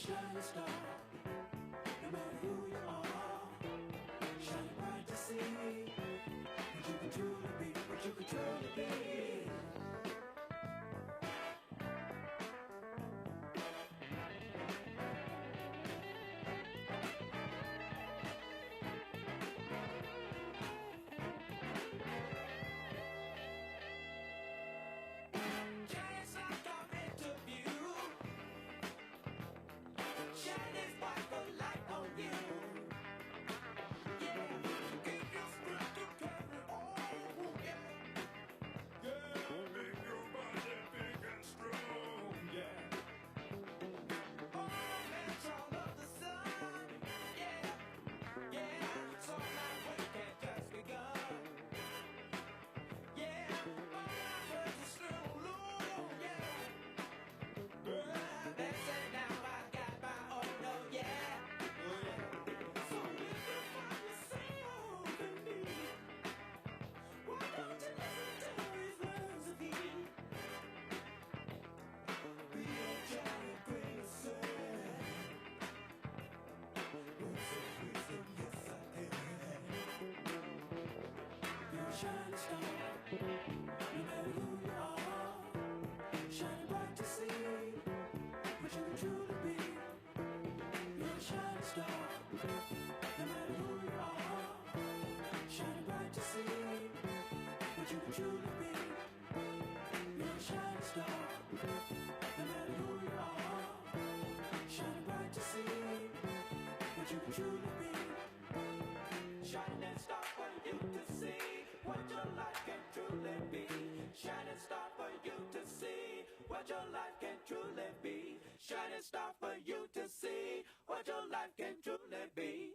shining star, no matter who you are, shining bright to see what you can truly be, what you can truly be. Shining star, no matter who you are, shining bright to see what you can truly be. You're a shining star, no matter who you are, shining bright to see what you can truly be. You're a shining star, no matter who you are, shining bright to see what you can truly be. Shining star for you to see what your life can truly be. Shining star for you to see what your life can truly be. Shining star for you to see what your life can truly be.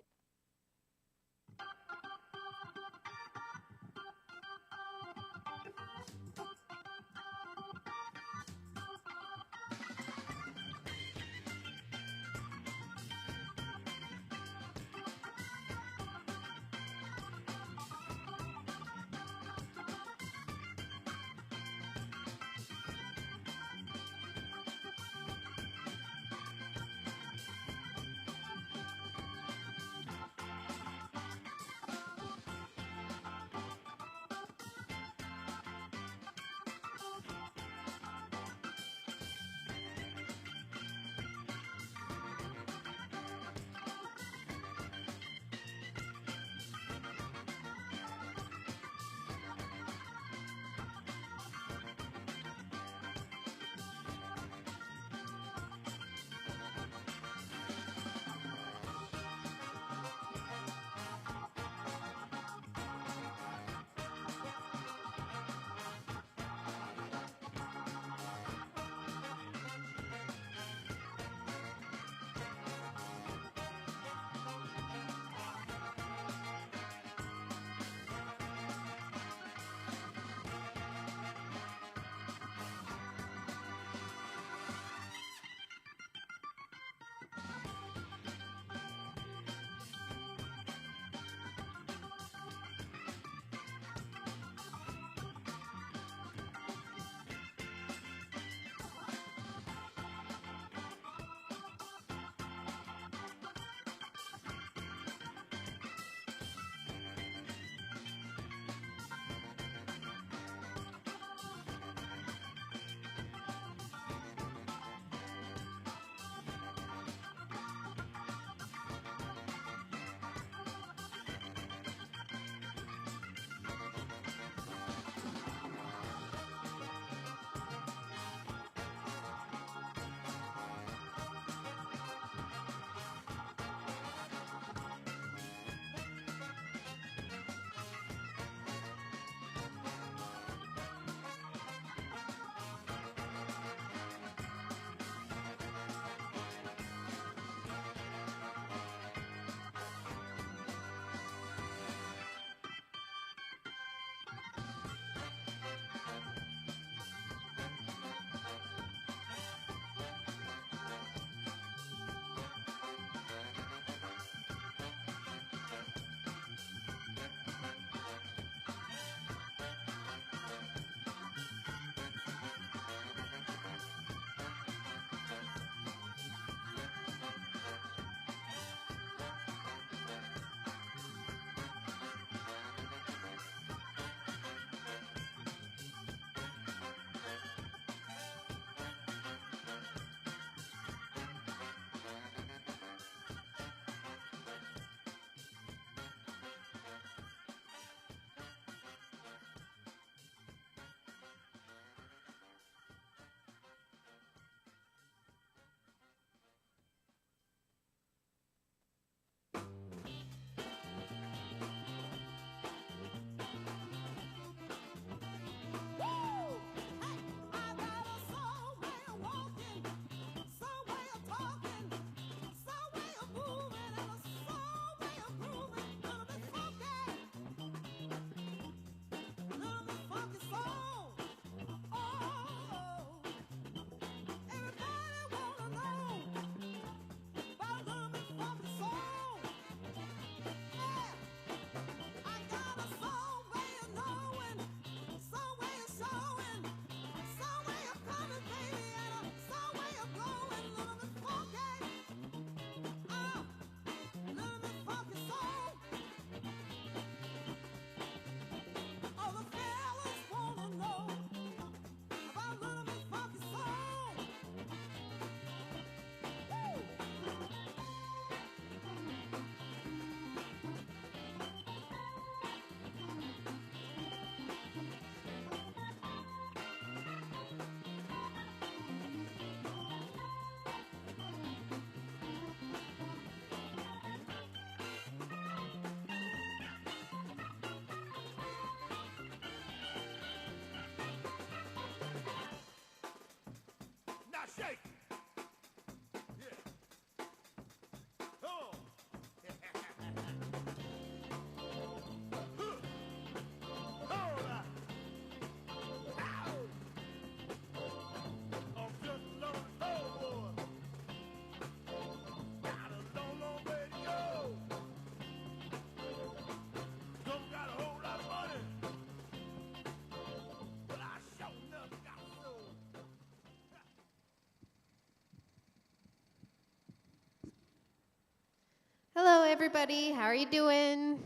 everybody. How are you doing?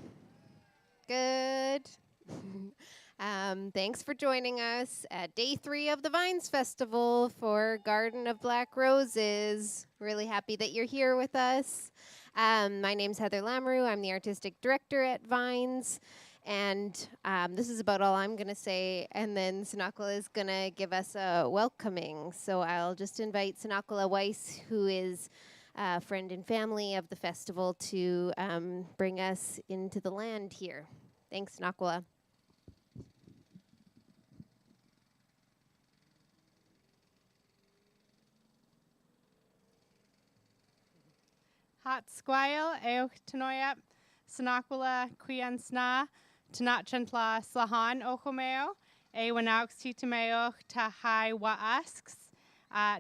Good. Thanks for joining us at day 3 of the Vines Festival for Garden of Black Roses. Really happy that you're here with us. My name's Heather Lamoureux. I'm the artistic director at Vines. And this is about all I'm going to say. And then Sanakula is going to give us a welcoming. So I'll just invite Sanakula Weiss, who is friend and family of the festival, to bring us into the land here. Thanks, Nakwa. Hat sgwail ewch tanoiap, Sanakula Quian Sna, Tanachantla Slahan Ochomeo, Ewanaux Titameoch ta Hai Wa Asks,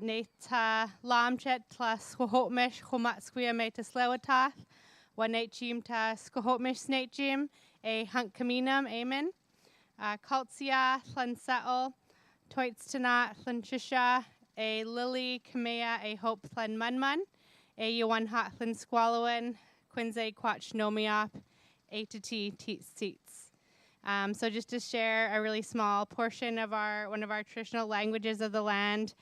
Neta Lamchet tla Skohotmish Homatsquia Meta Slewatath, Wanachim ta Skohotmish Snatejim, Hunkkaminum, Amen, Kaltsia Tlansettle, Toitstanat Tlanchisha, Lily Kamea, Hope Tlan Munmun, Yuan Hatlin Squallowin, Quinze Quach Nomiop, Atati Teats Teats. So just to share a really small portion of one of our traditional languages of the land,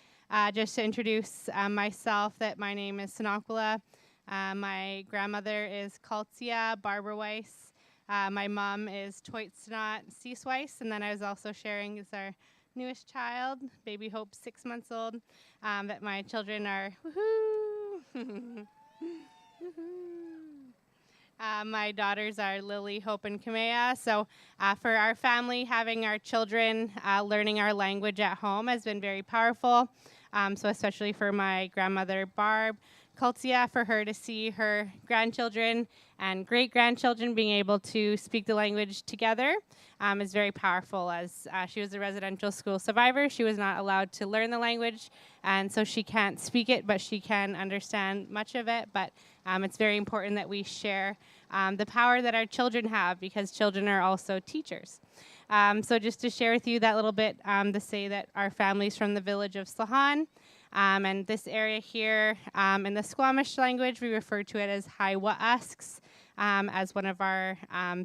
just to introduce myself, that my name is Sanakula. My grandmother is Kaltsia Barbara Weiss. My mom is Toitsnat Cease, and then I was also sharing is our newest child, baby Hope, 6 months old, that my children are, woohoo! My daughters are Lily, Hope, and Kamea. So for our family, having our children learning our language at home has been very powerful. So especially for my grandmother, Barb Kultia, for her to see her grandchildren and great-grandchildren being able to speak the language together is very powerful. As she was a residential school survivor, she was not allowed to learn the language, and so she can't speak it, but she can understand much of it. But it's very important that we share the power that our children have, because children are also teachers. So just to share with you that little bit, to say that our family's from the village of Slahan, and this area here, in the Squamish language, we refer to it as Haiwa'asks, as one of our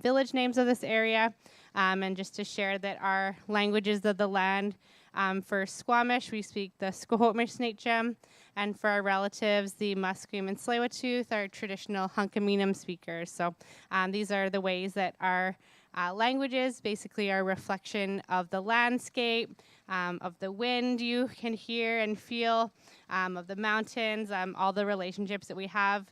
village names of this area. And just to share that our languages of the land, for Squamish, we speak the Skohotmish Snatchem, and for our relatives, the Musqueam and Tsleil-Waututh, are traditional Hunkkaminum speakers. So these are the ways that our languages basically are a reflection of the landscape, of the wind you can hear and feel, of the mountains, all the relationships that we have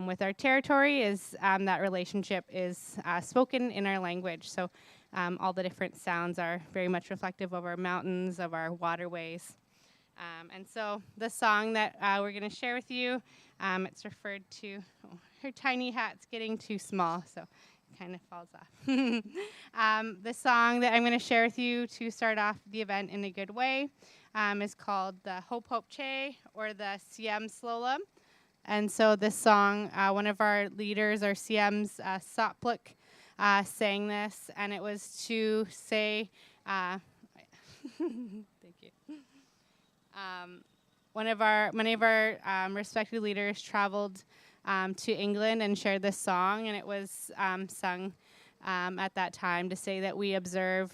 with our territory is that relationship is spoken in our language. So all the different sounds are very much reflective of our mountains, of our waterways. And so the song that we're going to share with you, it's referred to, her tiny hat's getting too small, so it kind of falls off. The song that I'm going to share with you to start off the event in a good way is called the Hope Hope Che, or the Siem Slolam. And so this song, one of our leaders, our CMs, Sopluk, sang this, and it was to say, thank you. One of our respected leaders traveled to England and shared this song, and it was sung at that time to say that we observe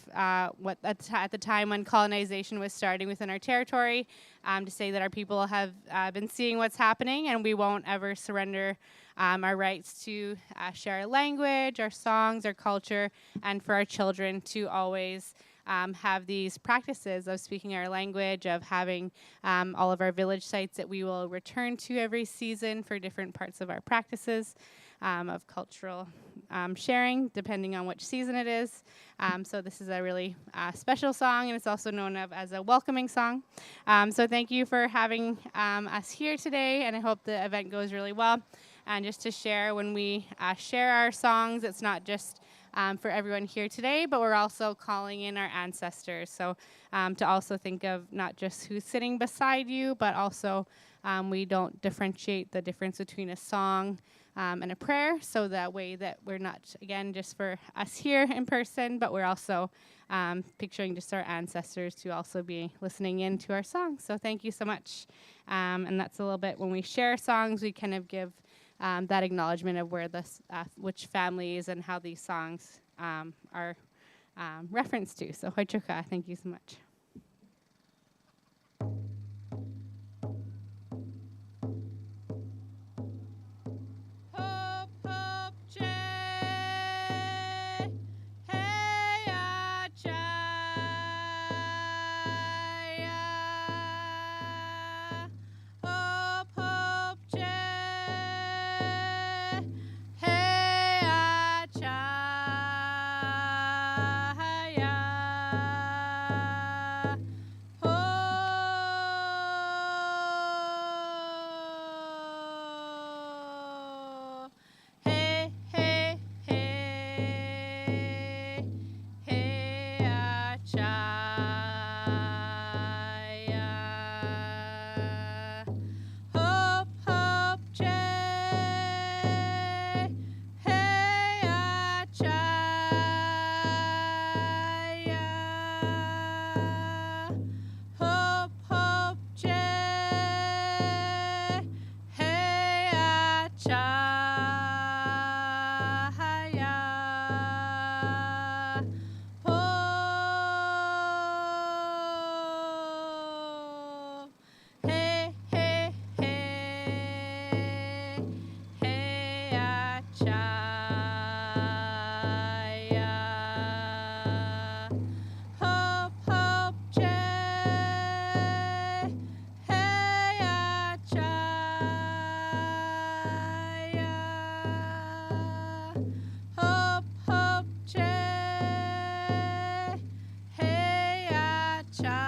what at the time when colonization was starting within our territory, to say that our people have been seeing what's happening, and we won't ever surrender our rights to share our language, our songs, our culture, and for our children to always have these practices of speaking our language, of having all of our village sites that we will return to every season for different parts of our practices, of cultural sharing, depending on which season it is. So this is a really special song, and it's also known as a welcoming song. So thank you for having us here today, and I hope the event goes really well. And just to share, when we share our songs, it's not just for everyone here today, but we're also calling in our ancestors. So to also think of not just who's sitting beside you, but also we don't differentiate the difference between a song and a prayer, so that way that we're not, again, just for us here in person, but we're also picturing just our ancestors to also be listening in to our songs. So thank you so much. And that's a little bit, when we share songs, we kind of give that acknowledgement of where which families and how these songs are referenced to. So Hoichuka, thank you so much. Hop, hop, Jay. Hey, Achaya. Hop, hop, Jay. Hey, Achaya. Oh. Hey, hey, hey. Hey, Achaya. Hop, hop, Jay. Hey, Achaya. Hop, hop, Jay. Hey, Achaya. Oh. Hey, hey, hey. Hey, Achaya. Hop, hop, Jay. Hey, Achaya. Hop, hop, Jay. Hey, Achaya.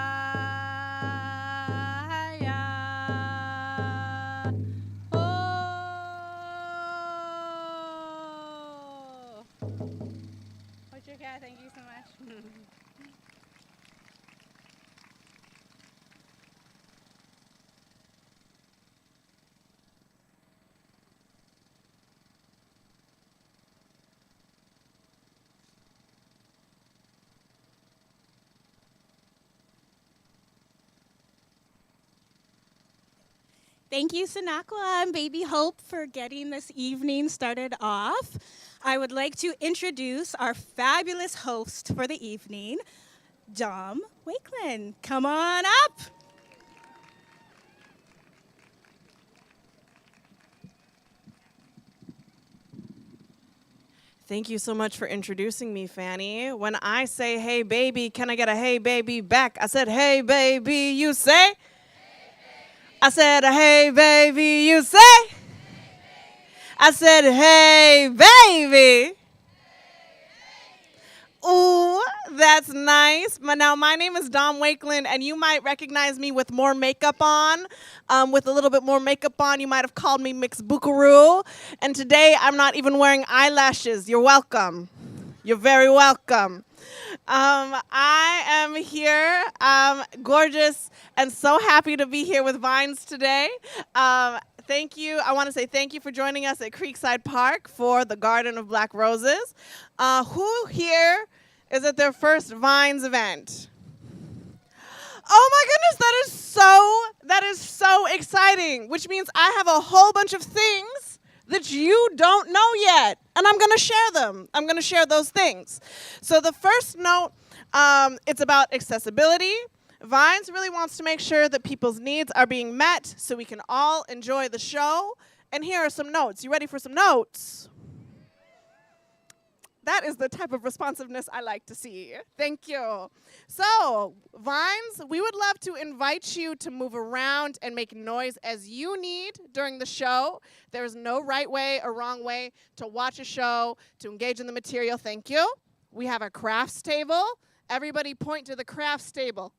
Oh. Hoichuka, thank you so much. Thank you, Sanakwa and Baby Hope, for getting this evening started off. I would like to introduce our fabulous host for the evening, Dom Wakeland. Come on up. Thank you so much for introducing me, Fanny. When I say, hey, baby, can I get a hey, baby back? I said, hey, baby, you say? I said, hey, baby, you say? I said, hey, baby. Ooh, that's nice. Now, my name is Dom Wakeland, and you might recognize me with more makeup on. With a little bit more makeup on, you might have called me Mix Buckaroo. And today, I'm not even wearing eyelashes. You're welcome. You're very welcome. I am here, gorgeous, and so happy to be here with Vines today. Thank you. I want to say thank you for joining us at Creekside Park for the Garden of Black Roses. Who here is at their first Vines event? Oh my goodness, that is so exciting, which means I have a whole bunch of things that you don't know yet, and I'm going to share them. I'm going to share those things. So the first note, it's about accessibility. Vines really wants to make sure that people's needs are being met so we can all enjoy the show. And here are some notes. You ready for some notes? That is the type of responsiveness I like to see. Thank you. So, Vines, we would love to invite you to move around and make noise as you need during the show. There's no right way or wrong way to watch a show, to engage in the material. Thank you. We have a crafts table. Everybody point to the crafts table.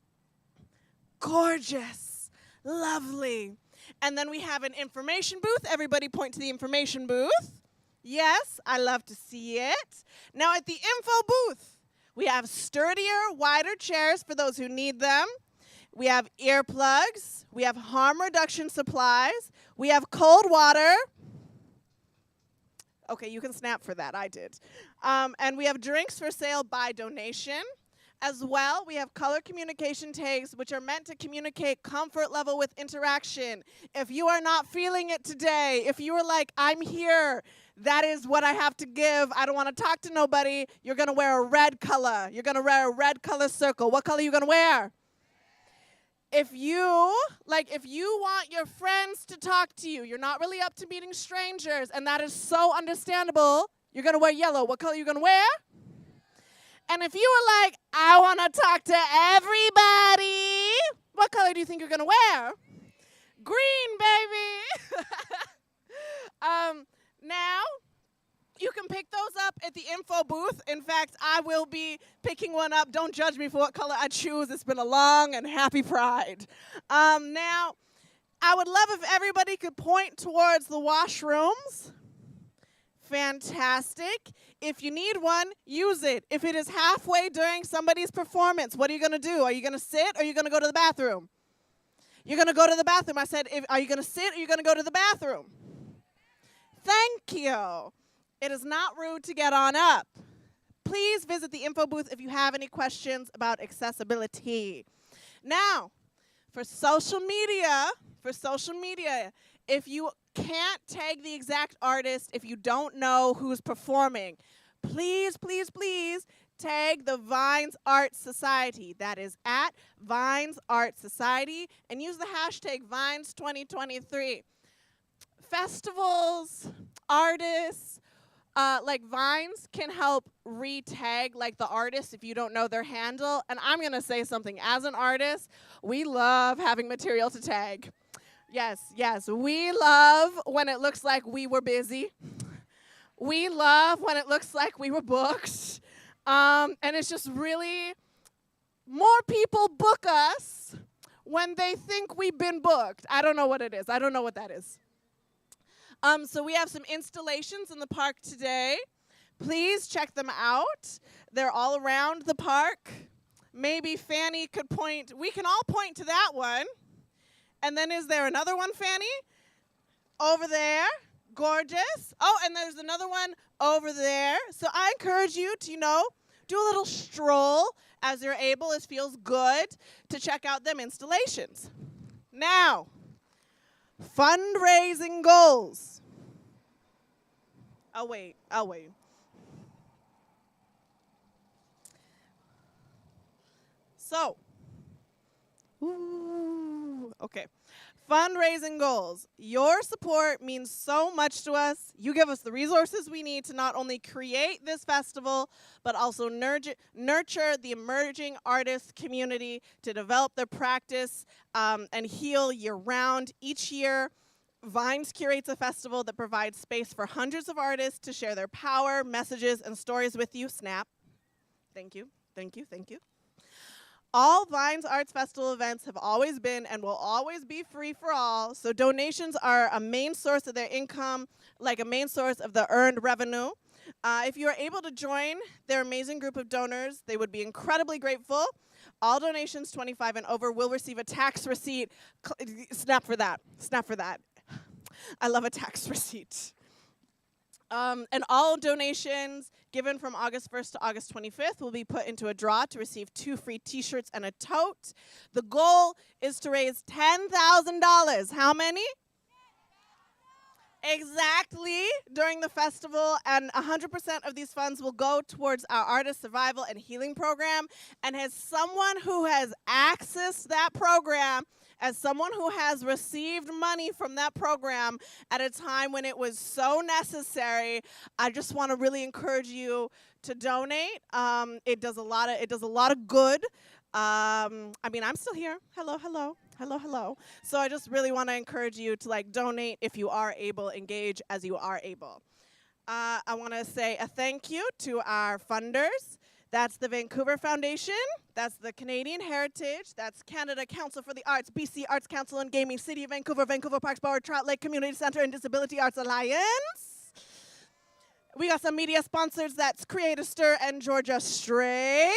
Gorgeous. Lovely. And then we have an information booth. Everybody point to the information booth. Yes, I love to see it. Now at the info booth, we have sturdier, wider chairs for those who need them. We have earplugs. We have harm reduction supplies. We have cold water. Okay, you can snap for that. I did. And we have drinks for sale by donation. As well, we have color communication tags, which are meant to communicate comfort level with interaction. If you are not feeling it today, if you are like, I'm here, that is what I have to give, I don't want to talk to nobody, you're going to wear a red color. You're going to wear a red color circle. What color are you going to wear? If you want your friends to talk to you, you're not really up to meeting strangers, and that is so understandable, you're going to wear yellow. What color are you going to wear? And if you were like, I want to talk to everybody, what color do you think you're going to wear? Green, baby. Now, you can pick those up at the info booth. In fact, I will be picking one up. Don't judge me for what color I choose. It's been a long and happy Pride. Now, I would love if everybody could point towards the washrooms. Fantastic. If you need one, use it. If it is halfway during somebody's performance, what are you going to do? Are you going to sit or are you going to go to the bathroom? You're going to go to the bathroom. I said, are you going to sit or are you going to go to the bathroom? Thank you. It is not rude to get on up. Please visit the info booth if you have any questions about accessibility. Now, for social media, if you can't tag the exact artist, if you don't know who's performing, please, please, please tag the Vines Art Society. That is at Vines Art Society, and use the hashtag Vines2023. Festivals, artists, like Vines can help re-tag like the artist if you don't know their handle. And I'm going to say something. As an artist, we love having material to tag. Yes, we love when it looks like we were busy. We love when it looks like we were booked. And it's just really, more people book us when they think we've been booked. I don't know what it is. I don't know what that is. So we have some installations in the park today. Please check them out. They're all around the park. Maybe Fanny could point. We can all point to that one. And then is there another one, Fanny? Over there. Gorgeous. Oh, and there's another one over there. So I encourage you to, do a little stroll as you're able. It feels good to check out them installations. Now, fundraising goals. I'll wait. So, okay. Fundraising goals. Your support means so much to us. You give us the resources we need to not only create this festival, but also nurture the emerging artist community to develop their practice and heal year-round. Each year, Vines curates a festival that provides space for hundreds of artists to share their power, messages, and stories with you. Snap. Thank you. All Vines Arts Festival events have always been and will always be free for all, so donations are a main source of their income, like a main source of the earned revenue. If you are able to join their amazing group of donors, they would be incredibly grateful. All donations 25 and over will receive a tax receipt. Snap for that. I love a tax receipt. And all donations given from August 1st to August 25th will be put into a draw to receive 2 free t-shirts and a tote. The goal is to raise $10,000. How many? Exactly, during the festival, and 100% of these funds will go towards our artist survival and healing program. And as someone who has accessed that program, as someone who has received money from that program at a time when it was so necessary, I just want to really encourage you to donate. It does a lot of good. I'm still here. Hello. So I just really want to encourage you to donate if you are able, engage as you are able. I want to say a thank you to our funders. That's the Vancouver Foundation, that's the Canadian Heritage, that's Canada Council for the Arts, BC Arts Council and Gaming, City of Vancouver, Vancouver Parks Board, Trout Lake Community Center, and Disability Arts Alliance. We got some media sponsors, that's Creator Stir and Georgia Straight.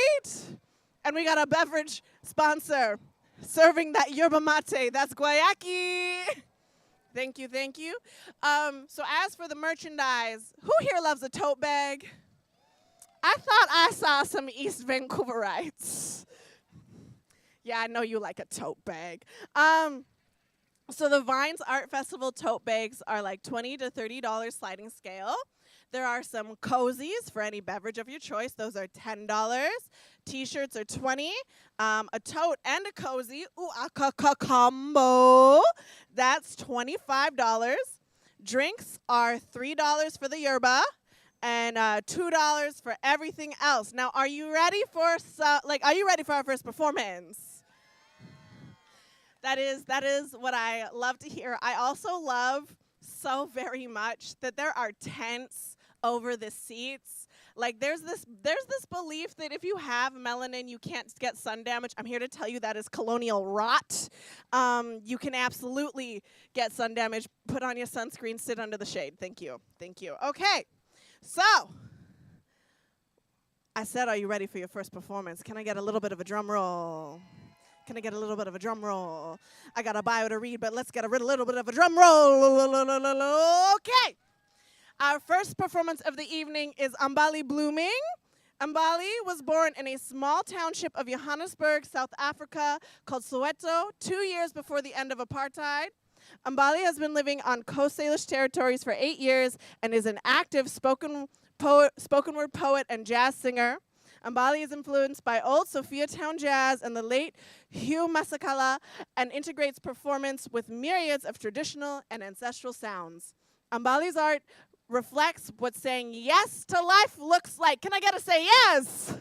And we got a beverage sponsor serving that yerba mate, that's Guayaki. Thank you. So as for the merchandise, who here loves a tote bag? I thought I saw some East Vancouverites. Yeah, I know you like a tote bag. So the Vines Art Festival tote bags are like $20 to $30 sliding scale. There are some cozies for any beverage of your choice. Those are $10. T-shirts are $20. A tote and a cozy, combo, that's $25. Drinks are $3 for the yerba and $2 for everything else. Now, are you ready for are you ready for our first performance? That is what I love to hear. I also love so very much that there are tents over the seats. Like there's this belief that if you have melanin, you can't get sun damage. I'm here to tell you that is colonial rot. You can absolutely get sun damage. Put on your sunscreen, sit under the shade. Thank you. Thank you. Okay. So, I said, are you ready for your first performance? Can I get a little bit of a drum roll? Can I get a little bit of a drum roll? I got a bio to read, but let's get a little bit of a drum roll. Okay. Our first performance of the evening is Ambali Blooming. Ambali was born in a small township of Johannesburg, South Africa, called Soweto, 2 years before the end of apartheid. Ambali has been living on Coast Salish territories for 8 years and is an active spoken word poet and jazz singer. Ambali is influenced by old Sophiatown jazz and the late Hugh Masekela and integrates performance with myriads of traditional and ancestral sounds. Ambali's art reflects what saying yes to life looks like. Can I get a say yes?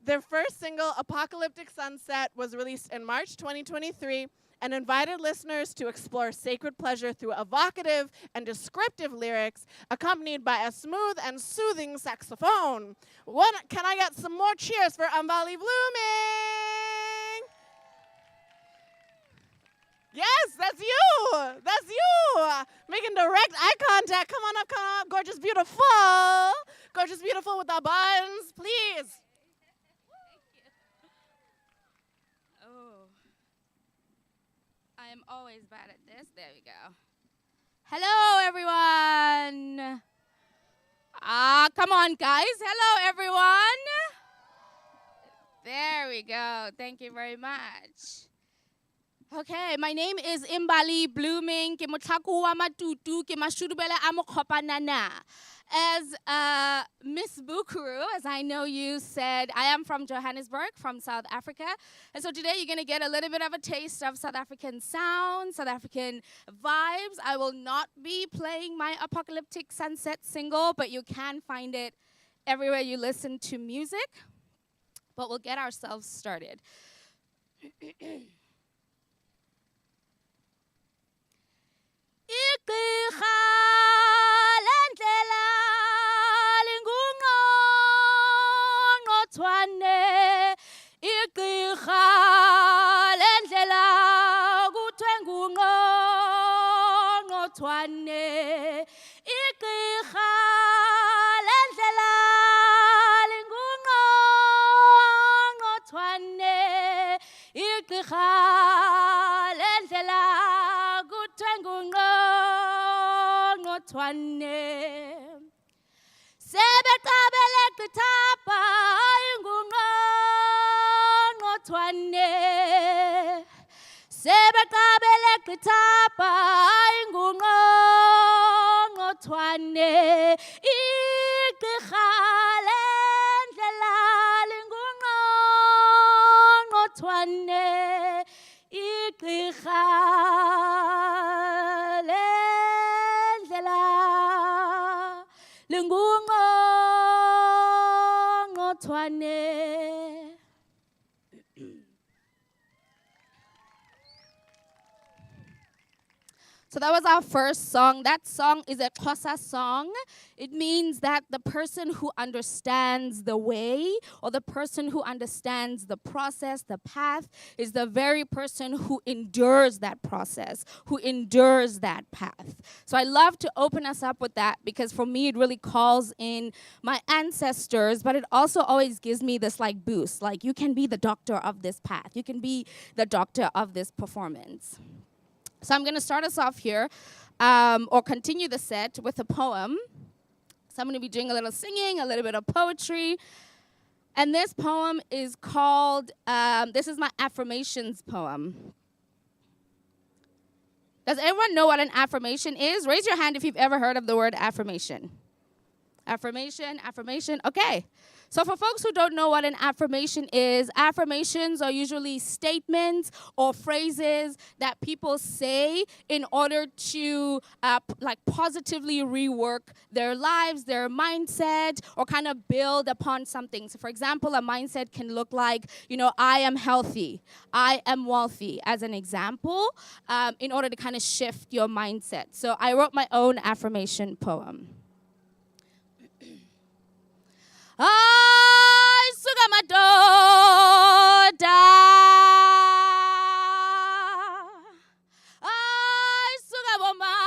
Their first single, Apocalyptic Sunset, was released in March 2023 and invited listeners to explore sacred pleasure through evocative and descriptive lyrics accompanied by a smooth and soothing saxophone. Can I get some more cheers for Ambali Blooming? Yes, that's you. That's you. Making direct eye contact. Come on up. Gorgeous, beautiful. Gorgeous, beautiful with our buns, please. Oh, I am always bad at this. There we go. Hello, everyone. Come on, guys. Hello, everyone. There we go. Thank you very much. Okay, my name is Imbali Blooming. Ke motlhako wa matutu, ke mashudubele a mokgopanana. As Miss Bukuru, as I know you said, I am from Johannesburg, from South Africa. And so today you're going to get a little bit of a taste of South African sound, South African vibes. I will not be playing my Apocalyptic Sunset single, but you can find it everywhere you listen to music. But we'll get ourselves started. So that was our first song. That song is a Xhosa song. It means that the person who understands the way or the person who understands the process, the path, is the very person who endures that process, who endures that path. So I love to open us up with that because for me it really calls in my ancestors, but it also always gives me this like boost. Like you can be the doctor of this path. You can be the doctor of this performance. So I'm going to start us off here or continue the set with a poem. So I'm going to be doing a little singing, a little bit of poetry. And this poem is called, this is my affirmations poem. Does everyone know what an affirmation is? Raise your hand if you've ever heard of the word affirmation. Affirmation, affirmation. Okay. So for folks who don't know what an affirmation is, affirmations are usually statements or phrases that people say in order to positively rework their lives, their mindset, or kind of build upon something. So for example, a mindset can look like, I am healthy, I am wealthy, as an example, in order to kind of shift your mindset. So I wrote my own affirmation poem. I suga madoda. I suga mama.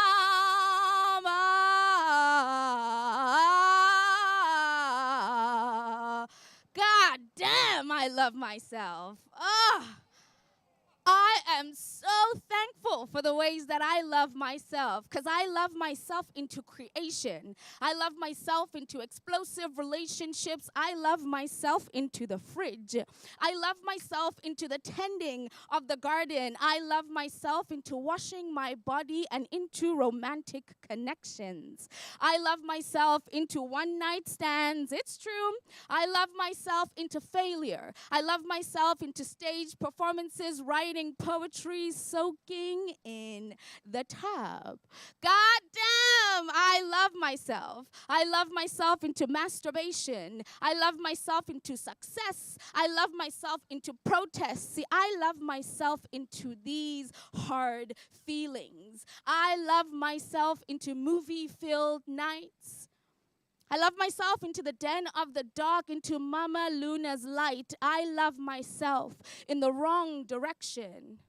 God damn, I love myself. I am so thankful for the ways that I love myself, because I love myself into creation. I love myself into explosive relationships. I love myself into the fridge. I love myself into the tending of the garden. I love myself into washing my body and into romantic connections. I love myself into one-night stands. It's true. I love myself into failure. I love myself into stage performances, writing poetry, soaking in the tub. God damn, I love myself. I love myself into masturbation. I love myself into success. I love myself into protest. See, I love myself into these hard feelings. I love myself into movie-filled nights. I love myself into the den of the dark, into Mama Luna's light. I love myself in the wrong direction.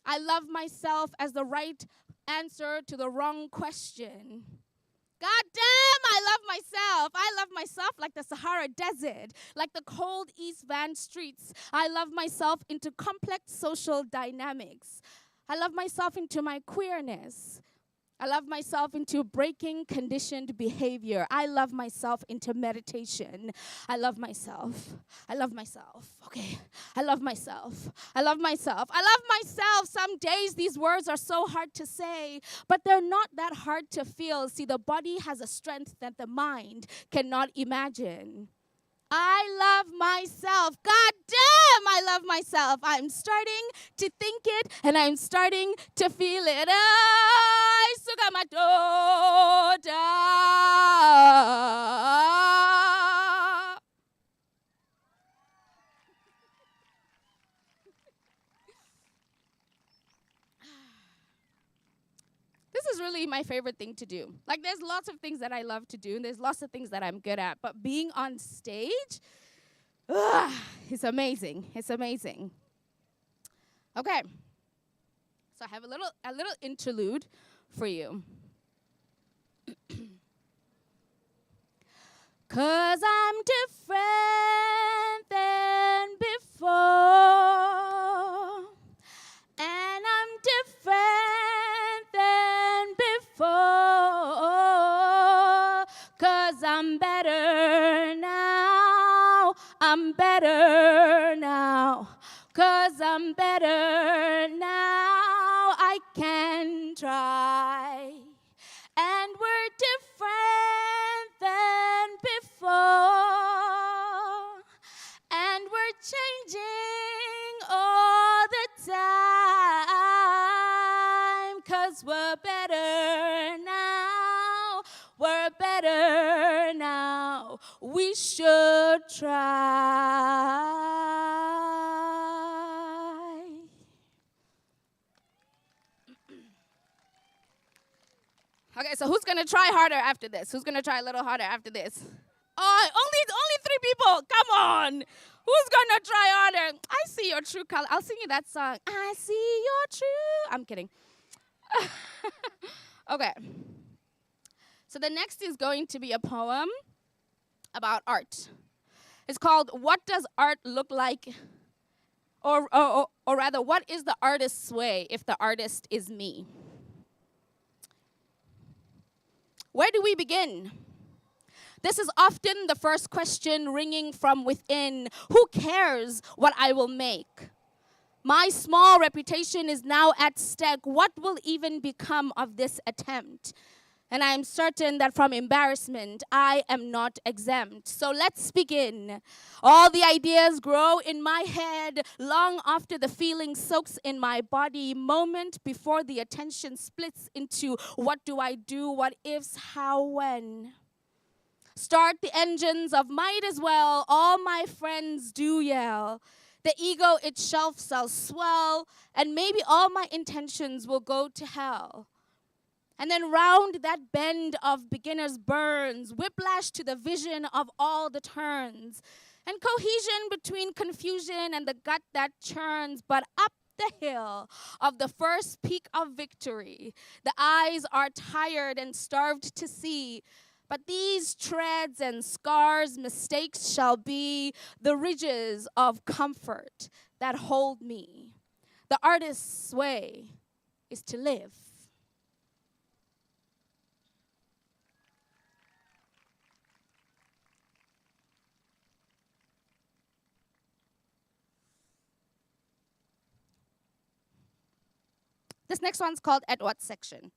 I love myself as the right answer to the wrong question. God damn, I love myself. I love myself like the Sahara Desert, like the cold East Van streets. I love myself into complex social dynamics. I love myself into my queerness. I love myself into breaking conditioned behavior. I love myself into meditation. I love myself. I love myself. Okay. I love myself. I love myself. I love myself. Some days these words are so hard to say, but they're not that hard to feel. See, the body has a strength that the mind cannot imagine. I love myself. God damn, I love myself. I'm starting to think it, and I'm starting to feel it. I suga madoda. This is really my favorite thing to do. Like, there's lots of things that I love to do, and there's lots of things that I'm good at. But being on stage, it's amazing. It's amazing. Okay. So I have a little interlude for you. 'Cause I'm different than before. And I'm different than before. 'Cause I'm better now. I'm better now. 'Cause I'm better now. I can try. And we're different than before. And we're changing all the time. 'Cause we're better now. We're better now. We should try. Okay, so who's gonna try harder after this? Who's gonna try a little harder after this? Oh, only 3 people. Come on. Who's gonna try harder? I see your true color. I'll sing you that song. I see your true. I'm kidding. Okay. So the next is going to be a poem about art. It's called "What Does Art Look Like?" Or rather, what is the artist's way if the artist is me? Where do we begin? This is often the first question ringing from within. Who cares what I will make? My small reputation is now at stake. What will even become of this attempt? And I am certain that from embarrassment, I am not exempt. So let's begin. All the ideas grow in my head long after the feeling soaks in my body, moment before the attention splits into what do I do, what ifs, how, when. Start the engines of might as well, all my friends do yell. The ego itself shall swell, and maybe all my intentions will go to hell. And then round that bend of beginner's burns, whiplash to the vision of all the turns, and cohesion between confusion and the gut that churns. But up the hill of the first peak of victory, the eyes are tired and starved to see. But these treads and scars, mistakes shall be the ridges of comfort that hold me. The artist's way is to live. This next one's called At What Section?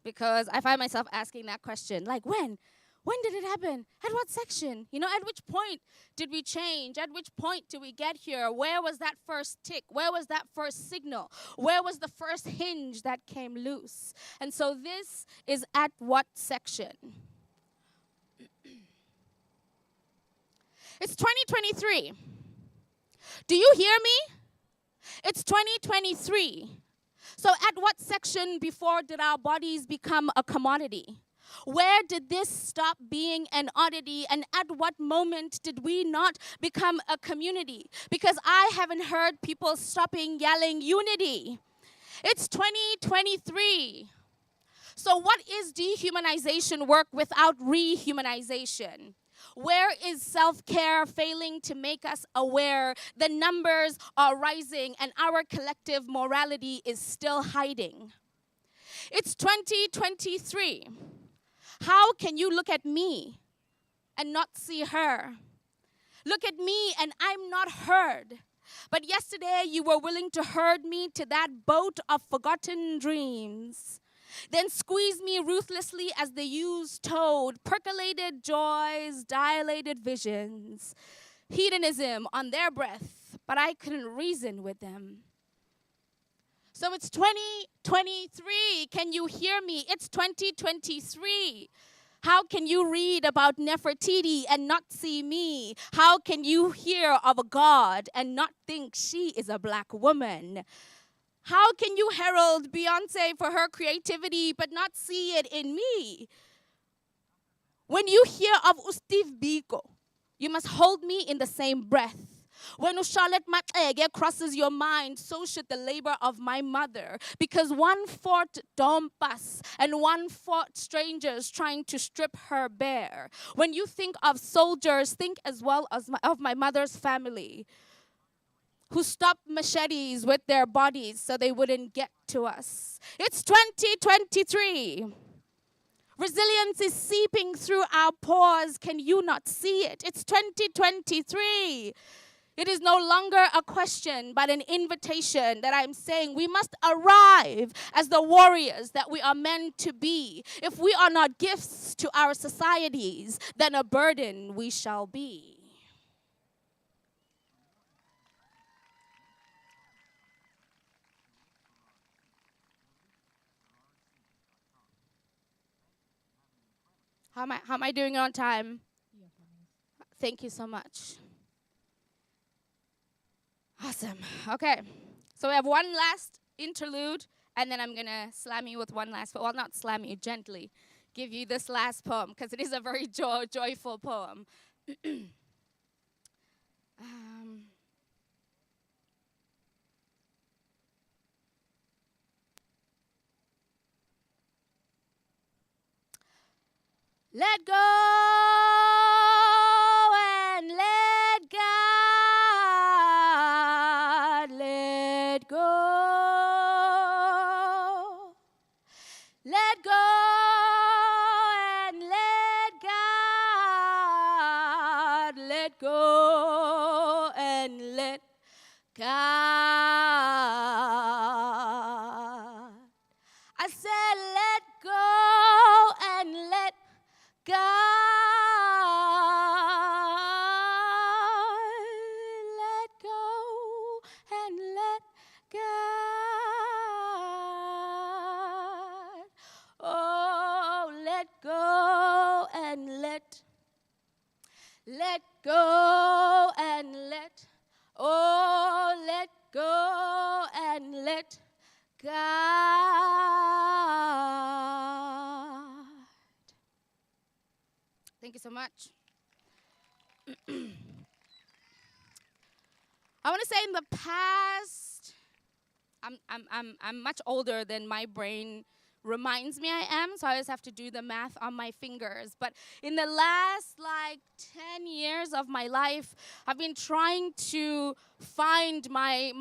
Because I find myself asking that question, like when? When did it happen? At what section? You know, at which point did we change? At which point did we get here? Where was that first tick? Where was that first signal? Where was the first hinge that came loose? And so this is At What Section? It's 2023. Do you hear me? It's 2023. So at what section before did our bodies become a commodity? Where did this stop being an oddity? And at what moment did we not become a community? Because I haven't heard people stopping yelling unity. It's 2023. So what is dehumanization work without rehumanization? Where is self-care failing to make us aware the numbers are rising and our collective morality is still hiding? It's 2023. How can you look at me and not see her? Look at me and I'm not heard. But yesterday you were willing to herd me to that boat of forgotten dreams. Then squeeze me ruthlessly as the used toad, percolated joys, dilated visions, hedonism on their breath, but I couldn't reason with them. So it's 2023. Can you hear me? It's 2023. How can you read about Nefertiti and not see me? How can you hear of a God and not think she is a black woman? How can you herald Beyonce for her creativity but not see it in me? When you hear of Steve Biko, you must hold me in the same breath. When Charlotte Matlege crosses your mind, so should the labor of my mother. Because one fought Dompas and one fought strangers trying to strip her bare. When you think of soldiers, think as well as of my mother's family, who stopped machetes with their bodies so they wouldn't get to us. It's 2023. Resilience is seeping through our pores. Can you not see it? It's 2023. It is no longer a question, but an invitation that I'm saying we must arrive as the warriors that we are meant to be. If we are not gifts to our societies, then a burden we shall be. How am I doing on time? Thank you so much. Awesome. Okay. So we have one last interlude, and then I'm going to slam you with one last, well, not slam you, gently give you this last poem, because it is a very joyful poem. Let go and let God. Let go. Let go and let God. Let go and let God. Oh, let go and let go and let, oh, let go and let God. Thank you so much. I want to say in the past, I'm much older than my brain reminds me I am, so I always have to do the math on my fingers. But in the last 10 years of my life, I've been trying to find my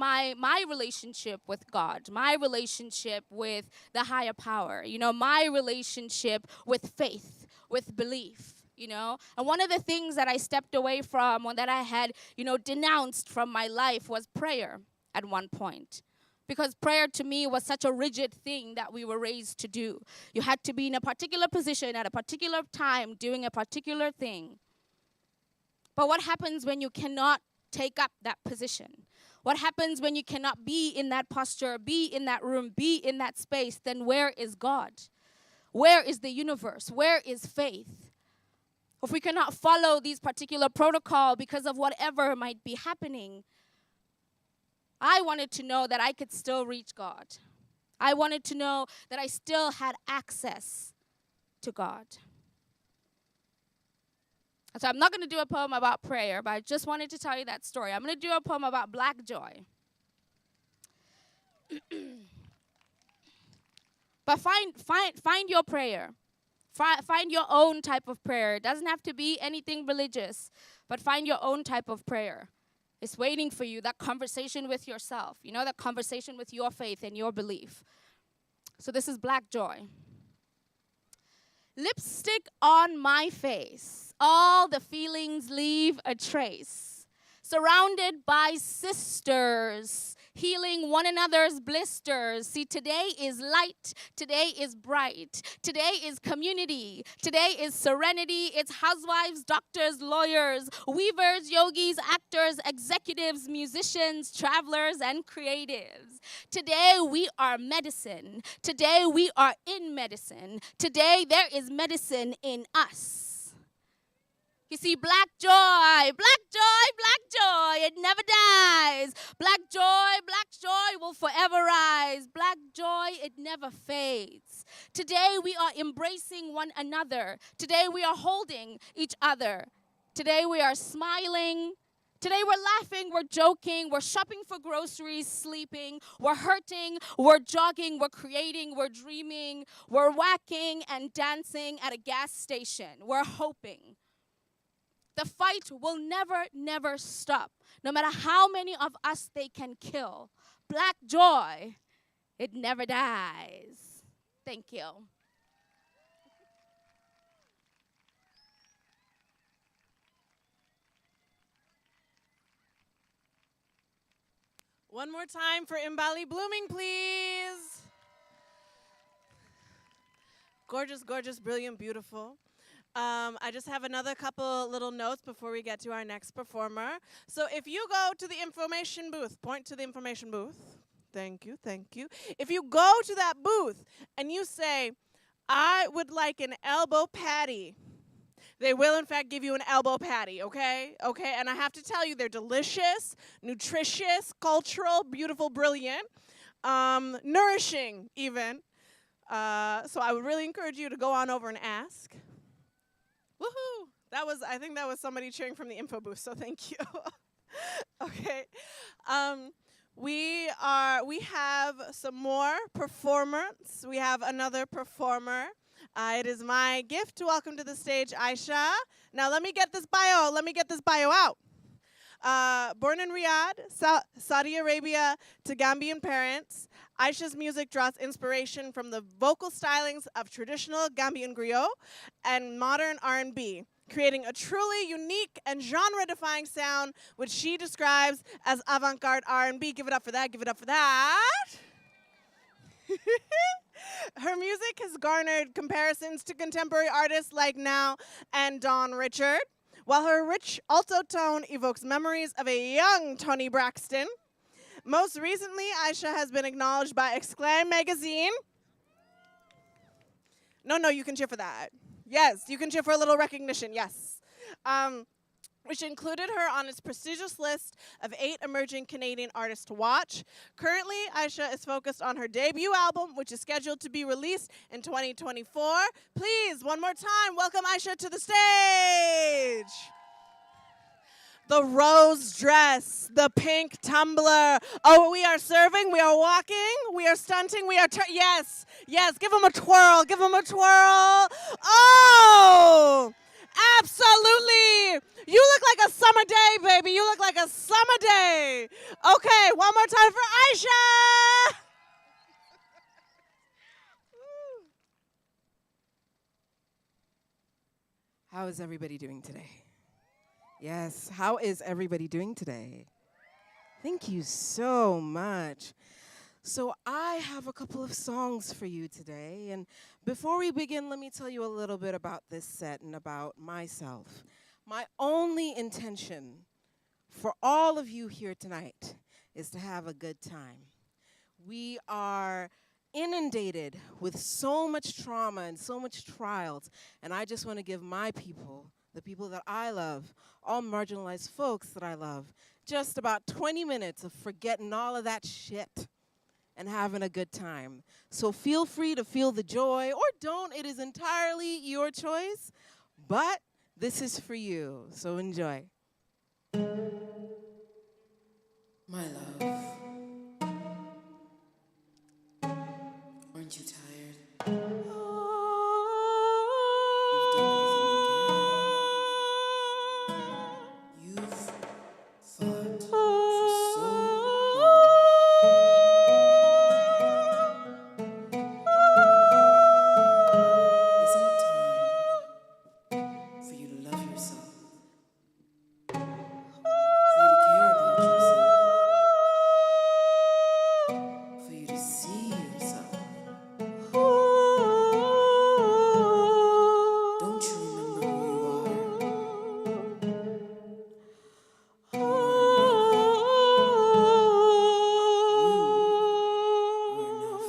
relationship with God, my relationship with the higher power, my relationship with faith, with belief. And one of the things that I stepped away from, or that I had, denounced from my life, was prayer at one point. Because prayer to me was such a rigid thing that we were raised to do. You had to be in a particular position at a particular time doing a particular thing. But what happens when you cannot take up that position? What happens when you cannot be in that posture, be in that room, be in that space? Then where is God? Where is the universe? Where is faith? If we cannot follow these particular protocol because of whatever might be happening, I wanted to know that I could still reach God. I wanted to know that I still had access to God. So I'm not going to do a poem about prayer, but I just wanted to tell you that story. I'm going to do a poem about black joy. But find your prayer. Find your own type of prayer. It doesn't have to be anything religious, but find your own type of prayer. It's waiting for you, that conversation with yourself, that conversation with your faith and your belief. So this is Black Joy. Lipstick on my face, all the feelings leave a trace. Surrounded by sisters, healing one another's blisters. See, today is light, today is bright, today is community, today is serenity. It's housewives, doctors, lawyers, weavers, yogis, actors, executives, musicians, travelers, and creatives. Today we are medicine. Today we are in medicine. Today there is medicine in us. You see, black joy, it never dies. Black joy will forever rise. Black joy, it never fades. Today we are embracing one another. Today we are holding each other. Today we are smiling. Today we're laughing, we're joking, we're shopping for groceries, sleeping, we're hurting, we're jogging, we're creating, we're dreaming, we're whacking and dancing at a gas station. We're hoping. The fight will never stop, no matter how many of us they can kill. Black joy, it never dies. Thank you. One more time for Imbali Blooming, please. Gorgeous, gorgeous, brilliant, beautiful. I just have another couple little notes before we get to our next performer. So if you go to the information booth, point to the information booth. Thank you, thank you. If you go to that booth and you say, I would like an elbow patty, they will, in fact, give you an elbow patty, okay? Okay, and I have to tell you, they're delicious, nutritious, cultural, beautiful, brilliant, nourishing, even. So I would really encourage you to go on over and ask. Woohoo! I think that was somebody cheering from the info booth, so thank you. Okay. We have some more performers. We have another performer. It is my gift to welcome to the stage Aisha. Now let me get this bio out. Born in Riyadh, Saudi Arabia, to Gambian parents, Aisha's music draws inspiration from the vocal stylings of traditional Gambian griot and modern R&B, creating a truly unique and genre-defying sound, which she describes as avant-garde R&B. Give it up for that, give it up for that. Her music has garnered comparisons to contemporary artists like Now and Dawn Richard, while her rich alto tone evokes memories of a young Toni Braxton. Most recently, Aisha has been acknowledged by Exclaim magazine. No, you can cheer for that. Yes, you can cheer for a little recognition, yes. Which included her on its prestigious list of 8 emerging Canadian artists to watch. Currently, Aisha is focused on her debut album, which is scheduled to be released in 2024. Please, one more time, welcome Aisha to the stage. The rose dress, the pink tumbler. Oh, we are serving, we are walking, we are stunting, we are, yes, give them a twirl, give them a twirl. Oh! Absolutely. You look like a summer day, baby. You look like a summer day. Okay, one more time for Aisha. How is everybody doing today? Yes, how is everybody doing today? Thank you so much. So I have a couple of songs for you today, and before we begin, let me tell you a little bit about this set and about myself. My only intention for all of you here tonight is to have a good time. We are inundated with so much trauma and so much trials, and I just want to give my people, the people that I love, all marginalized folks that I love, just about 20 minutes of forgetting all of that shit and having a good time. So feel free to feel the joy, or don't. It is entirely your choice, but this is for you, so enjoy. My love, aren't you tired? You've done everything you can. You've fought for so long. Isn't it time for you to love yourself? For you to care about yourself? For you to see yourself? Don't you remember who you are? You are enough.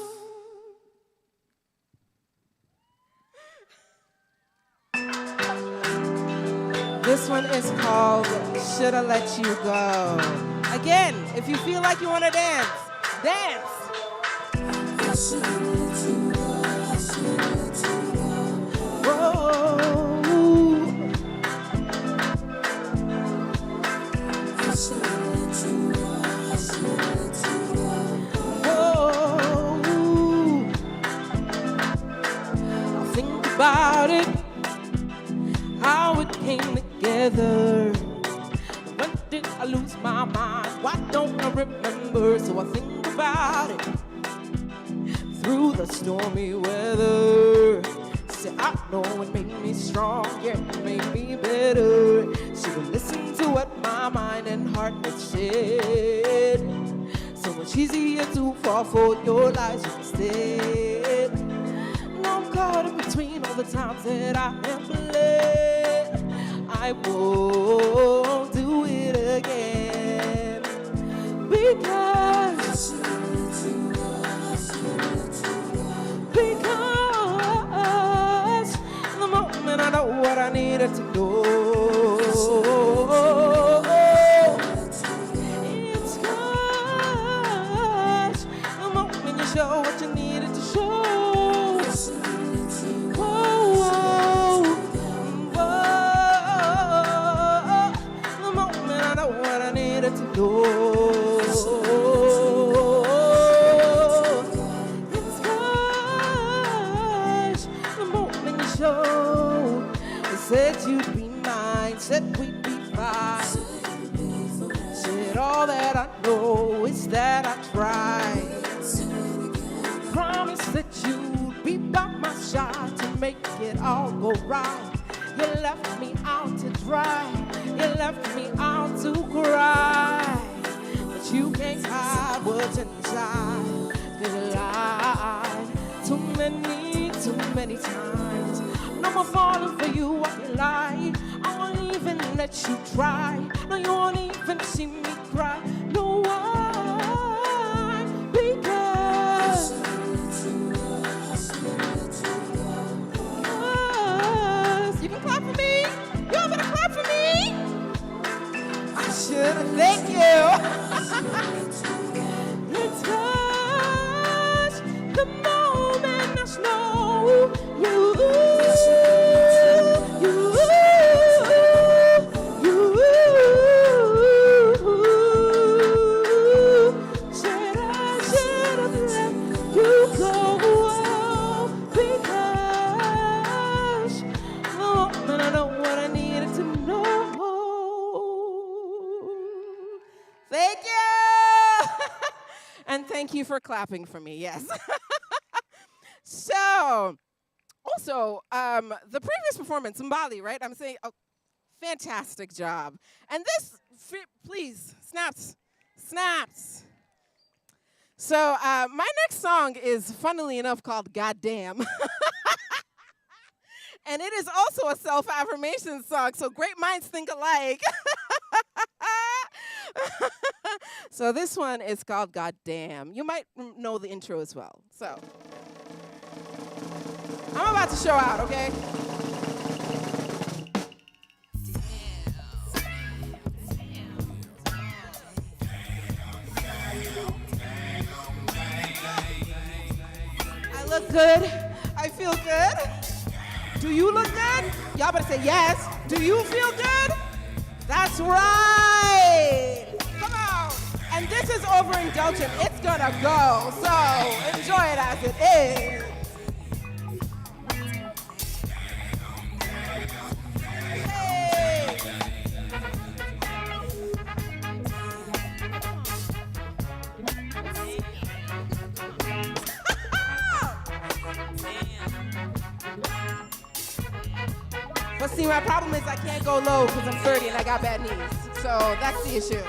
This one is called Shoulda Let You Go. Again, if you feel like you want to dance, dance. I think about it, how it came together. When did I lose my mind? Why don't I remember? So I think about it through the stormy weather. Say, I know it made me strong, yeah, it made me better. Should've listened to what my mind and heart had said. So much easier to fall for your lies instead. Now I'm caught in between all the times that I have bled. I won't do it again because the moment I know what I needed to know, it's cause the moment you show what you needed to show. The moment I know what I needed to know. It's cause the moment you showed, I said you'd be mine, said we'd be fine. Said all that I know is that I tried. Promise that you'd be by my side to make it all go right. You left me out to dry, you left me out to cry. But you can't hide what's inside, 'cause you lied too many times. No more falling for you, I can lie. I won't even let you try. No, you won't even see me cry. No, why? Because you can clap for me. Y'all better clap for me. I should have thanked you. Let's touch the moment I know you. Should have let you go because I know what I needed to know. Thank you. And thank you for clapping for me, yes. So, also, the previous performance, Mbali, right? I'm saying, oh, fantastic job. And this, please, snaps. So, my next song is, funnily enough, called Goddamn. And it is also a self-affirmation song, so great minds think alike. So this one is called Goddamn. You might know the intro as well. So I'm about to show out, okay? I look good. I feel good. Do you look good? Y'all better say yes. Do you feel good? That's right. Come on. And this is overindulgent. It's gonna go. So enjoy it as it is. Hey. But see, my problem is I can't go low because I'm 30 and I got bad knees. So that's the issue.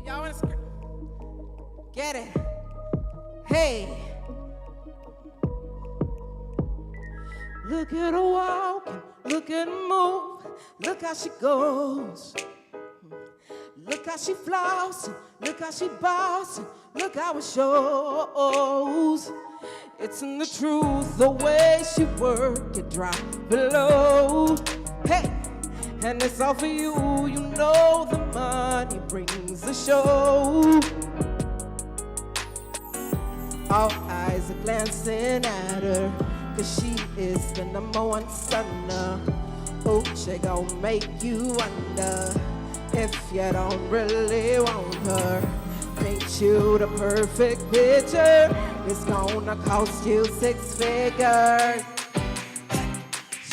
Y'all want to get it? Hey. Look at her walking, look at her move, look how she goes. Look how she flossing, look how she bossing, look how it shows. It's in the truth, the way she work it drop below. Hey, and it's all for you, you know the money brings the show. All eyes are glancing at her, 'cause she is the #1 stunner. Oh, she gon' make you wonder if you don't really want her. Paint you the perfect picture. It's gonna cost you 6 figures.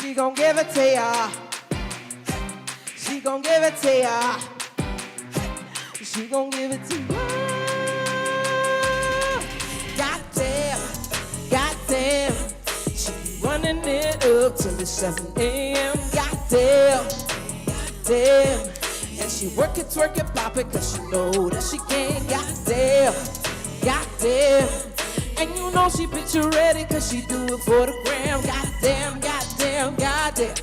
She gon' give it to ya. She gon' give it to ya. She gon' give it to ya. Goddamn, goddamn. Running it up till it's 7 a.m. Goddamn, goddamn. And she work it, twerk it, pop it, 'cause she know that she can. Goddamn, goddamn. And you know she picture ready, 'cause she do it for the gram. Goddamn, goddamn, goddamn.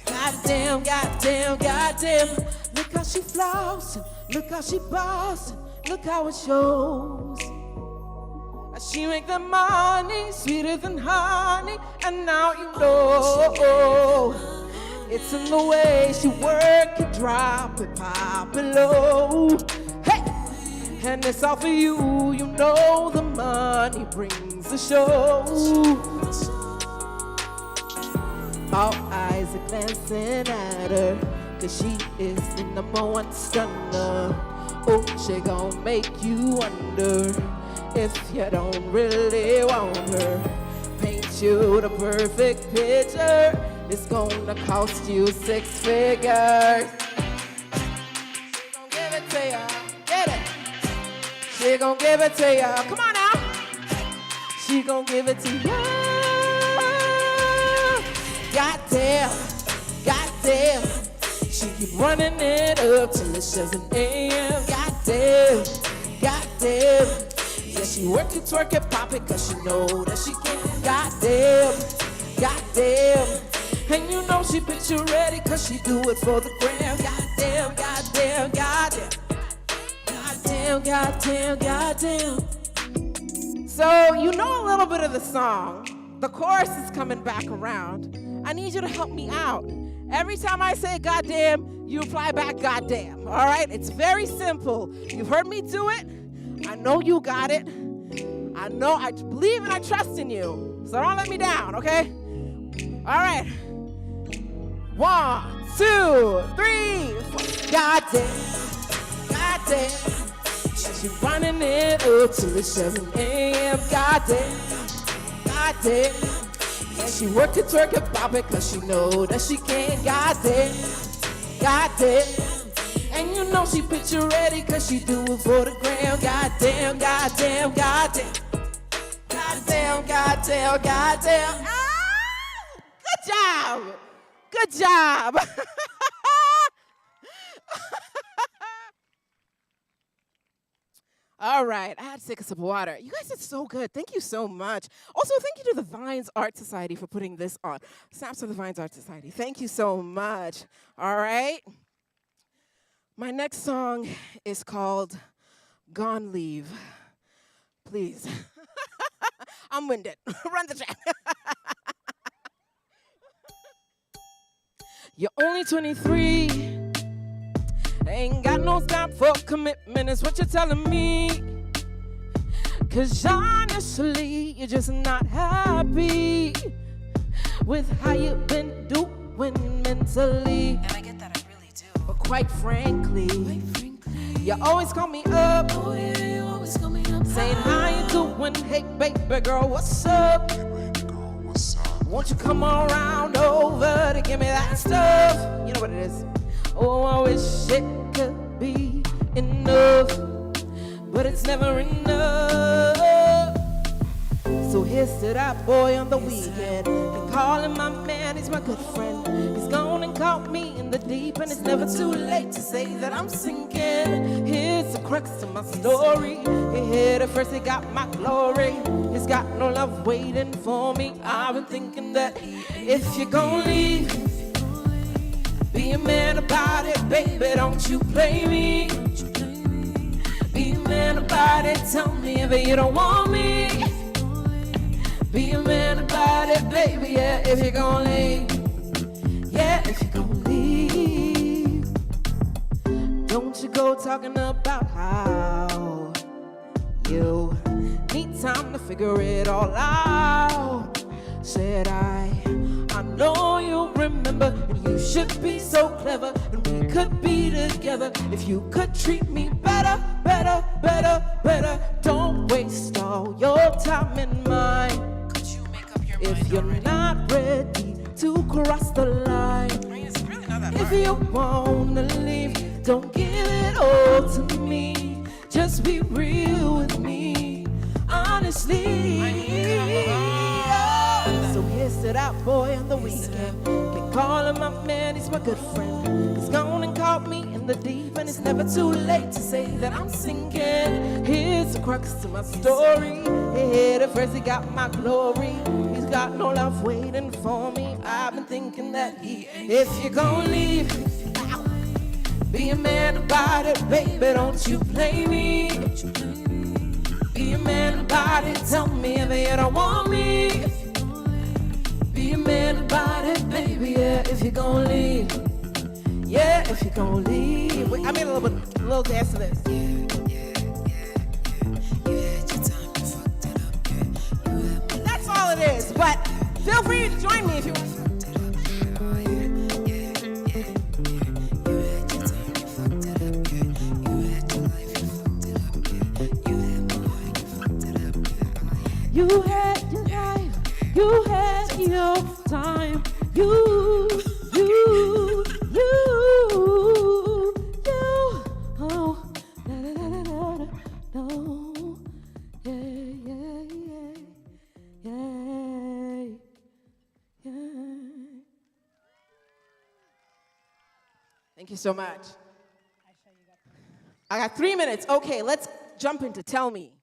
Goddamn, goddamn, goddamn. Look how she flossing, look how she bossing, look how it shows. She make the money sweeter than honey, and now you know. It's in the way she work it, drop it, pop it low. Hey, and it's all for you, you know the money brings the show. All eyes are glancing at her, 'cause she is the #1 stunner. Oh, she gon' make you wonder if you don't really want her. Paint you the perfect picture. It's gonna cost you 6 figures. She gon' give it to ya, get it. She gon' give it to ya. Come on now. She gon' give it to ya. Goddamn, goddamn. She keep running it up till it's 7 a.m. Goddamn, goddamn. Yeah, she work it, twerk it, pop it, cause she know that she can. Goddamn, goddamn. And you know she picture ready, cause she do it for the gram. Goddamn, goddamn, goddamn. Goddamn, goddamn, goddamn. So you know a little bit of the song. The chorus is coming back around. I need you to help me out. Every time I say goddamn, you reply back goddamn. All right? It's very simple. You've heard me do it. I know you got it. I know, I believe and I trust in you. So don't let me down, okay? All right. 1, 2, 3, 4. Goddamn, goddamn. She running it up till it's 7 a.m. Goddamn, goddamn. Yeah, she work it, twerk it, pop it, cause she know that she can. Goddamn, goddamn. And you know she picture ready, cause she do it for the gram. Goddamn, goddamn, goddamn. Goddamn, goddamn, goddamn. Ah! Good job. Good job. All right, I had to take a sip of water. You guys did so good. Thank you so much. Also, thank you to the Vines Art Society for putting this on. Snaps to the Vines Art Society. Thank you so much. All right. My next song is called Gone Leave. Please. I'm winded. Run the track. You're only 23. Ain't got no time for commitment, is what you're telling me. Cause honestly, you're just not happy with how you've been doing mentally. And I get that, I really do. But quite frankly, you always call me up. Oh yeah, you always call me up. Saying how you doing? Hey baby girl, what's up? Won't you come around over to give me that stuff? You know what it is. Oh, I wish it could be enough, but it's never enough. So here's to that boy on the weekend. Can call him my man, he's my good friend. He's gone and caught me in the deep, and it's never too late to say that I'm sinking. Here's the crux to my story. He hit it first, he got my glory. He's got no love waiting for me. I've been thinking that if you're gonna leave, be a man about it, baby, don't you play me. Be a man about it, tell me if you don't want me. Be a man about it, baby, yeah, if you're gonna leave. Yeah, if you're gonna leave. Don't you go talking about how you need time to figure it all out. Said I know you remember, and you should be so clever, and we could be together if you could treat me better, better, better, better. Don't waste all your time and mine. Could you make up your If mind you're already? not ready to cross the line, I mean, it's really not that if hard. you wanna leave, don't give it all to me. Just be real with me, honestly. So here's to that boy on the weekend. Can call him my man, he's my good friend. He's gone and caught me in the deep, and it's never too late to say that I'm sinking. Here's the crux to my story. He hit it first, he got my glory. He's got no love waiting for me. I've been thinking that if you're gonna leave, be a man about it, baby, don't you play me. Be a man about it, tell me if you don't want me. Be a man about it, baby, yeah, if you're gonna leave. Yeah, if you're gonna leave. Wait, I made a little dance to this. That's all it is, but feel free to join me if you want. You had your life, you had your time, you, oh, da, da, da, da, da, da, no. Thank you so much. I got 3 minutes. Okay, let's jump into Tell Me.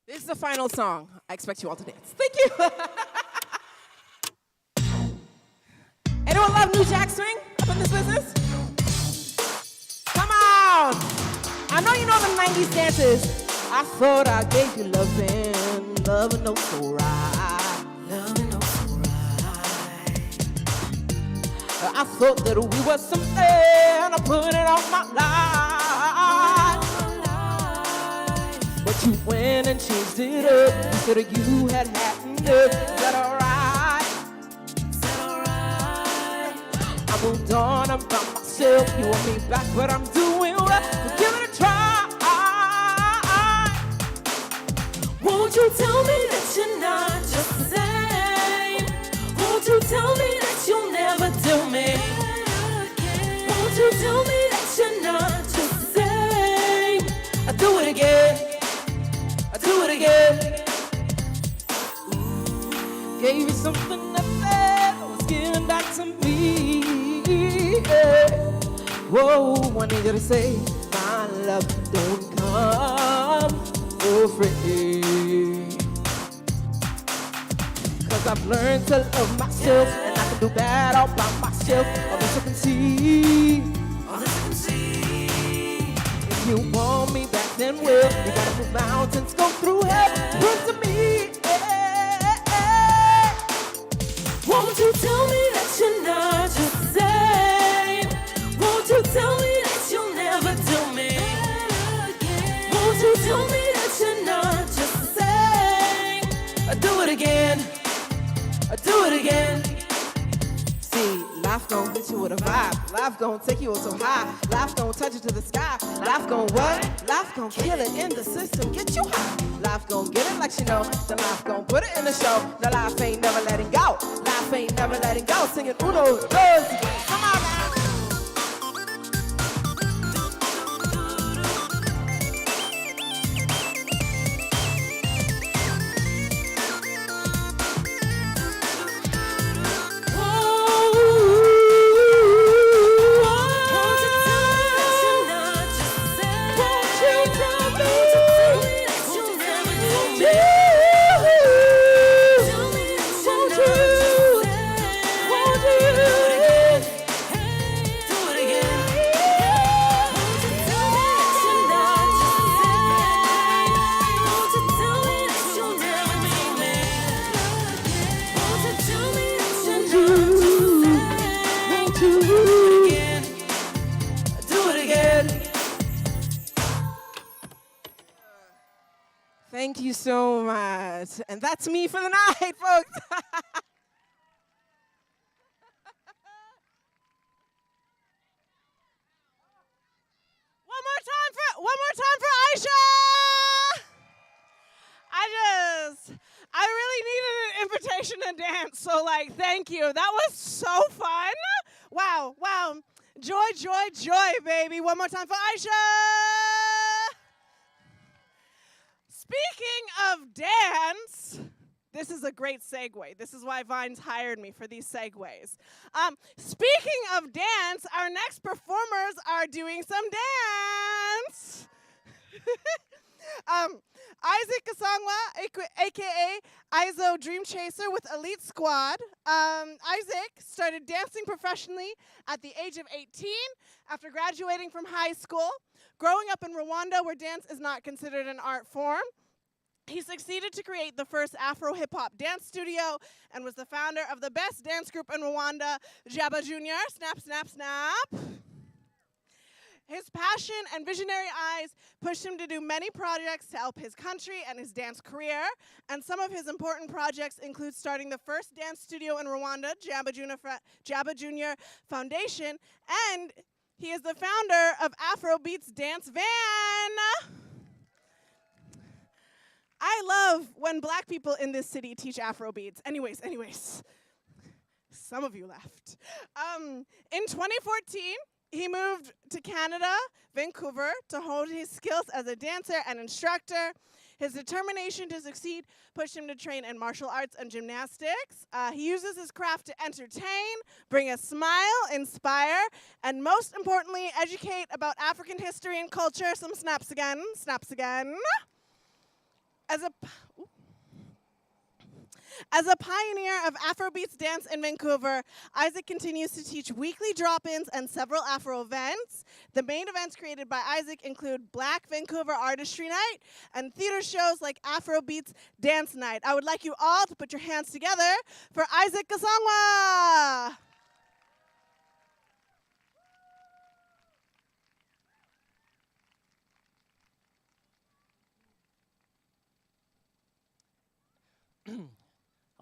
This is the final song. I expect you all to dance. Thank you. Anyone love New Jack Swing up in this business? Come on. I know you know the 90s dances. I thought I gave you loving, loving no so right. Loving no so right. I thought that we were something, I put it on my life. But you went and changed it up. You said you had had enough. Is that alright? Is that alright? I moved on, I'm by myself. You want me back, but I'm doing well. So give it a try. Won't you tell me that you're not just the same? Won't you tell me that you'll never do me? Won't you tell me that you're not just the same? I'll do it again. I'll do it again. Gave you something that never was given back to me. Yeah. Whoa, one day to say, my love don't come for free. Cause I've learned to love myself, and I can do that all by myself. All this I can see. All this I can see. If you want me back, then well, you gotta move mountains, go through hell, prove to me. Won't you tell me that you're not just the same? Won't you tell me that you'll never do me? Won't you tell me that you're not just the same? I'll do it again. I'll do it again. See, life gon' hit you with a vibe. Life gon' take you up so high. Life gon' touch you to the sky. Life gon' what? Life gon' kill it in the system, get you high. Life gon' get it like she know. The life gon' put it in the show. The life ain't never letting go. Life ain't never letting go. Singing uno, dos. Come on now. Thank you so much. And that's me for the night, folks. One more time for Aisha. I really needed an invitation to dance, so like, thank you. That was so fun. Wow. Joy, joy, joy, baby. One more time for Aisha. Speaking of dance, this is a great segue. This is why Vines hired me for these segues. Speaking of dance, our next performers are doing some dance. Isaac Kasangwa, a.k.a. Izo Dream Chaser with Elite Squad. Isaac started dancing professionally at the age of 18 after graduating from high school. Growing up in Rwanda, where dance is not considered an art form, he succeeded to create the first Afro-hip-hop dance studio and was the founder of the best dance group in Rwanda, Jabba Jr. Snap, snap, snap. His passion and visionary eyes pushed him to do many projects to help his country and his dance career. And some of his important projects include starting the first dance studio in Rwanda, Jabba Jr. Foundation, and he is the founder of Afrobeats Dance Van. I love when black people in this city teach Afrobeats. Anyways, some of you left. In 2014, he moved to Canada, Vancouver, to hone his skills as a dancer and instructor. His determination to succeed pushed him to train in martial arts and gymnastics. He uses his craft to entertain, bring a smile, inspire, and most importantly, educate about African history and culture. Some snaps again, snaps again. As a pioneer of Afrobeats dance in Vancouver, Isaac continues to teach weekly drop-ins and several Afro events. The main events created by Isaac include Black Vancouver Artistry Night and theater shows like Afrobeats Dance Night. I would like you all to put your hands together for Isaac Kasangwa.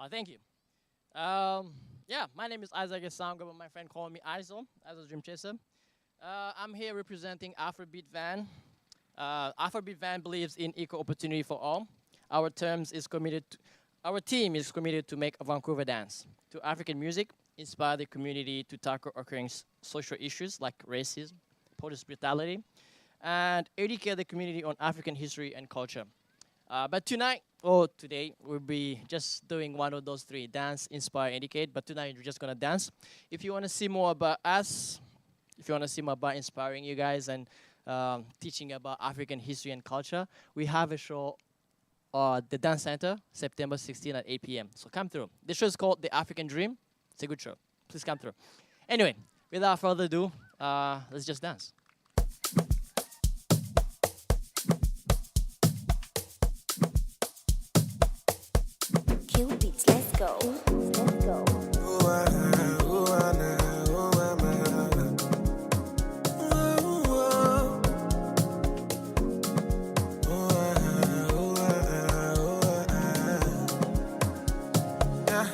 Thank you. Yeah, my name is Isaac Esanga, but my friend called me Iso, Iso Dream Chaser. I'm here representing Afrobeat Van. Afrobeat Van believes in equal opportunity for all. Our team is committed to make a Vancouver dance to African music, inspire the community to tackle occurring social issues like racism, police brutality, and educate the community on African history and culture. But today, we'll be just doing one of those three, dance, inspire, educate. But tonight, we're just going to dance. If you want to see more about us, if you want to see more about inspiring you guys and teaching about African history and culture, we have a show at the Dance Center, September 16 at 8 p.m. So come through. The show is called The African Dream. It's a good show. Please come through. Anyway, without further ado, let's just dance. Let's go. Let's go. Yeah,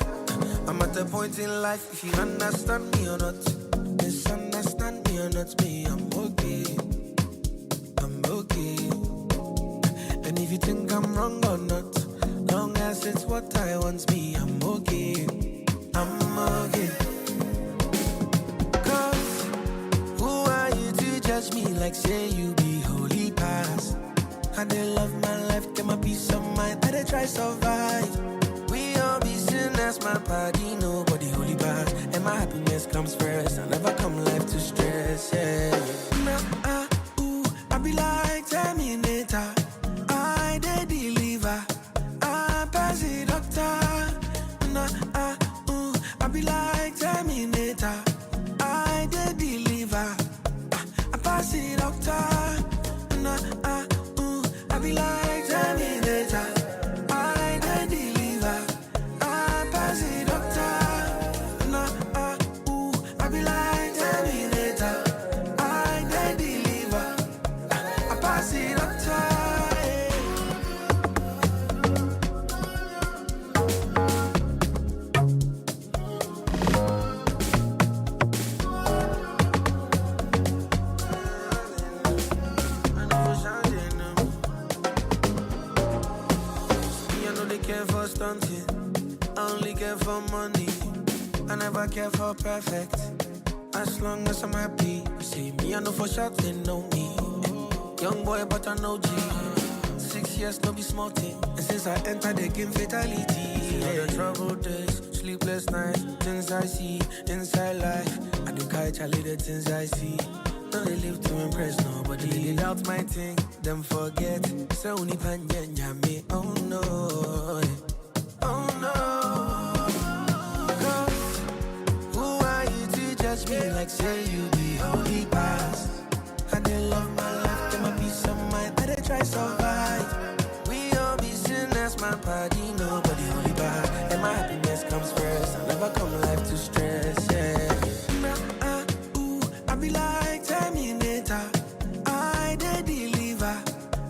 I'm at the point in life, if you understand me or not, misunderstand me or not, me, I'm okay. I'm okay. And if you think I'm wrong or not, long as it's what I want, me, I'm okay. I'm okay. Cause who are you to judge me like say you be holy past? I dey love my life, get my peace of mind, I dey try survive. We all be sinners, my body, nobody holy past. And my happiness comes first, I never come life to stress, yeah. I be like Terminator, I dey deliver. I be like Terminator, I did deliver. I pass it doctor. I be like Terminator, I did deliver. I pass it doctor. I be like Terminator, I did deliver. I pass it doctor. I only care for money. I never care for perfect. As long as I'm happy. You see me, I know for sure they know me. Young boy, but I know G. 6 years, no be small thing. And since I entered the game, fatality. All the troubled days, sleepless nights, things I see inside life. I do catch a little things I see. Don't they live to impress nobody. They doubt my thing, them forget. So only panya me, oh no. Oh no. Cause who are you to judge me like say you be holy past? I dey love my life, get my peace of mind, I dey try survive. We all be sinners, my body, nobody holy bad. And my happiness comes first, I never come life to stress, yeah. I be like Terminator, I did deliver.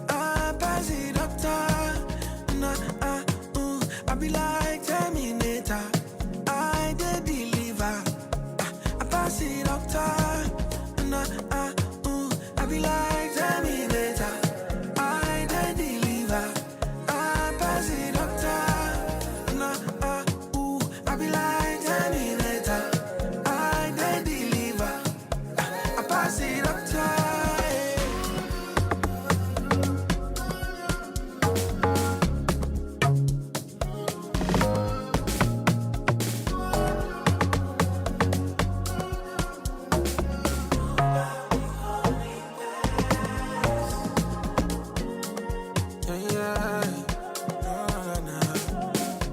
I pass it doctor. I be like Terminator, I did deliver. I pass it doctor. I be like Terminator, I did deliver. I pass it doctor. I be like Terminator, I did deliver. I pass it doctor.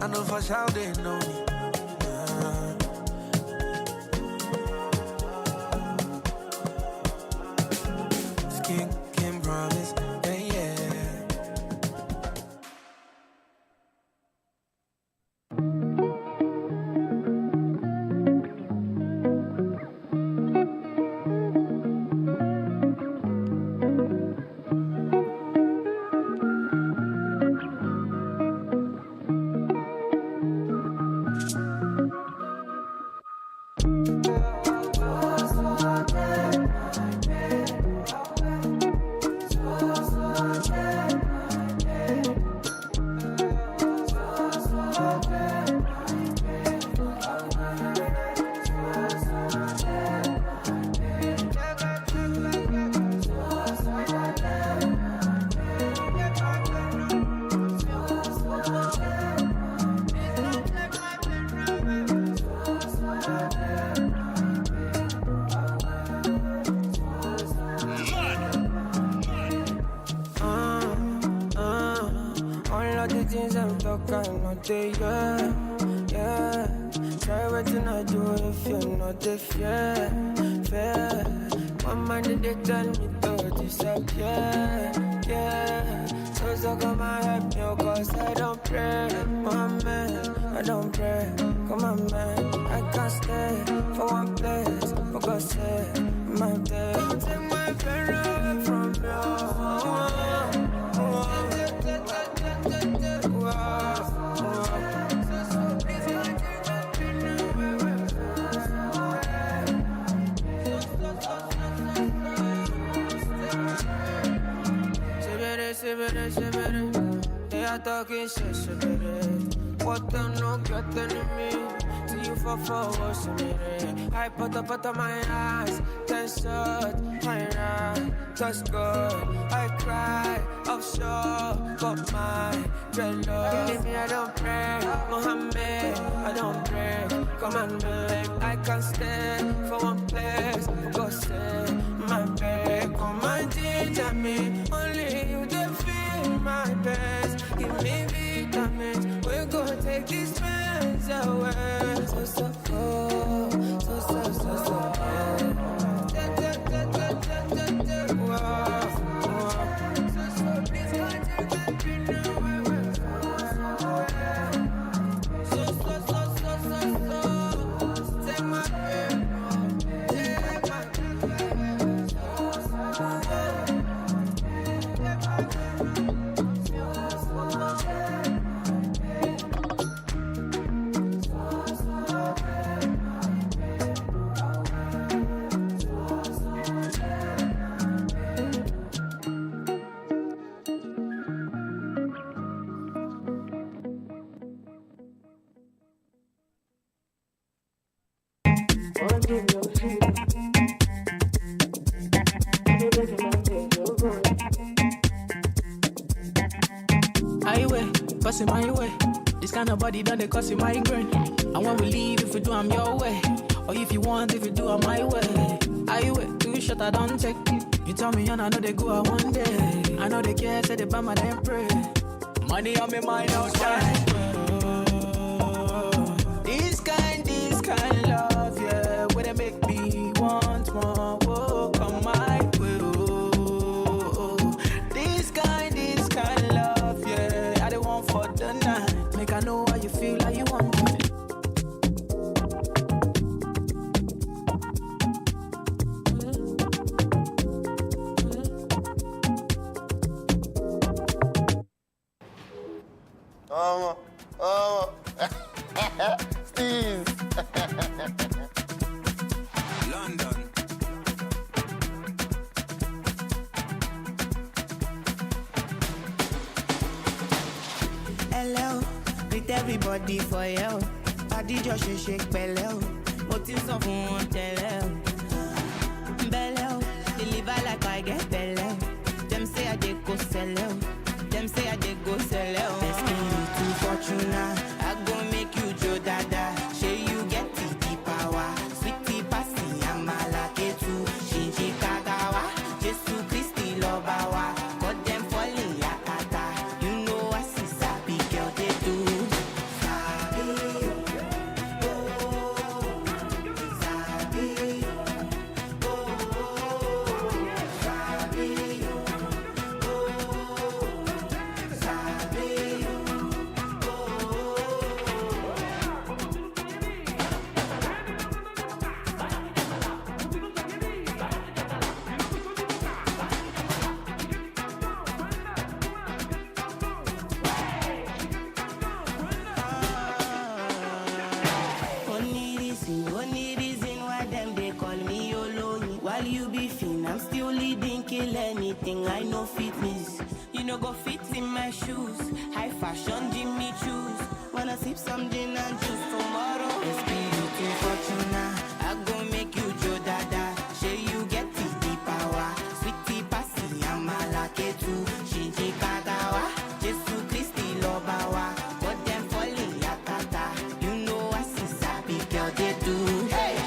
I know for sure they know me. King promise, yeah. Yeah. Try what you not do if you're not the fair. One man did they tell me to disappear. Yeah. So come and help me, cause I don't pray. My man, I don't pray. Come on, man, I can't stay for one place. For God's sake, my day. Don't take my pain away from you. They are talking shit, what them no get enemy. See you for what's I put up my eyes, then shut my eyes, touch good. I cry, offshore, got my dreadlocks. Believe me, I don't pray, Mohammed, I don't pray. Come on, man, I can't stay for one place. For God's sake, my baby, come and ginger me. Only you can feel my best. Give me vitamins, we're gonna take these pains away. So Highway, crossing my way. This kind of body done they cause you migraine. And when we leave, if we do, I'm your way. Or if you want, if you do, I'm my way. Highway, too short, I don't take. You tell me, and I know they go out one day. I know they care, say they buy my damn pray. Money on me mind outside. This kind love, yeah, where they make me want more. Oh, come my way. Oh. This kind love, yeah, I don't want for the night. Make I know how you feel, how you want me. Steve. London. Hello, greet everybody for you. Body just shake pẹ̀lẹ́ o. Mo ti sọ fún wọn tẹ́lẹ̀ o. Bẹ́lẹ̀ o, deliver like I get bẹ́lẹ̀ o. Dem say I dey go sell o. Dem say I dey go sell o. Best me to Fortuna, I go make you Joe Dada. Shey you get the power, sweetie passy amala ketu. Shinji Kagawa, Jesu Christi lọba wa. Got them falling yakata. You know I see sabi girl they do. anything I know fitness. You know go fit in my shoes. High fashion Jimmy choose. Wanna sip some gin and juice tomorrow? It's beauty fortuna. I go make you Joe Dada. Say you get the power. Sweetie passy amala ketu. Shinji kagawa. Jesu Christi lobawa. But them falling yakata. You know I see sabi girl they do. Hey.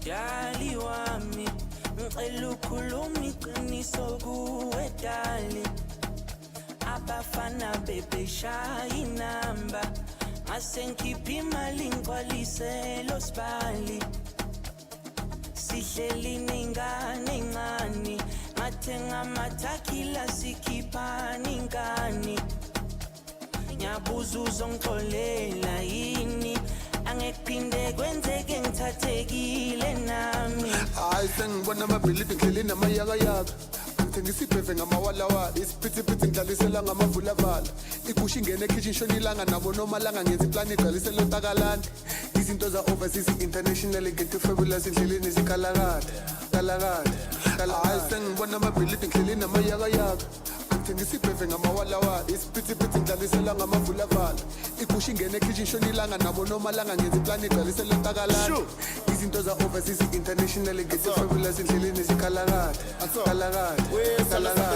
Yali wami, ngelukhulumi qiniso kuwe dali. Abafana bebe shaya inamba. Masengikhipha imali ngigcwalise lo sibali. Sihleli ningane encane. Mathenga amathakila sikhipha ningane. Ngiyabuza uzongixolela yini? Angephinde kwenzeke ngithathekile nami. Hayi sengibona amabhilidi ngidlele namayakayaka. Ngithengisa ibheve ngamawalawala. Isiphithiphithi ngidlalisela ngamavulavala. Igusha ingene ekitchen shona ilanga nabo nomalanga ngenza iplani igcwalisela otakalandi. Izinto za overseas international ngethu fabulous endleleni zikhalakade. Kalakade. Hayi sengibona amabhilidi ngidlele namayakayaka. Ngithengisa ibheve ngamawalawala. Isiphithiphithi ngidlalisela ngamavulavala. Igusha ingene ekitchen shona ilanga nabo nomalanga ngenza iplani igcwalisela otakalandi. Izinto za overseas international ngethu fabulous endleleni zikhalakade. Kalakade.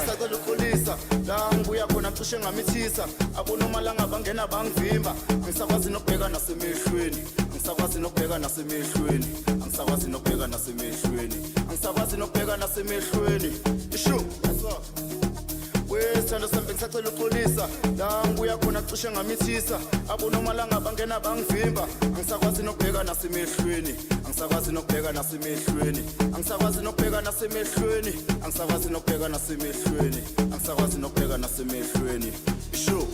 Sacela ukulisa la ngibuya khona cishe ngamithisa abonomalanga bangena bangivimba ngisakwazi nokubheka nasemehlweni ngisakwazi nokubheka nasemehlweni ngisakwazi nokubheka nasemehlweni ngisakwazi nokubheka nasemehlweni ishu wesithando sembe ngisacela uxolisa la ngibuya khona cishe ngamithisa abonomalanga bangena bangivimba ngisakwazi nokubheka nasemehlweni ngisakwazi nokubheka nasemehlweni ngisakwazi nokubheka nasemehlweni ngisakwazi nokubheka nasemehlweni ngisakwazi nokubheka nasemehlweni isho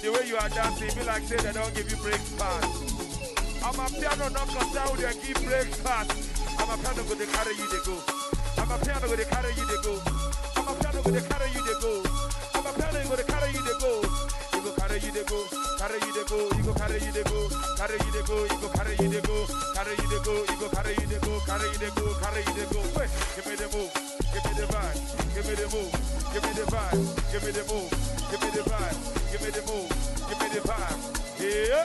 The way you are dancing, be like say they don't give you breaks pass. I'm a piano knocker down there, give breaks pass. I'm a piano go to carry you they go. I'm a piano go to carry you they go. I'm a piano go to carry you they go. I'm a piano go to carry you they go. You go carry you they go, carry you they go, you go carry you they go, carry you they go, you go carry you they go, carry you they go, you go carry you they go, carry you they go, carry you they go. Wait, give me the move, give me the vibe, give me the move, give me the vibe, give me the move, give me the vibe, give me the move, give me the vibe. Yeah.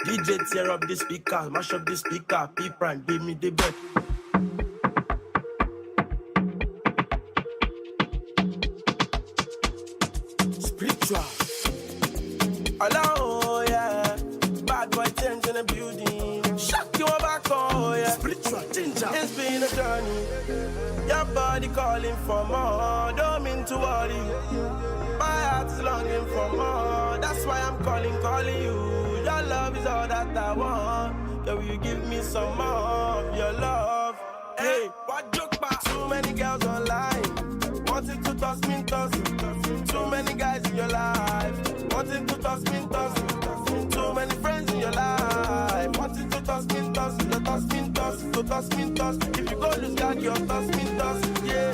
DJ tear up the speaker, mash up the speaker, people and give me the bet. Spiritual. Hello, yeah. Bad boy things in the building. Shock you back, oh yeah. Spiritual ginger. It's been a journey. Your body calling for more, don't mean to worry. My heart is longing for more, that's why I'm calling you. Your love is all that I want. Yeah, will you give me some more of your love? Hey, what joke back? Too many girls online, wanting to toss me, toss. Too many guys in your life, wanting to toss me, toss. Too many friends in your life, wanting to toss me, toss. Toss me, toss, to toss me, toss. If you go lose God, you're toss me, toss. Yeah.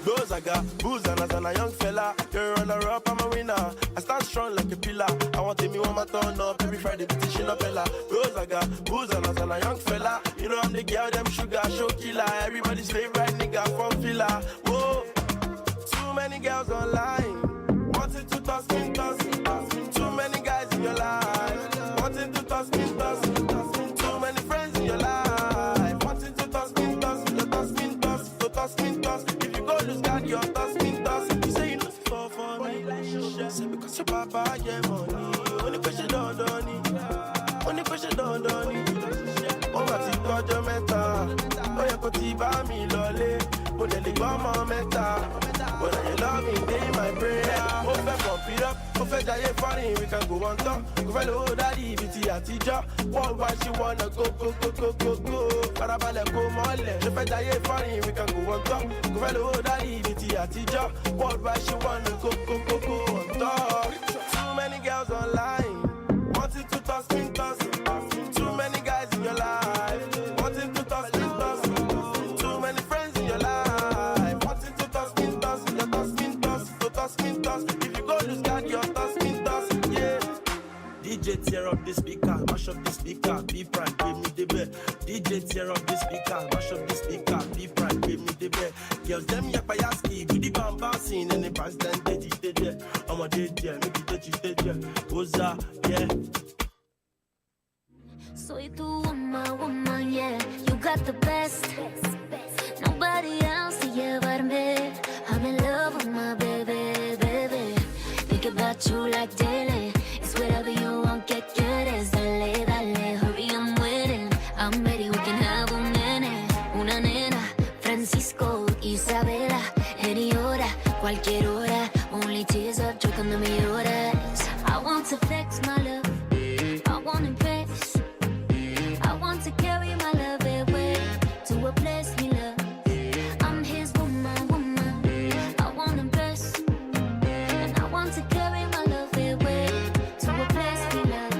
Those I got booze and as a young fella, you're a runner-up, I'm a winner. I stand strong like a pillar. I want to me one my turn up every Friday, petition a fella. Those I got booze and as a young fella, you know I'm the girl, them sugar, show killer. Everybody's favorite nigga from Villa. Whoa, too many girls online, wanting to toss me, toss. Too many guys in your life, wanting to toss me, toss. Too many friends in your life, wanting to toss me, toss. To toss me, toss, to toss me, toss. If you go lose God, you're toss me, toss. You say you know fall for me, say because your papa get money. Only question don't it, only question don't it. Oh, I see God, your meta. Oh, you put it by me, lolly. But then they go my meta. But I love me, they my prayer. Oh, fair pump it up. Oh, fair die funny, we can go on top. Go fellow daddy, BT a teacher. Why she wanna go. Parabale go mole. If I die funny, we can go on top. Go fellow daddy, BT a teacher. Why she wanna go on top. Too many girls online, wanting to toss me, toss. Too many guys in your life, wanting to toss me, toss. Too many friends in your life, wanting to toss me, toss. You toss me, toss, to toss me, toss. If you go lose God, you toss me, toss. Yeah. DJ tear up the speaker, mash up the speaker, be pride, give me the bed. DJ tear up the speaker, mash up the speaker, be pride, give me the bed. Girls them yapayaski, do the bam bouncing and the pass then they did it. I'm a DJ, make it that you did it. Oza, yeah. Soy tu woman, yeah. You got the best. Nobody else to llevarme. I'm in love with my baby. Think about you like daily. It's whatever you want, get quieres. Dale, hurry, I'm waiting. I'm ready, we can have un nene. Una nena, Francisco, Isabela. Any hora, cualquier hora. Only tears up, chocando mi horas. I want to flex my love. I want to impress. I want to carry my love away to a place we love. I'm his woman. I want to impress. And I want to carry my love away to a place we love.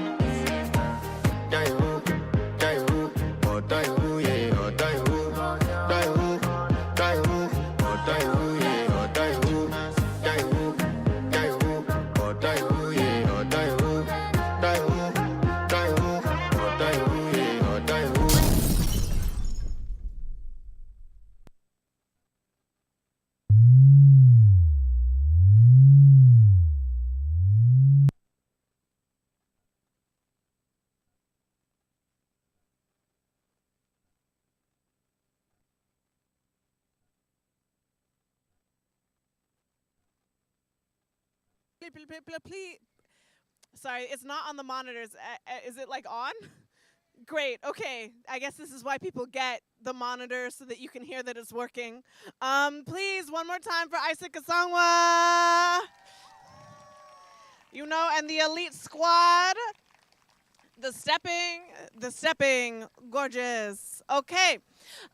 Please. Sorry, it's not on the monitors. Is it like on? Great. Okay. I guess this is why people get the monitor so that you can hear that it's working. Please, one more time for Isaac Kasangwa. You know, and the elite squad. The stepping, gorgeous. Okay.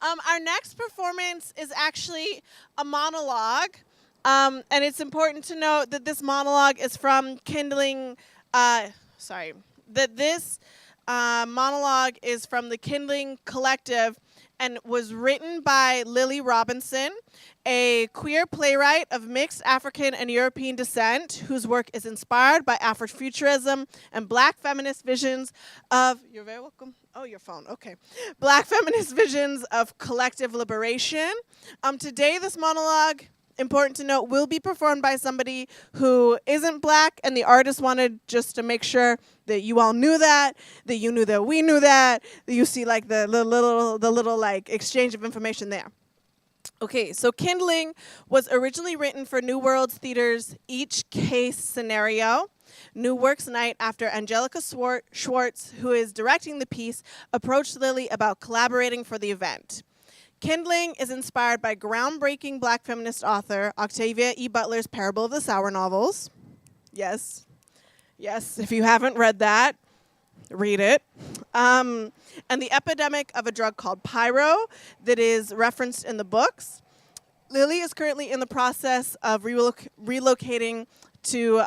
Our next performance is actually a monologue. And it's important to note that this monologue is from Kindling, this monologue is from the Kindling Collective and was written by Lily Robinson, a queer playwright of mixed African and European descent whose work is inspired by Afrofuturism and Black feminist visions of, you're very welcome. Oh, your phone, okay. Black feminist visions of collective liberation. Today, this monologue, important to note, will be performed by somebody who isn't Black, and the artist wanted just to make sure that you all knew that you knew that we knew that you see like the little like exchange of information there. Okay, so Kindling was originally written for New Worlds Theater's Each Case Scenario, New Works Night, after Angelica Schwartz, who is directing the piece, approached Lily about collaborating for the event. Kindling is inspired by groundbreaking Black feminist author Octavia E. Butler's Parable of the Sour novels. Yes. Yes, if you haven't read that, read it. And the epidemic of a drug called pyro that is referenced in the books. Lily is currently in the process of relocating to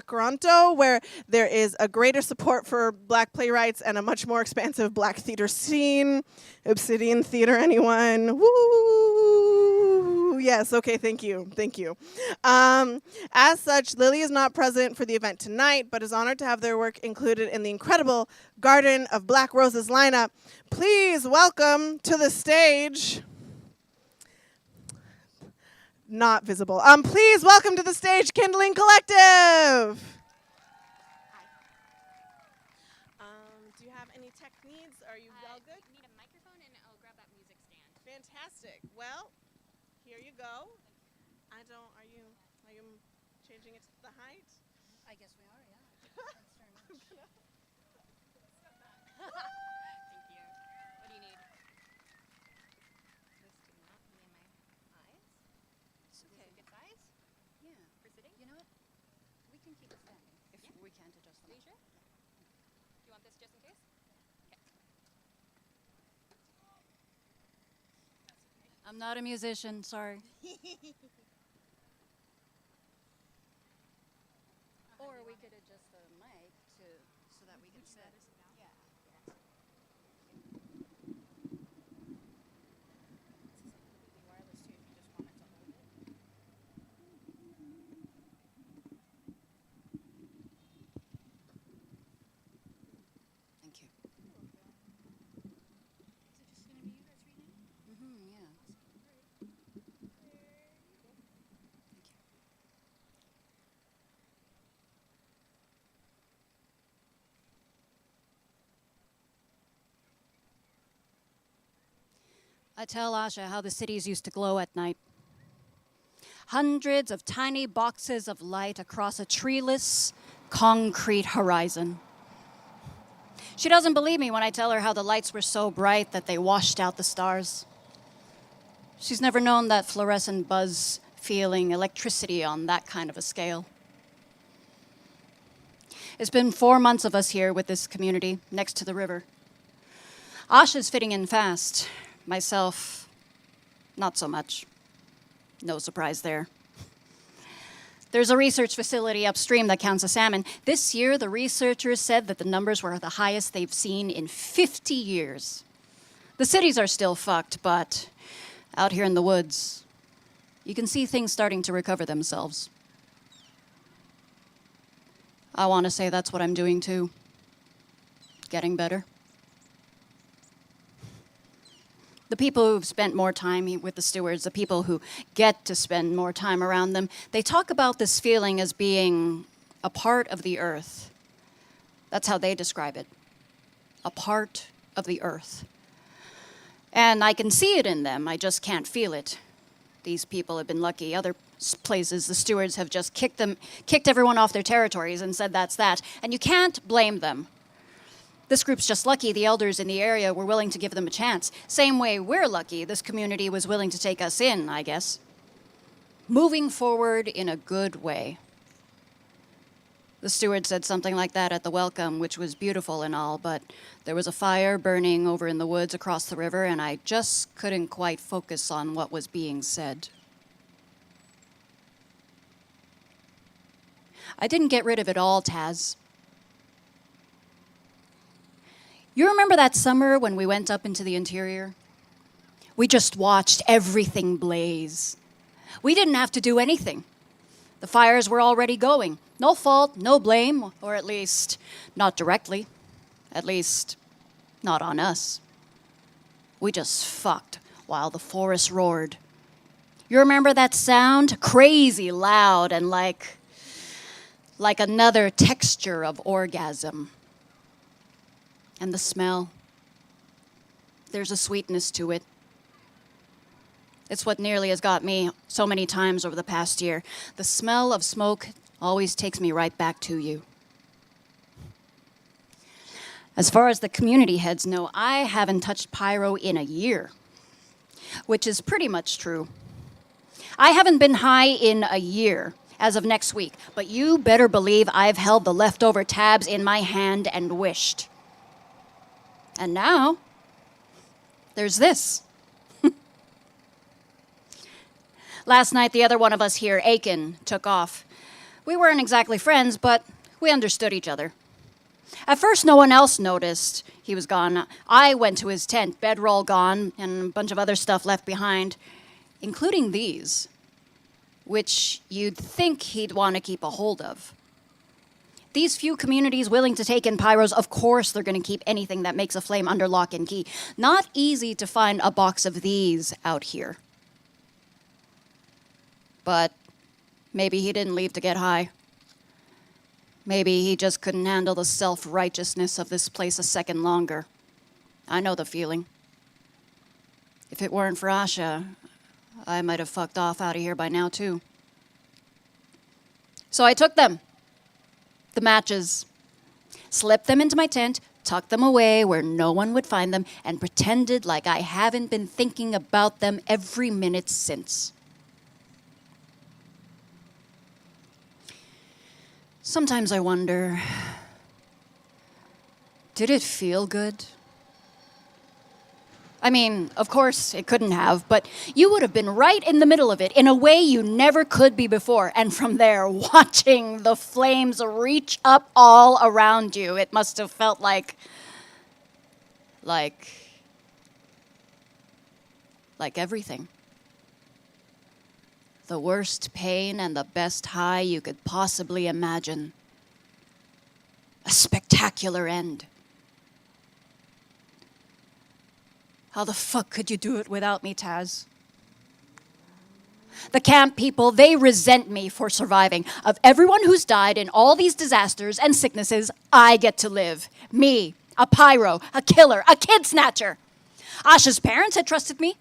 Toronto, where there is a greater support for Black playwrights and a much more expansive Black theater scene. Obsidian Theater, anyone? Woo! Yes, okay, thank you, thank you. As such, Lily is not present for the event tonight, but is honored to have their work included in the incredible Garden of Black Roses lineup. Please welcome to the stage, not visible. Please welcome to the stage, Kindling Collective. Do you have any tech needs? Are you all good? Need a microphone and I'll grab that music stand. Fantastic. Well, here you go. Are you changing it to the height? I guess we are, yeah. Thanks very much. Thank you. What do you need? This could not be in my eyes. It's okay. Is it good size? Yeah. For sitting? You know what? We can keep it standing if we can't adjust them. Are you sure? Do you want this just in case? Okay. I'm not a musician, sorry. Or we could adjust the mic so that we can sit. Yeah. Wireless too, if you just wanted to hold it. Thank you. Is it just gonna be you guys reading? Yeah. I tell Asha how the cities used to glow at night. Hundreds of tiny boxes of light across a treeless, concrete horizon. She doesn't believe me when I tell her how the lights were so bright that they washed out the stars. She's never known that fluorescent buzz feeling, electricity on that kind of a scale. It's been 4 months of us here with this community next to the river. Asha's fitting in fast. Myself, not so much. No surprise there. There's a research facility upstream that counts the salmon. This year, the researchers said that the numbers were the highest they've seen in 50 years. The cities are still fucked, but out here in the woods, you can see things starting to recover themselves. I want to say that's what I'm doing too. Getting better. The people who've spent more time with the stewards, the people who get to spend more time around them, they talk about this feeling as being a part of the earth. That's how they describe it. A part of the earth. And I can see it in them, I just can't feel it. These people have been lucky. Other places, the stewards have just kicked everyone off their territories and said that's that. And you can't blame them. This group's just lucky the elders in the area were willing to give them a chance. Same way we're lucky this community was willing to take us in, I guess. Moving forward in a good way. The steward said something like that at the welcome, which was beautiful and all, but there was a fire burning over in the woods across the river, and I just couldn't quite focus on what was being said. I didn't get rid of it all, Taz. You remember that summer when we went up into the interior? We just watched everything blaze. We didn't have to do anything. The fires were already going. No fault, no blame, or at least not directly. At least not on us. We just fucked while the forest roared. You remember that sound? Crazy loud and like another texture of orgasm. And the smell. There's a sweetness to it. It's what nearly has got me so many times over the past year. The smell of smoke always takes me right back to you. As far as the community heads know, I haven't touched pyro in a year. which is pretty much true. I haven't been high in a year, as of next week, but you better believe I've held the leftover tabs in my hand and wished. And now, there's this. Last night, the other one of us here, Aiken, took off. We weren't exactly friends, but we understood each other. At first, no one else noticed he was gone. I went to his tent, bedroll gone, and a bunch of other stuff left behind, including these, which you'd think he'd want to keep a hold of. These few communities willing to take in pyros, of course they're going to keep anything that makes a flame under lock and key. Not easy to find a box of these out here. But maybe he didn't leave to get high. Maybe he just couldn't handle the self-righteousness of this place a second longer. I know the feeling. If it weren't for Asha, I might have fucked off out of here by now, too. So I took them. The matches. Slipped them into my tent, tucked them away where no one would find them, and pretended like I haven't been thinking about them every minute since. Sometimes I wonder, did it feel good? I mean, of course, it couldn't have, but you would have been right in the middle of it in a way you never could be before. And from there, watching the flames reach up all around you, it must have felt like everything. The worst pain and the best high you could possibly imagine. A spectacular end. How the fuck could you do it without me, Taz? The camp people, they resent me for surviving. Of everyone who's died in all these disasters and sicknesses, I get to live. Me, a pyro, a killer, a kid snatcher. Asha's parents had trusted me.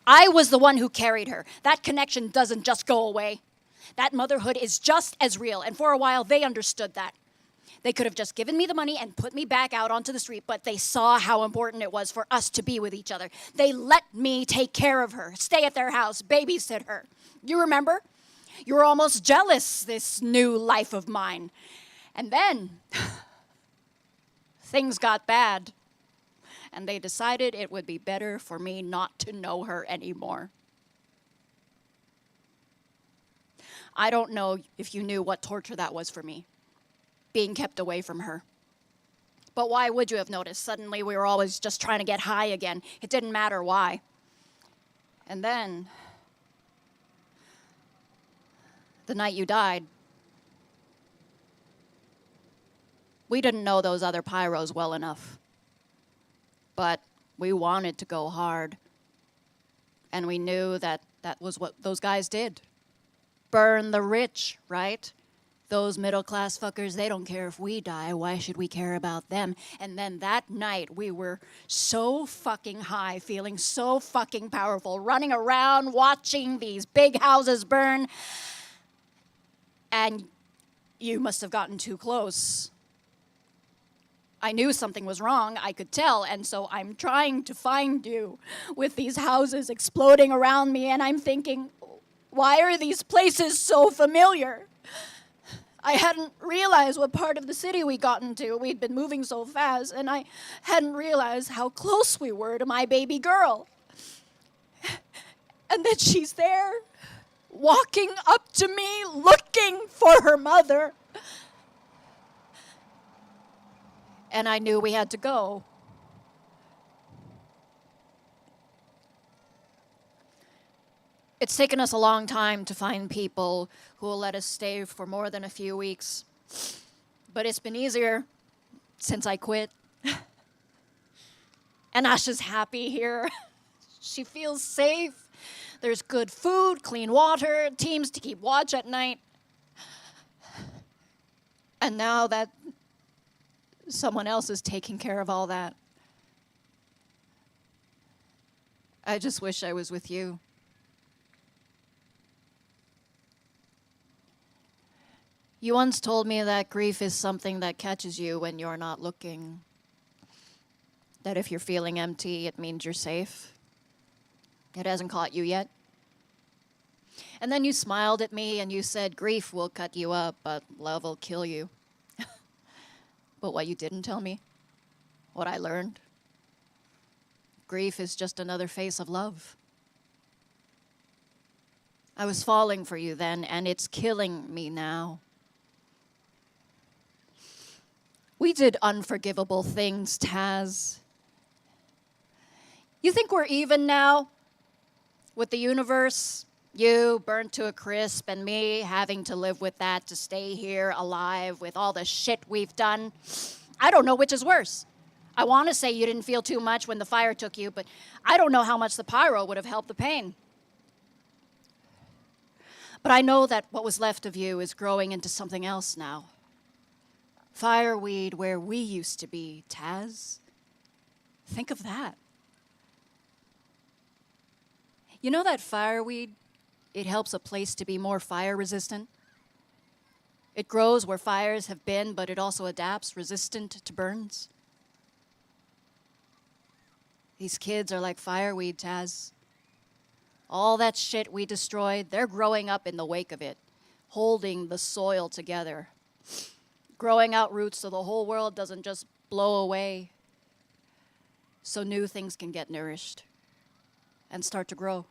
I was the one who carried her. That connection doesn't just go away. That motherhood is just as real, and for a while they understood that. They could have just given me the money and put me back out onto the street, but they saw how important it was for us to be with each other. They let me take care of her, stay at their house, babysit her. You remember? You were almost jealous, this new life of mine. And then, things got bad. And they decided it would be better for me not to know her anymore. I don't know if you knew what torture that was for me, being kept away from her. But why would you have noticed? Suddenly we were always just trying to get high again. It didn't matter why. And then, the night you died, we didn't know those other pyros well enough. But we wanted to go hard. And we knew that that was what those guys did. Burn the rich, right? Those middle-class fuckers, they don't care if we die. Why should we care about them? And then that night, we were so fucking high, feeling so fucking powerful, running around, watching these big houses burn. And you must have gotten too close. I knew something was wrong, I could tell, and so I'm trying to find you with these houses exploding around me, and I'm thinking, why are these places so familiar? I hadn't realized what part of the city we'd gotten to. We'd been moving so fast, and I hadn't realized how close we were to my baby girl. And then she's there, walking up to me, looking for her mother. And I knew we had to go. It's taken us a long time to find people who will let us stay for more than a few weeks. But it's been easier since I quit. And Asha's happy here. She feels safe. There's good food, clean water, teams to keep watch at night. And now that someone else is taking care of all that, I just wish I was with you. You once told me that grief is something that catches you when you're not looking. That if you're feeling empty, it means you're safe. It hasn't caught you yet. And then you smiled at me and you said, grief will cut you up, but love will kill you. But what you didn't tell me, what I learned, grief is just another face of love. I was falling for you then, and it's killing me now. We did unforgivable things, Taz. You think we're even now? With the universe, you burnt to a crisp, and me having to live with that to stay here alive with all the shit we've done. I don't know which is worse. I want to say you didn't feel too much when the fire took you, but I don't know how much the pyro would have helped the pain. But I know that what was left of you is growing into something else now. Fireweed where we used to be, Taz. Think of that. You know that fireweed, it helps a place to be more fire resistant? It grows where fires have been, but it also adapts, resistant to burns. These kids are like fireweed, Taz. All that shit we destroyed, they're growing up in the wake of it, holding the soil together, growing out roots so the whole world doesn't just blow away, so new things can get nourished and start to grow.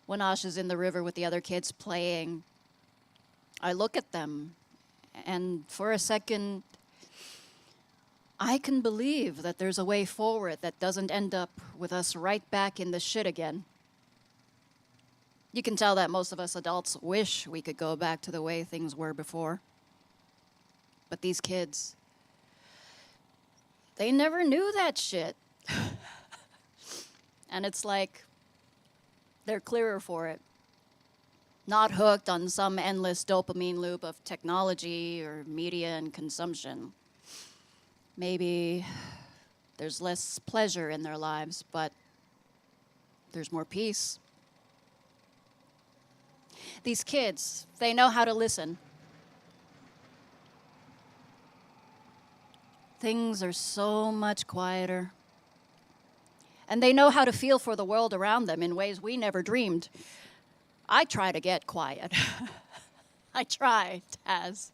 When Asha's in the river with the other kids playing, I look at them, and for a second, I can believe that there's a way forward that doesn't end up with us right back in the shit again. You can tell that most of us adults wish we could go back to the way things were before. But these kids, they never knew that shit. And it's like they're clearer for it. Not hooked on some endless dopamine loop of technology or media and consumption. Maybe there's less pleasure in their lives, but there's more peace. These kids, they know how to listen. Things are so much quieter. And they know how to feel for the world around them in ways we never dreamed. I try to get quiet. I try, Taz.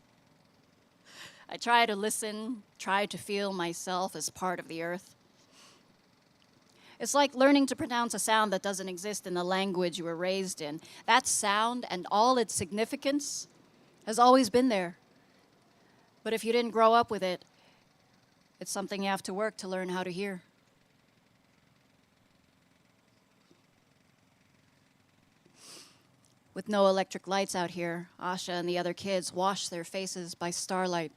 I try to listen, try to feel myself as part of the earth. It's like learning to pronounce a sound that doesn't exist in the language you were raised in. That sound and all its significance has always been there. But if you didn't grow up with it, it's something you have to work to learn how to hear. With no electric lights out here, Asha and the other kids wash their faces by starlight.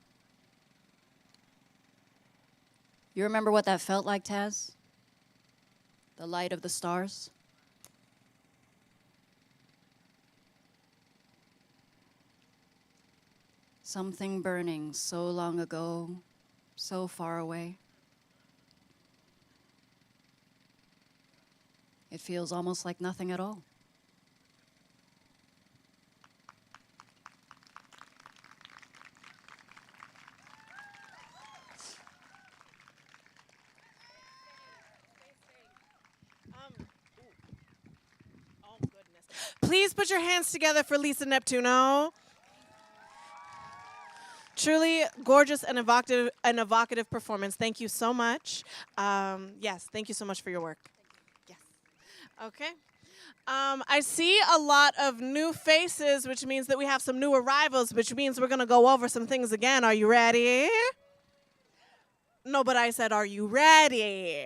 You remember what that felt like, Taz? The light of the stars? Something burning so long ago, so far away. It feels almost like nothing at all. Please put your hands together for Lisa Neptuno. Truly gorgeous and evocative performance. Thank you so much. Yes, thank you so much for your work. Yes. Okay. I see a lot of new faces, which means that we have some new arrivals, which means we're going to go over some things again. Are you ready? No, but I said, are you ready?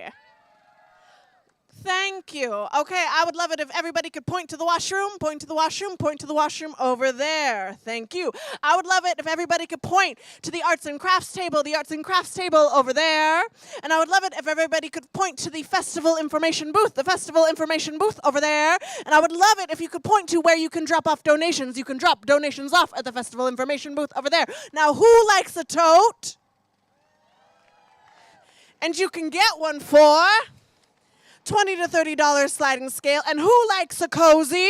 Thank you. Okay, I would love it if everybody could point to the washroom, point to the washroom, point to the washroom over there. Thank you. I would love it if everybody could point to the arts and crafts table, the arts and crafts table over there. And I would love it if everybody could point to the festival information booth, the festival information booth over there. And I would love it if you could point to where you can drop off donations. You can drop donations off at the festival information booth over there. Now, who likes a tote? And you can get one for $20 to $30 sliding scale. And who likes a cozy?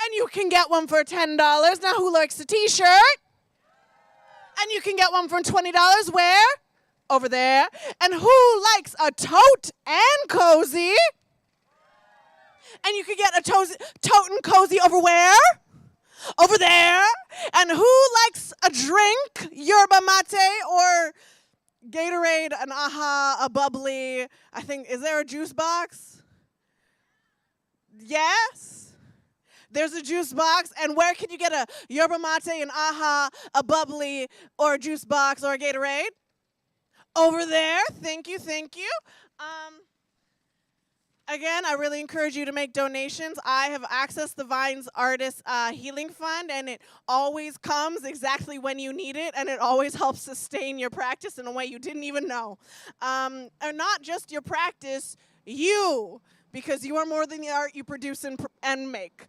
And you can get one for $10. Now, who likes a t-shirt? And you can get one for $20. Where? Over there. And who likes a tote and cozy? And you could get a tote and cozy over where? Over there. And who likes a drink? Yerba mate or Gatorade, an AHA, a bubbly. I think, is there a juice box? Yes. There's a juice box. And where can you get a yerba mate, an AHA, a bubbly, or a juice box, or a Gatorade? Over there. Thank you, thank you. Again, I really encourage you to make donations. I have accessed the Vines Artist Healing Fund, and it always comes exactly when you need it, and it always helps sustain your practice in a way you didn't even know. And not just your practice, you, because you are more than the art you produce and make.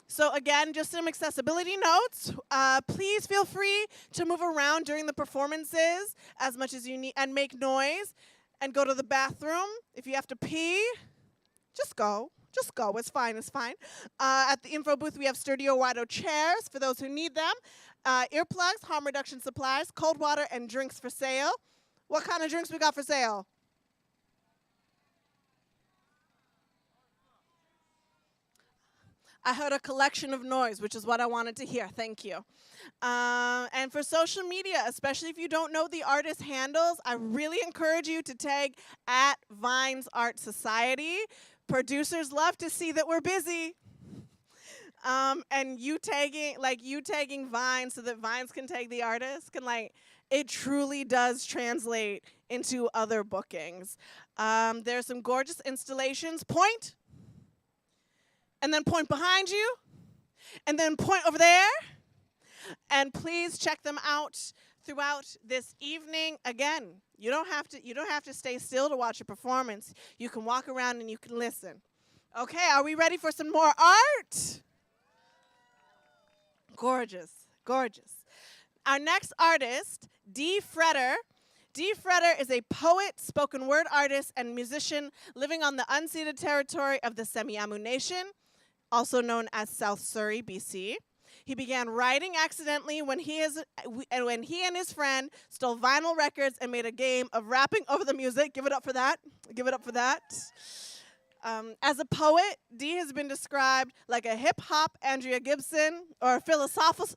So again, just some accessibility notes. Please feel free to move around during the performances as much as you need and make noise. And go to the bathroom. If you have to pee, just go. Just go. It's fine. It's fine. At the info booth, we have Sturdio Wido chairs for those who need them. Earplugs, harm reduction supplies, cold water, and drinks for sale. What kind of drinks we got for sale? I heard a collection of noise, which is what I wanted to hear. Thank you. And for social media, especially if you don't know the artist handles, I really encourage you to tag at Vines Art Society. Producers love to see that we're busy. And you tagging Vines so that Vines can tag the artist, it truly does translate into other bookings. There's some gorgeous installations. Point. And then point behind you, and then point over there. And please check them out throughout this evening. Again, you don't have to stay still to watch a performance. You can walk around and you can listen. Okay, are we ready for some more art? Gorgeous, gorgeous. Our next artist, Dee Fretter. Dee Fretter is a poet, spoken word artist, and musician living on the unceded territory of the Semiahmoo Nation, also known as South Surrey, BC. He began writing accidentally when he and his friend stole vinyl records and made a game of rapping over the music. Give it up for that. Give it up for that. As a poet, Dee has been described like a hip-hop Andrea Gibson or a philosophical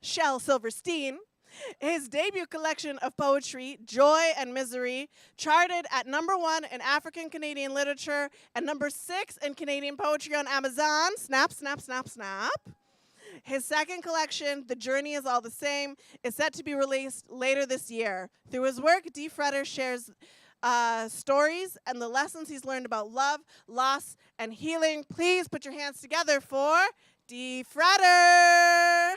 Shel Silverstein. His debut collection of poetry, Joy and Misery, charted at #1 in African Canadian literature and #6 in Canadian poetry on Amazon. Snap, snap, snap, snap. His second collection, The Journey Is All the Same, is set to be released later this year. Through his work, Dee Fretter shares stories and the lessons he's learned about love, loss, and healing. Please put your hands together for Dee Fretter.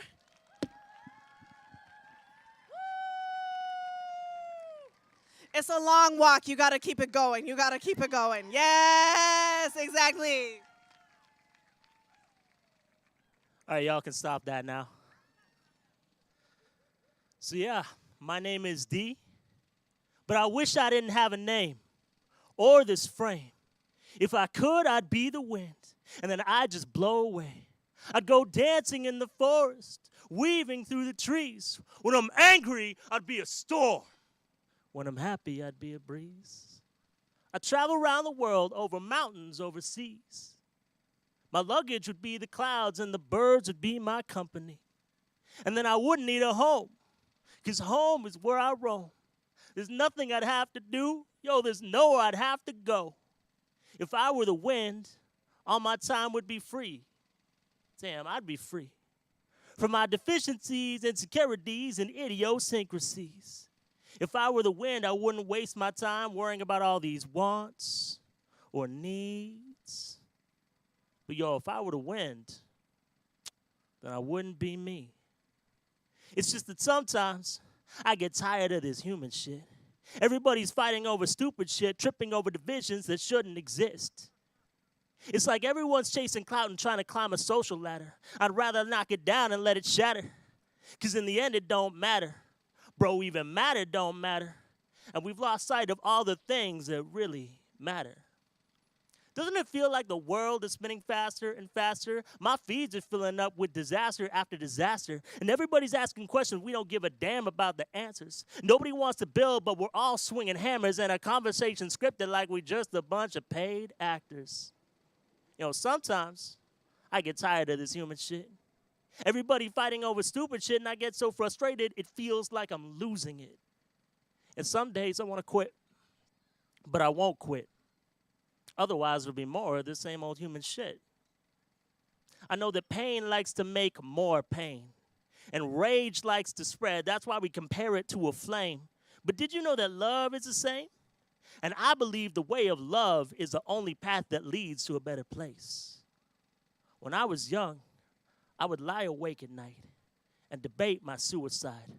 It's a long walk. You got to keep it going. You got to keep it going. Yes, exactly. All right, y'all can stop that now. So yeah, my name is Dee, but I wish I didn't have a name or this frame. If I could, I'd be the wind, and then I'd just blow away. I'd go dancing in the forest, weaving through the trees. When I'm angry, I'd be a storm. When I'm happy, I'd be a breeze. I'd travel around the world, over mountains, over seas. My luggage would be the clouds, and the birds would be my company. And then I wouldn't need a home, because home is where I roam. There's nothing I'd have to do. There's nowhere I'd have to go. If I were the wind, all my time would be free. Damn, I'd be free from my deficiencies, insecurities, and idiosyncrasies. If I were the wind, I wouldn't waste my time worrying about all these wants or needs. But if I were the wind, then I wouldn't be me. It's just that sometimes I get tired of this human shit. Everybody's fighting over stupid shit, tripping over divisions that shouldn't exist. It's like everyone's chasing clout and trying to climb a social ladder. I'd rather knock it down and let it shatter. Because in the end, it don't matter. Bro, even matter don't matter. And we've lost sight of all the things that really matter. Doesn't it feel like the world is spinning faster and faster? My feeds are filling up with disaster after disaster, and everybody's asking questions we don't give a damn about the answers. Nobody wants to build, but we're all swinging hammers, and a conversation scripted like we just a bunch of paid actors. You know, sometimes I get tired of this human shit. Everybody fighting over stupid shit, and I get so frustrated, it feels like I'm losing it. And some days I want to quit, but I won't quit. Otherwise, it'll be more of the same old human shit. I know that pain likes to make more pain, and rage likes to spread. That's why we compare it to a flame. But did you know that love is the same? And I believe the way of love is the only path that leads to a better place. When I was young, I would lie awake at night and debate my suicide.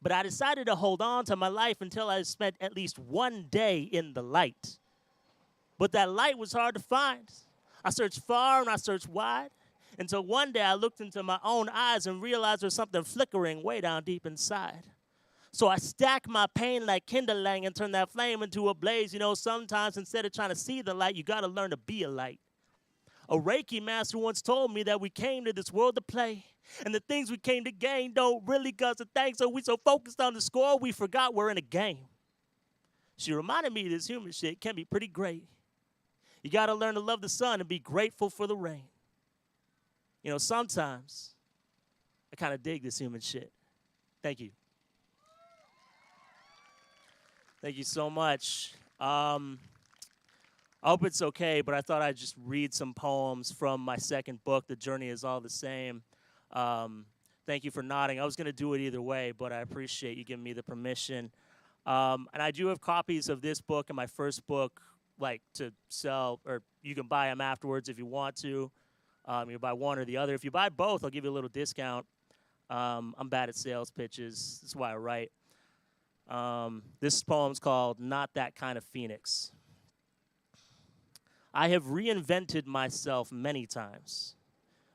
But I decided to hold on to my life until I spent at least one day in the light. But that light was hard to find. I searched far and I searched wide until one day I looked into my own eyes and realized there's something flickering way down deep inside. So I stacked my pain like kindling and turned that flame into a blaze. You know, sometimes instead of trying to see the light, you got to learn to be a light. A Reiki master once told me that we came to this world to play, and the things we came to gain don't really cause a thing, so we so focused on the score, we forgot we're in a game. She reminded me this human shit can be pretty great. You got to learn to love the sun and be grateful for the rain. You know, sometimes I kind of dig this human shit. Thank you. Thank you so much. I hope it's okay, but I thought I'd just read some poems from my second book, The Journey is All the Same. Thank you for nodding. I was going to do it either way, but I appreciate you giving me the permission. And I do have copies of this book and my first book, like, to sell, or you can buy them afterwards if you want to. You buy one or the other. If you buy both, I'll give you a little discount. I'm bad at sales pitches. That's why I write. This poem's called Not That Kind of Phoenix. I have reinvented myself many times,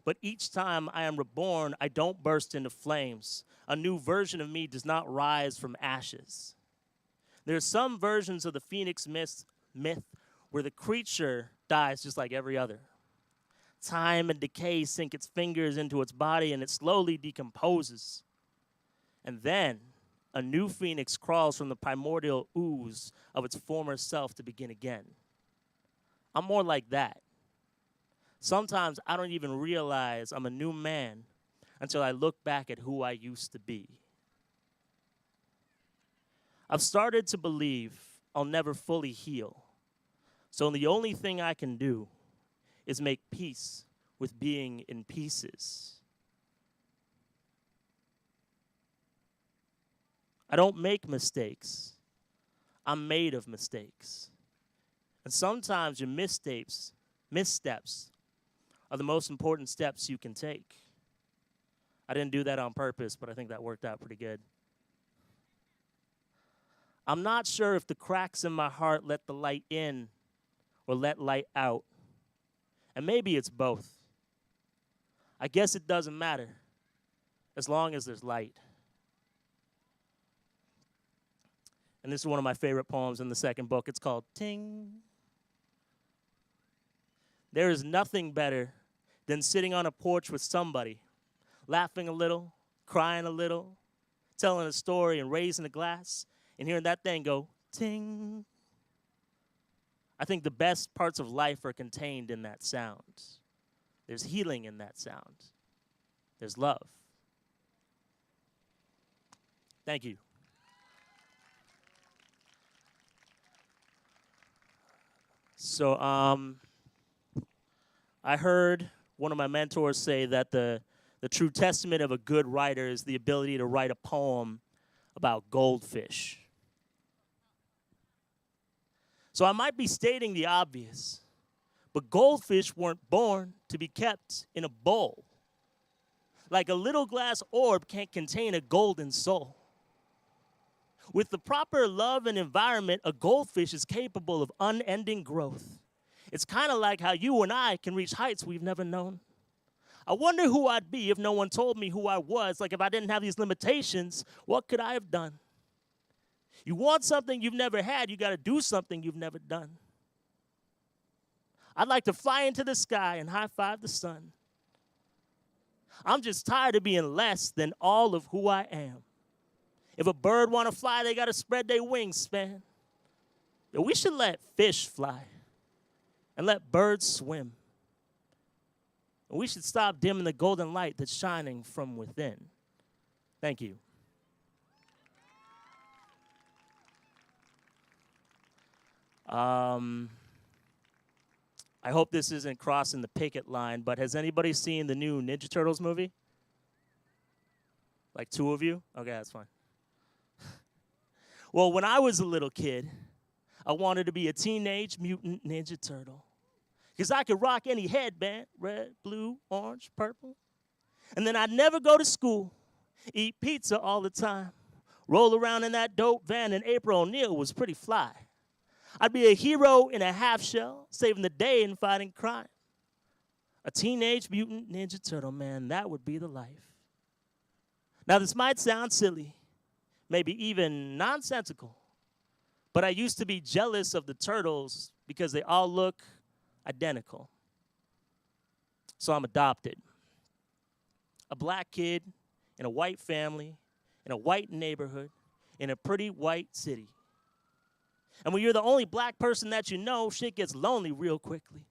but each time I am reborn, I don't burst into flames. A new version of me does not rise from ashes. There are some versions of the Phoenix myth where the creature dies just like every other. Time and decay sink its fingers into its body and it slowly decomposes. And then a new phoenix crawls from the primordial ooze of its former self to begin again. I'm more like that. Sometimes I don't even realize I'm a new man until I look back at who I used to be. I've started to believe I'll never fully heal. So the only thing I can do is make peace with being in pieces. I don't make mistakes. I'm made of mistakes. And sometimes your missteps are the most important steps you can take. I didn't do that on purpose, but I think that worked out pretty good. I'm not sure if the cracks in my heart let the light in or let light out. And maybe it's both. I guess it doesn't matter as long as there's light. And this is one of my favorite poems in the second book. It's called Ting. There is nothing better than sitting on a porch with somebody, laughing a little, crying a little, telling a story and raising a glass, and hearing that thing go ting. I think the best parts of life are contained in that sound. There's healing in that sound. There's love. Thank you. So, I heard one of my mentors say that the true testament of a good writer is the ability to write a poem about goldfish. So I might be stating the obvious, but goldfish weren't born to be kept in a bowl. Like a little glass orb can't contain a golden soul. With the proper love and environment, a goldfish is capable of unending growth. It's kind of like how you and I can reach heights we've never known. I wonder who I'd be if no one told me who I was. Like if I didn't have these limitations, what could I have done? You want something you've never had, you got to do something you've never done. I'd like to fly into the sky and high-five the sun. I'm just tired of being less than all of who I am. If a bird want to fly, they got to spread their wingspan. Yo, we should let fish fly and let birds swim. And we should stop dimming the golden light that's shining from within. Thank you. I hope this isn't crossing the picket line, but has anybody seen the new Ninja Turtles movie? Like 2 of you? Okay, that's fine. Well, when I was a little kid, I wanted to be a teenage mutant Ninja Turtle. Because I could rock any headband, red, blue, orange, purple. And then I'd never go to school, eat pizza all the time, roll around in that dope van, and April O'Neil was pretty fly. I'd be a hero in a half shell, saving the day and fighting crime. A teenage mutant Ninja Turtle, man, that would be the life. Now, this might sound silly, maybe even nonsensical, but I used to be jealous of the turtles because they all look identical. So I'm adopted. A black kid in a white family, in a white neighborhood, in a pretty white city. And when you're the only black person that you know, shit gets lonely real quickly.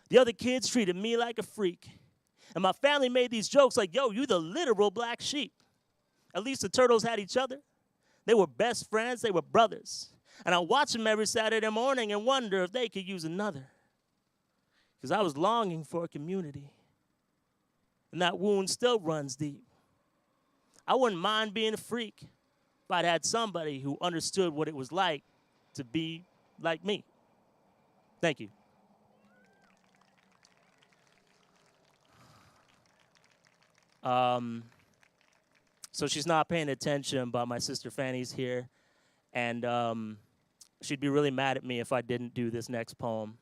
The other kids treated me like a freak. And my family made these jokes like, yo, you the literal black sheep. At least the turtles had each other. They were best friends, they were brothers. And I watch them every Saturday morning and wonder if they could use another. Because I was longing for a community. And that wound still runs deep. I wouldn't mind being a freak if I'd had somebody who understood what it was like to be like me. Thank you. So she's not paying attention, but my sister Fanny's here. And she'd be really mad at me if I didn't do this next poem.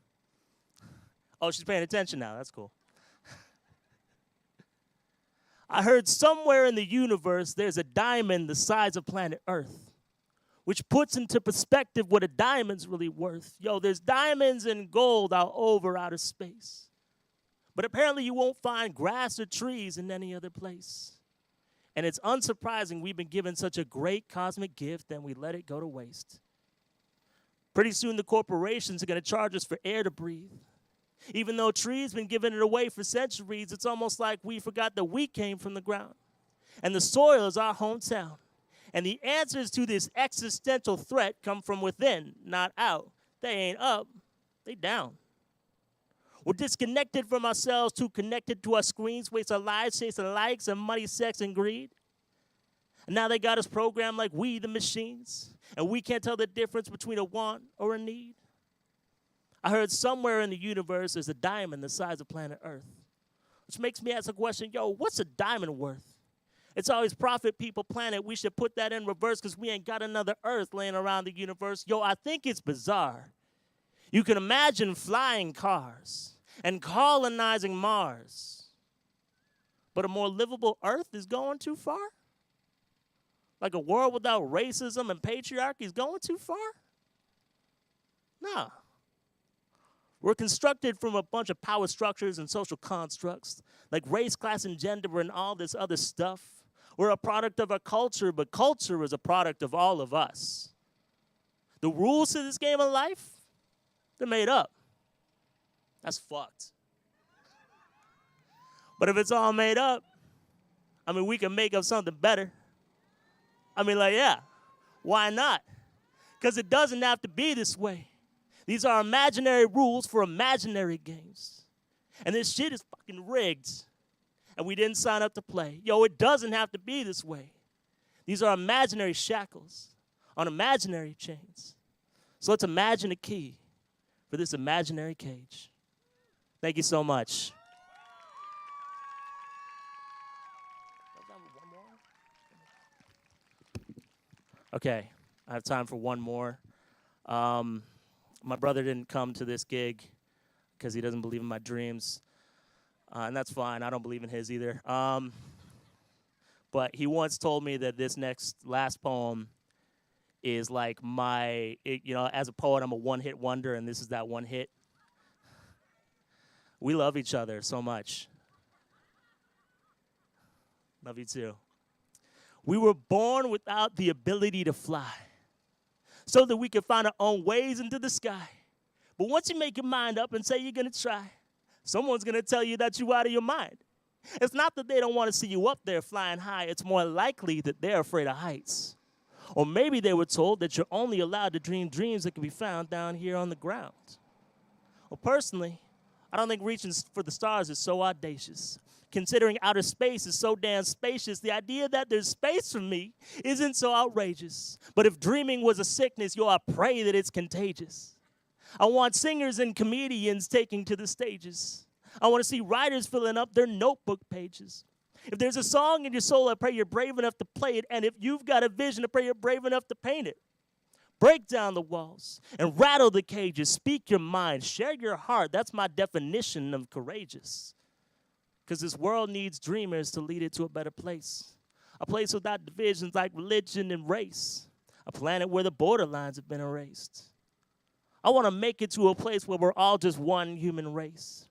Oh, she's paying attention now. That's cool. I heard somewhere in the universe there's a diamond the size of planet Earth, which puts into perspective what a diamond's really worth. Yo, there's diamonds and gold all over outer space. But apparently you won't find grass or trees in any other place. And it's unsurprising we've been given such a great cosmic gift and we let it go to waste. Pretty soon the corporations are going to charge us for air to breathe. Even though trees been giving it away for centuries, it's almost like we forgot that we came from the ground. And the soil is our hometown. And the answers to this existential threat come from within, not out. They ain't up, they down. We're disconnected from ourselves, too connected to our screens, waste our lives chasing likes and money, sex, and greed. And now they got us programmed like we, the machines, and we can't tell the difference between a want or a need. I heard somewhere in the universe there's a diamond the size of planet Earth, which makes me ask the question, yo, what's a diamond worth? It's always profit, people, planet. We should put that in reverse because we ain't got another Earth laying around the universe. Yo, I think it's bizarre. You can imagine flying cars and colonizing Mars, but a more livable Earth is going too far? Like a world without racism and patriarchy is going too far? Nah. We're constructed from a bunch of power structures and social constructs, like race, class, and gender, and all this other stuff. We're a product of our culture, but culture is a product of all of us. The rules to this game of life, they're made up. That's fucked. But if it's all made up, I mean, we can make up something better. I mean, like, yeah, why not? Because it doesn't have to be this way. These are imaginary rules for imaginary games. And this shit is fucking rigged. And we didn't sign up to play. Yo, it doesn't have to be this way. These are imaginary shackles on imaginary chains. So let's imagine a key for this imaginary cage. Thank you so much. Okay, I have time for one more. My brother didn't come to this gig because he doesn't believe in my dreams. And that's fine. I don't believe in his either. But he once told me that this last poem is like as a poet, I'm a one-hit wonder, and this is that one hit. We love each other so much. Love you too. We were born without the ability to fly so that we could find our own ways into the sky. But once you make your mind up and say you're going to try, someone's going to tell you that you're out of your mind. It's not that they don't want to see you up there flying high. It's more likely that they're afraid of heights. Or maybe they were told that you're only allowed to dream dreams that can be found down here on the ground. Well, personally, I don't think reaching for the stars is so audacious. Considering outer space is so damn spacious, the idea that there's space for me isn't so outrageous. But if dreaming was a sickness, I pray that it's contagious. I want singers and comedians taking to the stages. I want to see writers filling up their notebook pages. If there's a song in your soul, I pray you're brave enough to play it. And if you've got a vision, I pray you're brave enough to paint it. Break down the walls and rattle the cages. Speak your mind. Share your heart. That's my definition of courageous. Because this world needs dreamers to lead it to a better place. A place without divisions like religion and race. A planet where the borderlines have been erased. I want to make it to a place where we're all just one human race.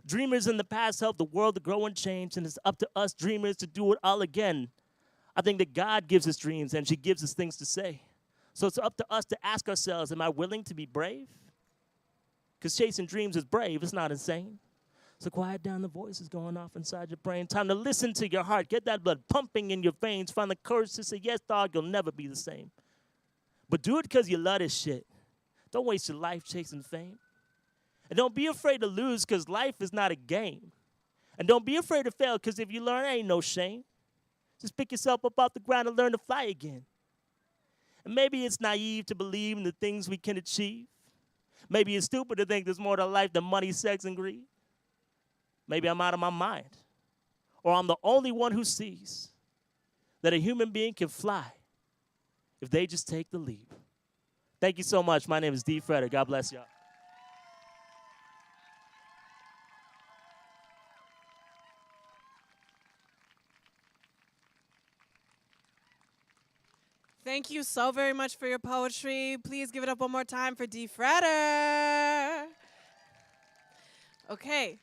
Dreamers in the past helped the world to grow and change, and it's up to us dreamers to do it all again. I think that God gives us dreams, and she gives us things to say. So it's up to us to ask ourselves, am I willing to be brave? Because chasing dreams is brave. It's not insane. So quiet down the voices going off inside your brain. Time to listen to your heart. Get that blood pumping in your veins. Find the courage to say, yes, dog, you'll never be the same. But do it because you love this shit. Don't waste your life chasing fame. And don't be afraid to lose because life is not a game. And don't be afraid to fail because if you learn, ain't no shame. Just pick yourself up off the ground and learn to fly again. And maybe it's naive to believe in the things we can achieve. Maybe it's stupid to think there's more to life than money, sex, and greed. Maybe I'm out of my mind. Or I'm the only one who sees that a human being can fly if they just take the leap. Thank you so much. My name is D. Fredder. God bless y'all. Thank you so very much for your poetry. Please give it up one more time for D. Fredder. Okay.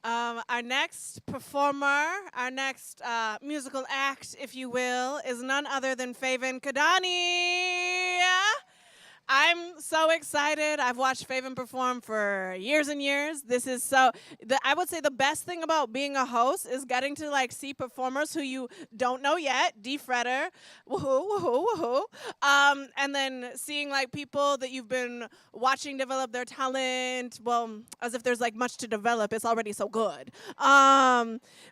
Our next performer, our next musical act, if you will, is none other than Faven Kadani. I'm so excited. I've watched Faven perform for years and years. This is I would say the best thing about being a host is getting to see performers who you don't know yet. D. Fredder, woohoo, woohoo, woohoo. And then seeing people that you've been watching develop their talent. Well, as if there's much to develop. It's already so good.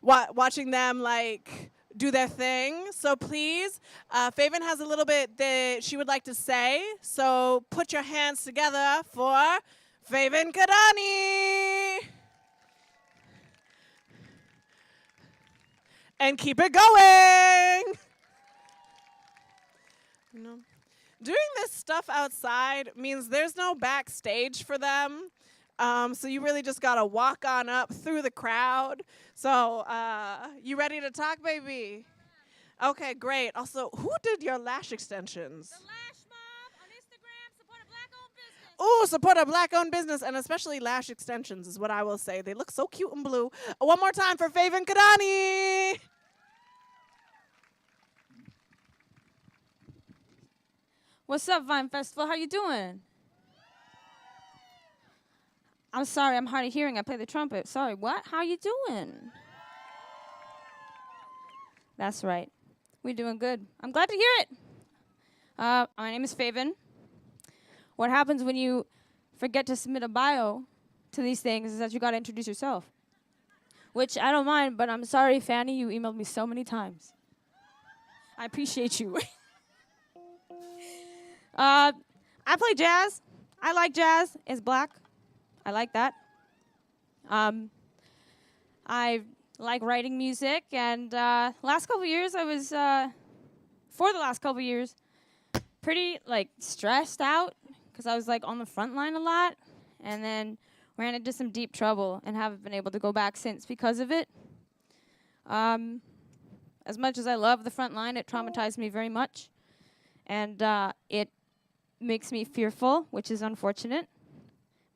Watching them do their thing. So please, Faven has a little bit that she would like to say. So put your hands together for Faven Kadani. And keep it going. Doing this stuff outside means there's no backstage for them. So you really just gotta walk on up through the crowd. So you ready to talk, baby? Okay, great. Also, who did your lash extensions? The Lash Mob on Instagram. Support a black-owned business. Ooh, support a black-owned business, and especially lash extensions is what I will say. They look so cute and blue. One more time for Faven Kadani. What's up, Vine Festival? How you doing? I'm sorry, I'm hard of hearing. I play the trumpet. Sorry, what? How you doing? That's right. We're doing good. I'm glad to hear it. My name is Faven. What happens when you forget to submit a bio to these things is that you got to introduce yourself. Which I don't mind, but I'm sorry, Fanny, you emailed me so many times. I appreciate you. I play jazz. I like jazz. It's black. I like that. I like writing music, and last couple years I was, for the last couple years, pretty stressed out because I was on the front line a lot, and then ran into some deep trouble and haven't been able to go back since because of it. As much as I love the front line, it traumatized me very much, and it makes me fearful, which is unfortunate.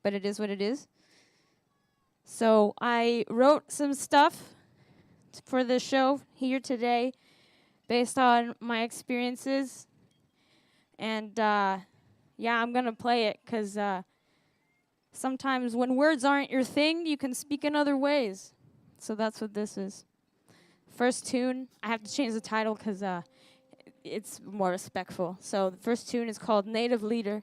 But it is what it is. So I wrote some stuff for the show here today based on my experiences. And yeah, I'm going to play it because sometimes when words aren't your thing, you can speak in other ways. So that's what this is. First tune, I have to change the title because it's more respectful. So the first tune is called Native Leader.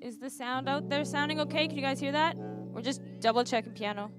Is the sound out there sounding okay? Can you guys hear that? We're just double checking piano.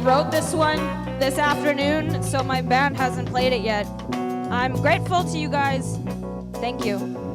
Wrote this one this afternoon, so my band hasn't played it yet. I'm grateful to you guys. Thank you.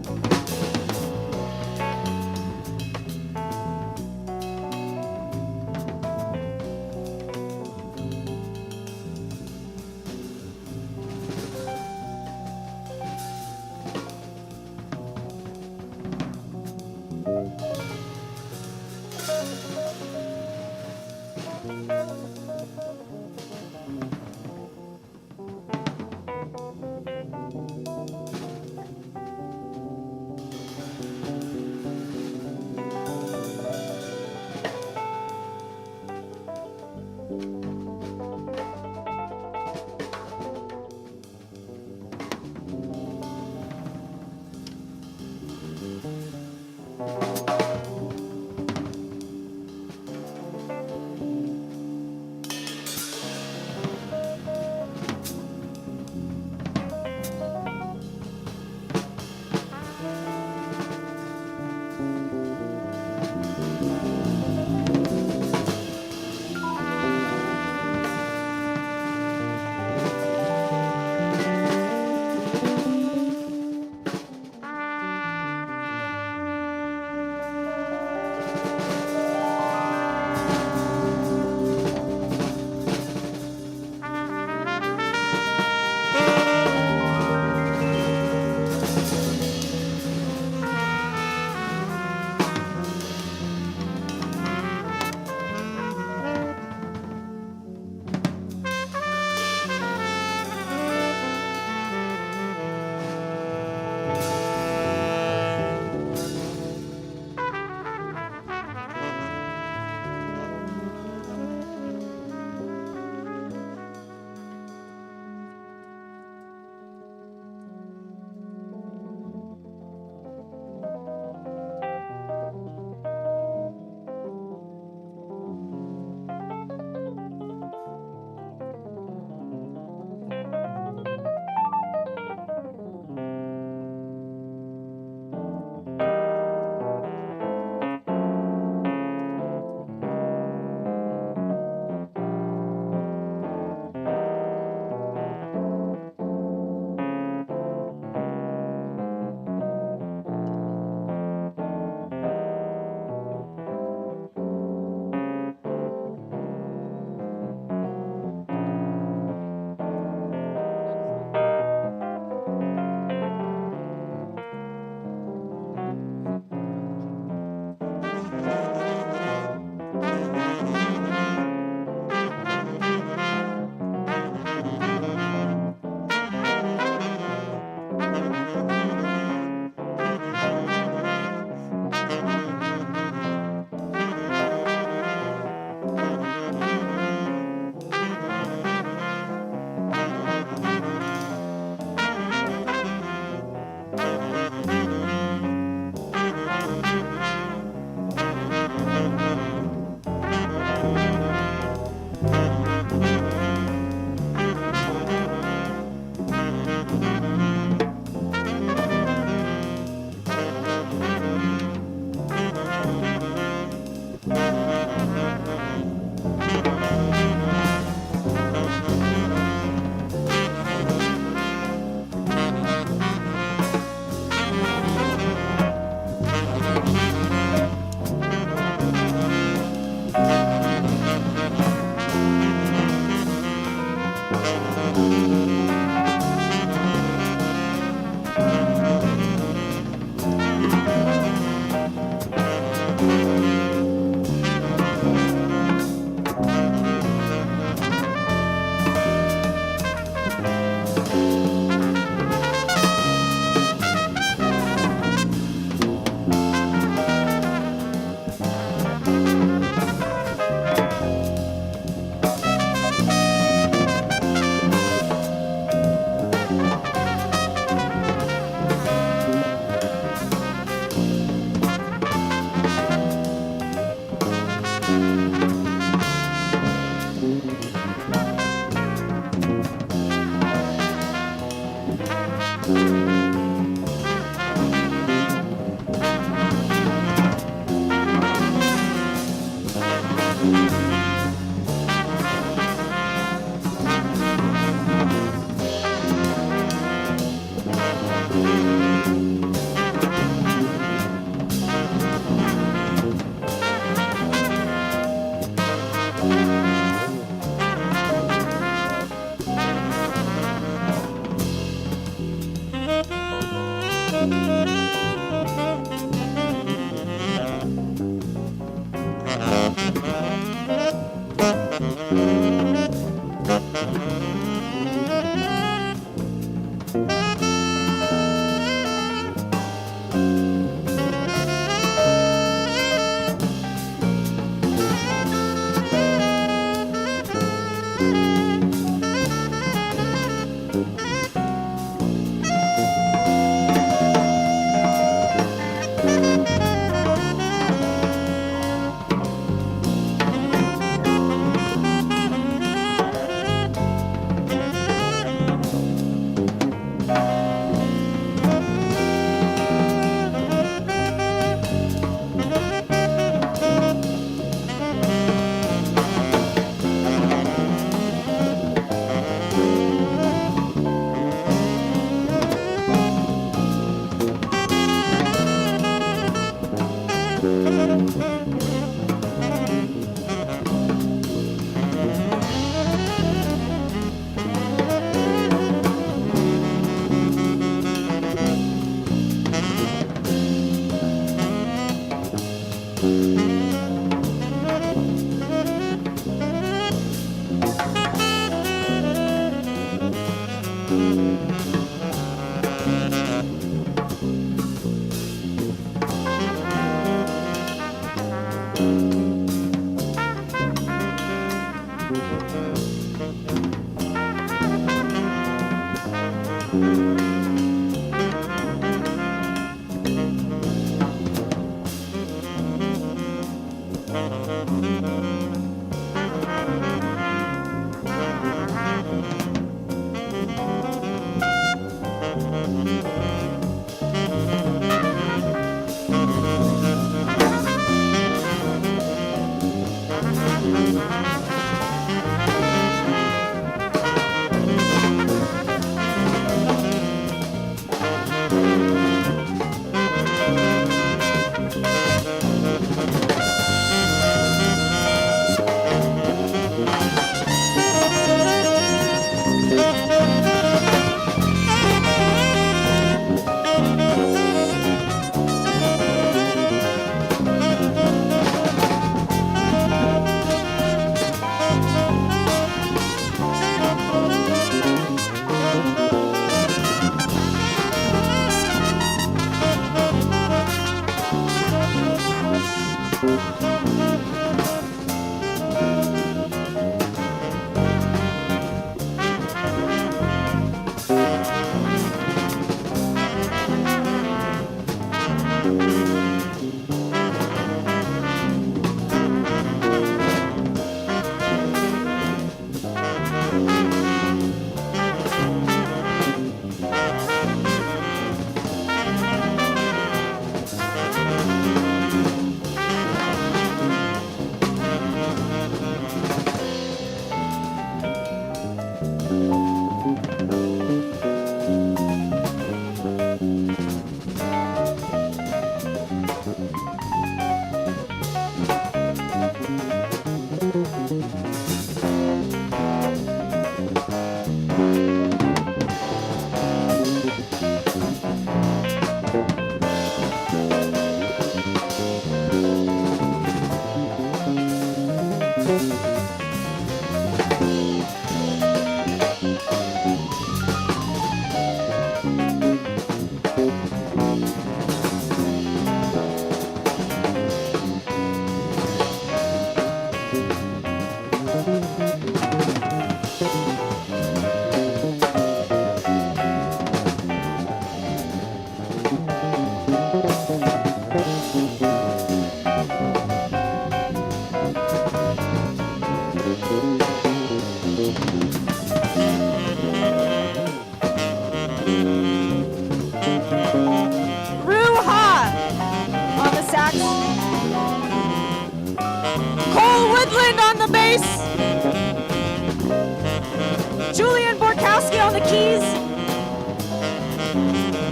Julian Borkowski on the keys.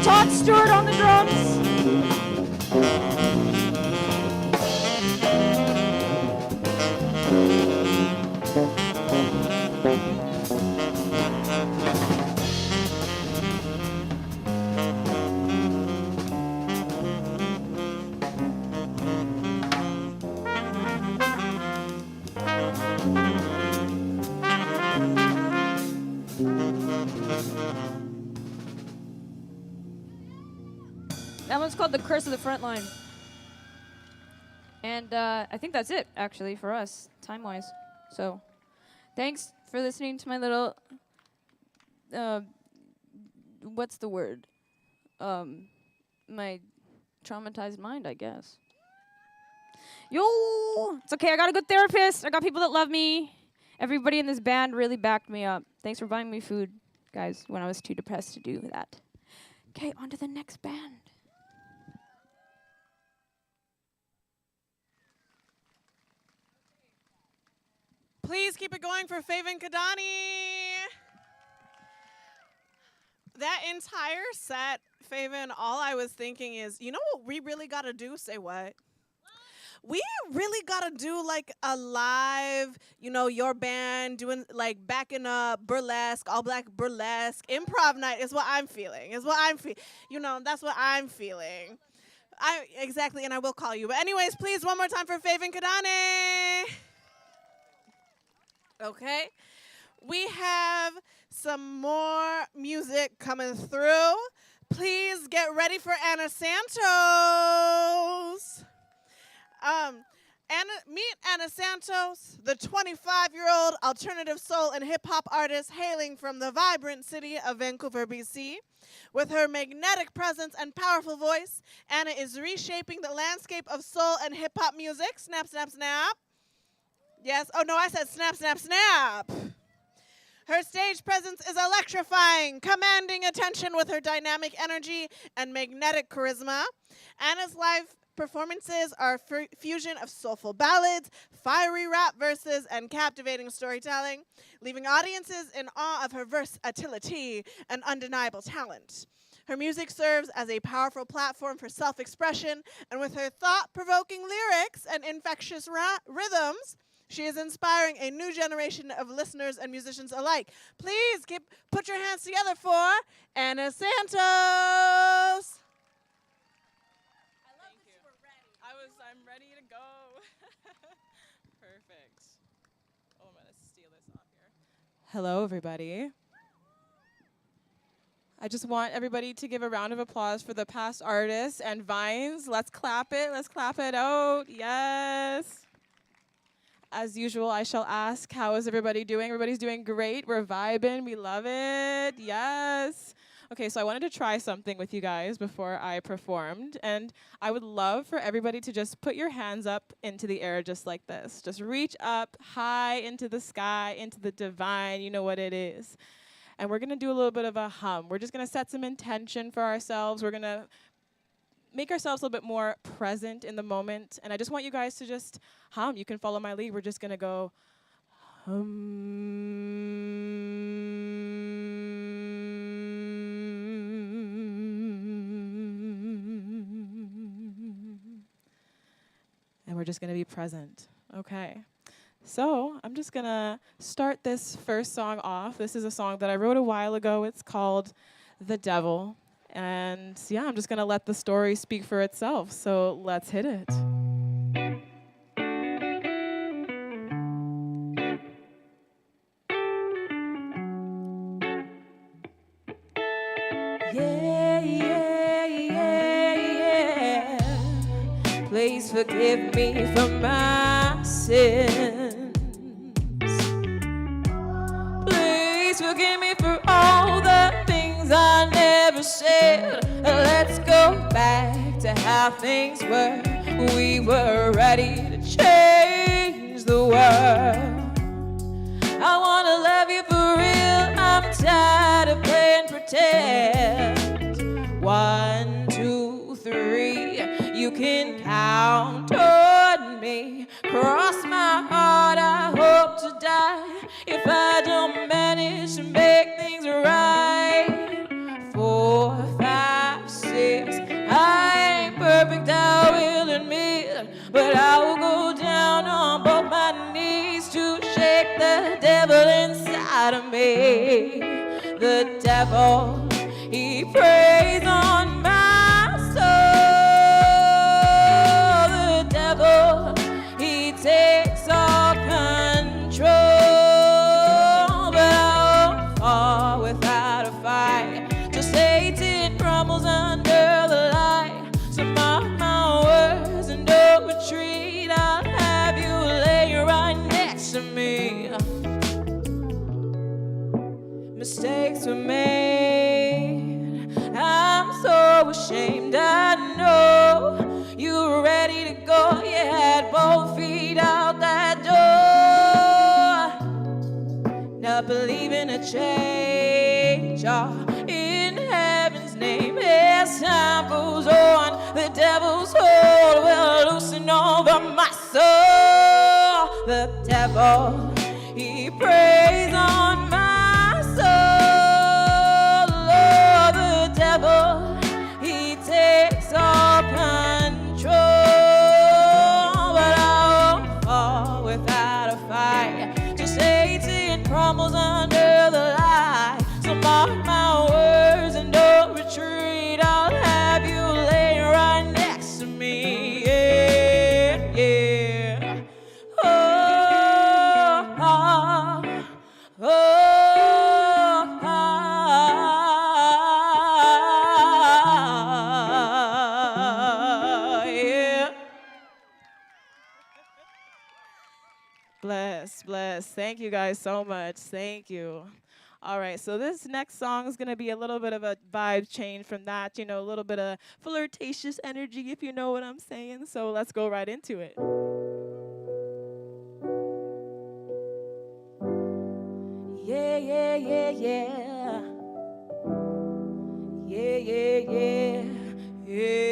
Todd Stewart on the drums. That one's called The Curse of the Frontline. And I think that's it, actually, for us, time-wise. So thanks for listening to my little, what's the word? My traumatized mind, I guess. Yo, it's okay, I got a good therapist. I got people that love me. Everybody in this band really backed me up. Thanks for buying me food, guys, when I was too depressed to do that. Okay, on to the next band. Please keep it going for Faven Kadani. That entire set, Faven, all I was thinking is, you know what we really got to do? Say what? We really got to do like a live, you know, your band doing like backing up burlesque, all black burlesque, improv night is what I'm feeling. Is what I'm feeling. You know, that's what I'm feeling. Exactly, and I will call you. But anyways, please, one more time for Faven Kadani. Okay. We have some more music coming through. Please get ready for Anna Santos. Meet Anna Santos, the 25-year-old alternative soul and hip-hop artist hailing from the vibrant city of Vancouver, BC. With her magnetic presence and powerful voice, Anna is reshaping the landscape of soul and hip-hop music. Snap, snap, snap. Yes. Oh, no, I said snap, snap, snap. Her stage presence is electrifying, commanding attention with her dynamic energy and magnetic charisma. Anna's live performances are a fusion of soulful ballads, fiery rap verses, and captivating storytelling, leaving audiences in awe of her versatility and undeniable talent. Her music serves as a powerful platform for self-expression, and with her thought-provoking lyrics and infectious rhythms, she is inspiring a new generation of listeners and musicians alike. Please put your hands together for Anna Santos. I'm ready to go. Perfect. Oh, I'm going to steal this off here. Hello, everybody. I just want everybody to give a round of applause for the past artists and vines. Let's clap it. Let's clap it out. Yes. As usual, I shall ask, how is everybody doing? Everybody's doing great. We're vibing. We love it. Yes. Okay, so I wanted to try something with you guys before I performed, and I would love for everybody to just put your hands up into the air just like this. Just reach up high into the sky, into the divine, you know what it is. And we're going to do a little bit of a hum. We're just going to set some intention for ourselves. We're going to make ourselves a little bit more present in the moment, and I just want you guys to just hum. You can follow my lead. We're just going to go and we're just going to be present. Okay. So I'm just going to start this first song off. This is a song that I wrote a while ago. It's called The Devil. And yeah, I'm just going to let the story speak for itself. So let's hit it. Yeah, yeah, yeah, yeah. Please forgive me for my sins. Please forgive me for all the things I never said. Let's go back to how things were. We were ready to change the world. I wanna love you for real. I'm tired of playing pretend. 1, 2, 3. You can count on me. Cross my heart, I hope to die if I don't manage to make things right. 4, 5, 6. I ain't perfect, I will admit, but I will go down on both my knees to shake the devil inside of me. The devil, he preys on my soul. The devil, he takes all control, but I won't fall without a fight. Just Satan crumbles under the light. So mark my words and don't retreat. I'll have you lay right next to me. Mistakes were made. I'm so ashamed. I know you were ready to go. You had both feet out that door. Not believing a change. In heaven's name, as time goes on, the devil's hold will loosen over my soul. The devil, he preys on my soul. Oh, the devil, he takes all control, but I won't fall without a fight. Just Satan crumbles under the light. So mark my words and don't retreat. I'll have you lay right next to me. Yeah, yeah. Oh, oh, oh, oh, yeah. 'Cause I won't fall without a fight. Just Satan crumbles under the light. So mark my words and don't retreat. I'll have you lay right next to me. Yeah, yeah. Oh, oh, oh, oh, oh, yeah. 'Cause I won't fall without a fight. Just Satan crumbles under the light. So mark my words and don't retreat. I'll have you lay right next to me. Yeah, yeah. Oh, oh, oh, oh, oh, oh, yeah. Thank you guys so much. Thank you. All right, so this next song is going to be a little bit of a vibe change from that, you know, a little bit of flirtatious energy, if you know what I'm saying. So let's go right into it. Yeah, yeah, yeah, yeah. Yeah, yeah, yeah, yeah.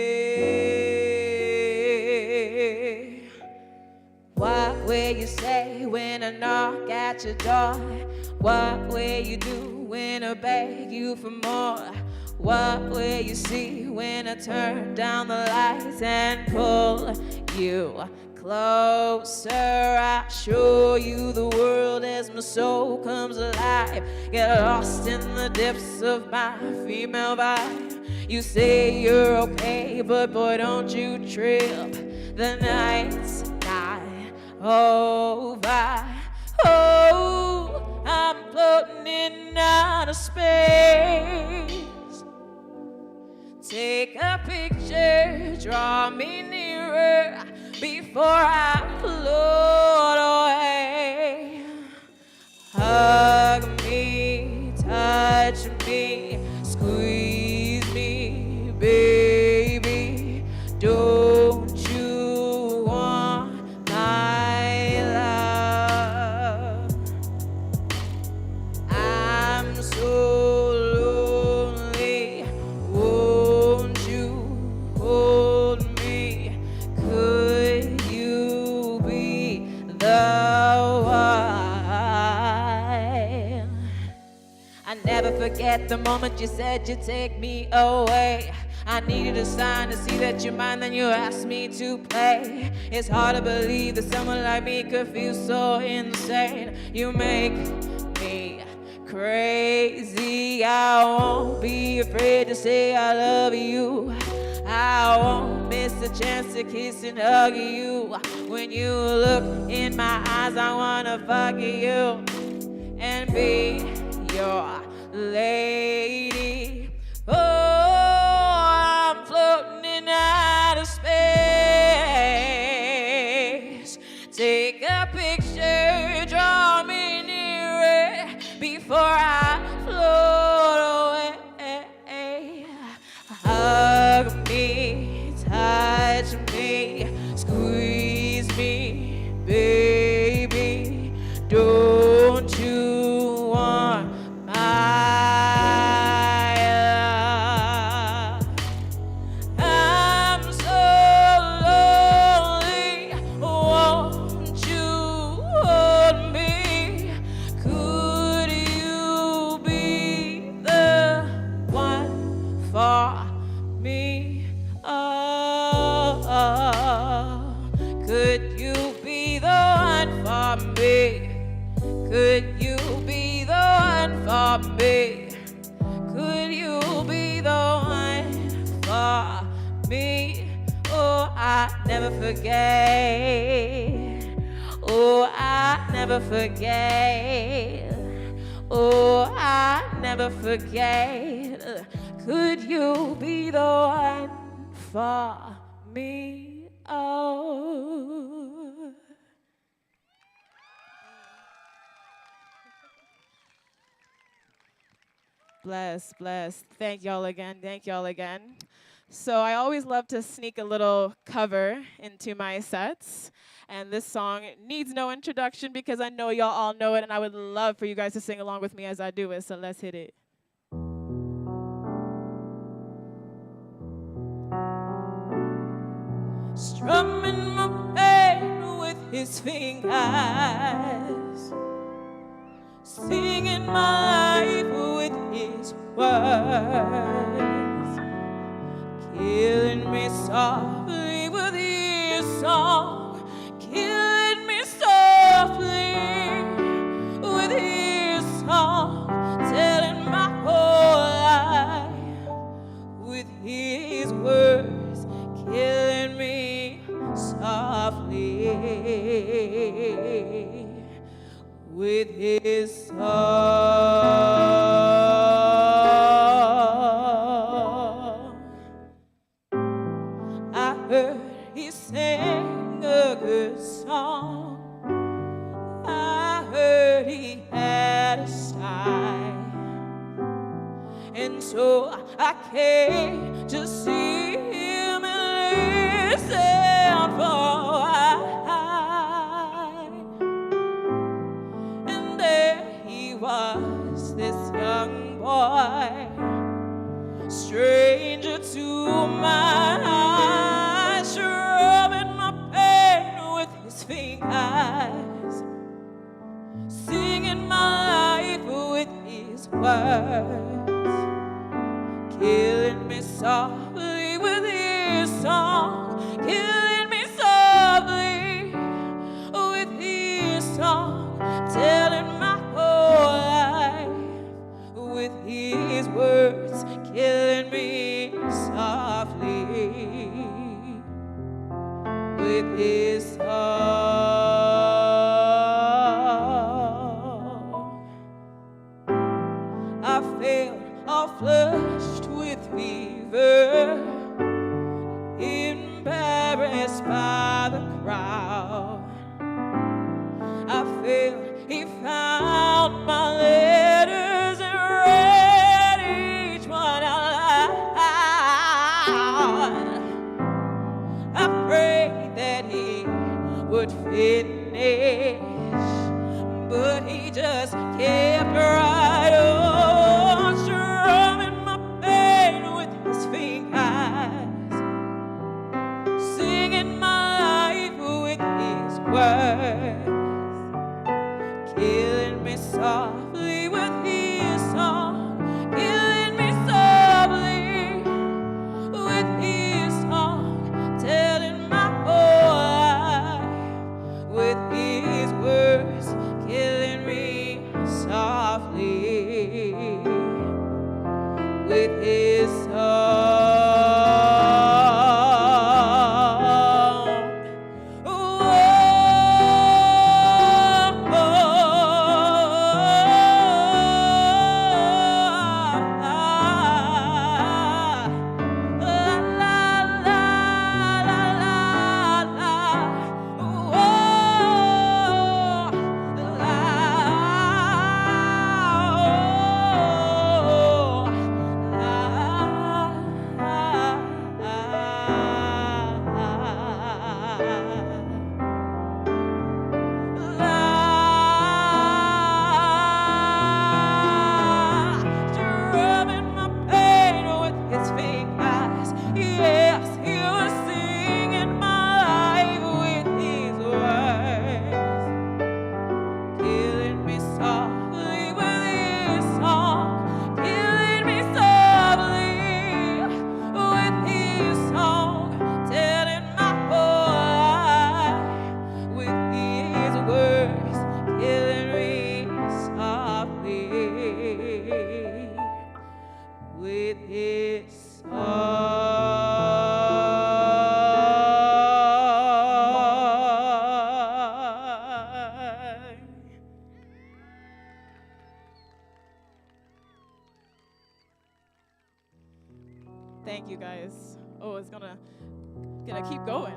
What will you say when I knock at your door? What will you do when I beg you for more? What will you see when I turn down the lights and pull you closer? I show you the world as my soul comes alive. Get lost in the depths of my female vibe. You say you're okay, but boy, don't you trip. The night's not over. Oh, I'm floating in outer space. Take a picture, draw me nearer before I float away. Hug me, touch me, squeeze me, baby. Don't you want my love? I'm so lonely. Won't you hold me? Could you be the one? I never forget the moment you said you'd take me away. I needed a sign to see that you're mine, then you asked me to play. It's hard to believe that someone like me could feel so insane. You make me crazy. I won't be afraid to say I love you. I won't miss a chance to kiss and hug you. When you look in my eyes, I wanna fuck you and be your lady. Oh, I'm floating in outer space. Take a picture, draw me nearer before I float away. Hug me, touch me, squeeze me, baby. Don't you want my love? I'm so lonely. Won't you hold me? Could you be the one for me? Oh, could you be the one for me? Could you be the one for me? Could you be the one for me? Oh, I never forget. Oh, I never forget. Oh, I never forget. Could you be the one for me? Oh. Bless, bless. Thank y'all again. Thank y'all again. So I always love to sneak a little cover into my sets. And this song needs no introduction because I know y'all all know it, and I would love for you guys to sing along with me as I do it. So let's hit it. Strumming my pain with his fingers, singing my life with his words, killing me softly with his song, killing me softly with his song, telling my whole life with his words, killing me softly with his song. I heard he sang a good song. I heard so I came to see him and listen for a while. And there he was, this young boy, stranger to my eyes, rubbing my pain with his fingers, singing my life with his words, killing me softly with his song, killing me softly with his song, telling my whole life with his words, killing me softly with his song. I felt all flushed with fever, embarrassed by the crowd. I felt he found my letters and read each one out loud. I prayed that he would finish, but he just kept right on, strumming my pain with his fingers, singing my life with his words, killing me softly with his song, killing me softly with his song, telling my whole life with his words, killing me softly with his song. Drumming my pain with his fingers, yes, he was singing my life with his words, killing me softly with his song, killing me softly with his song, telling my whole life with his words, killing me softly with his song. Thank you guys. Oh, it's gonna keep going.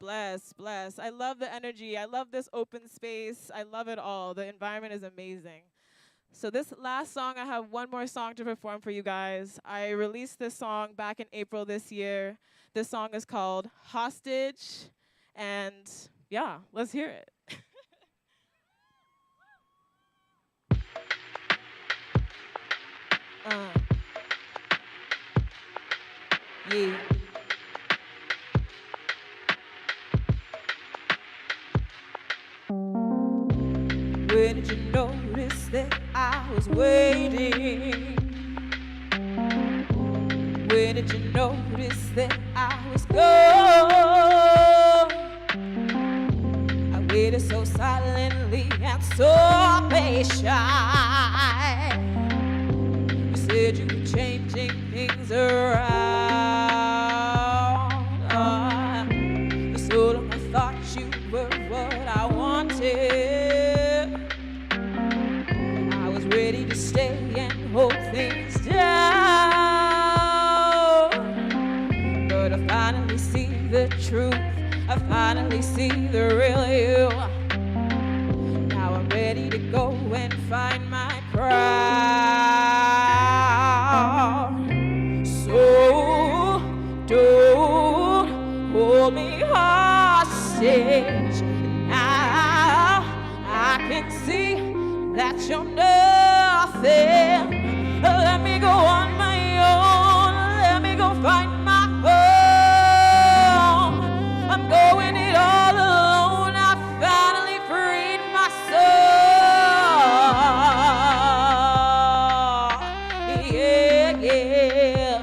Bless, bless. I love the energy. I love this open space. I love it all. The environment is amazing. So this last song, I have one more song to perform for you guys. I released this song back in April this year. This song is called Hostage. And yeah, let's hear it. Yeah. When did you notice that I was waiting? When did you notice that I was gone? I waited so silently and so patient. You said you were changing things around. So long I thought you were what I wanted. I was ready to stay and hold things down. But I finally see the truth. I finally see the real you. Now I'm ready to go and find my crown. can see that you're nothing. Let me go on my own. Let me go find my home. I'm going it all alone. I finally freed my soul. Yeah, yeah.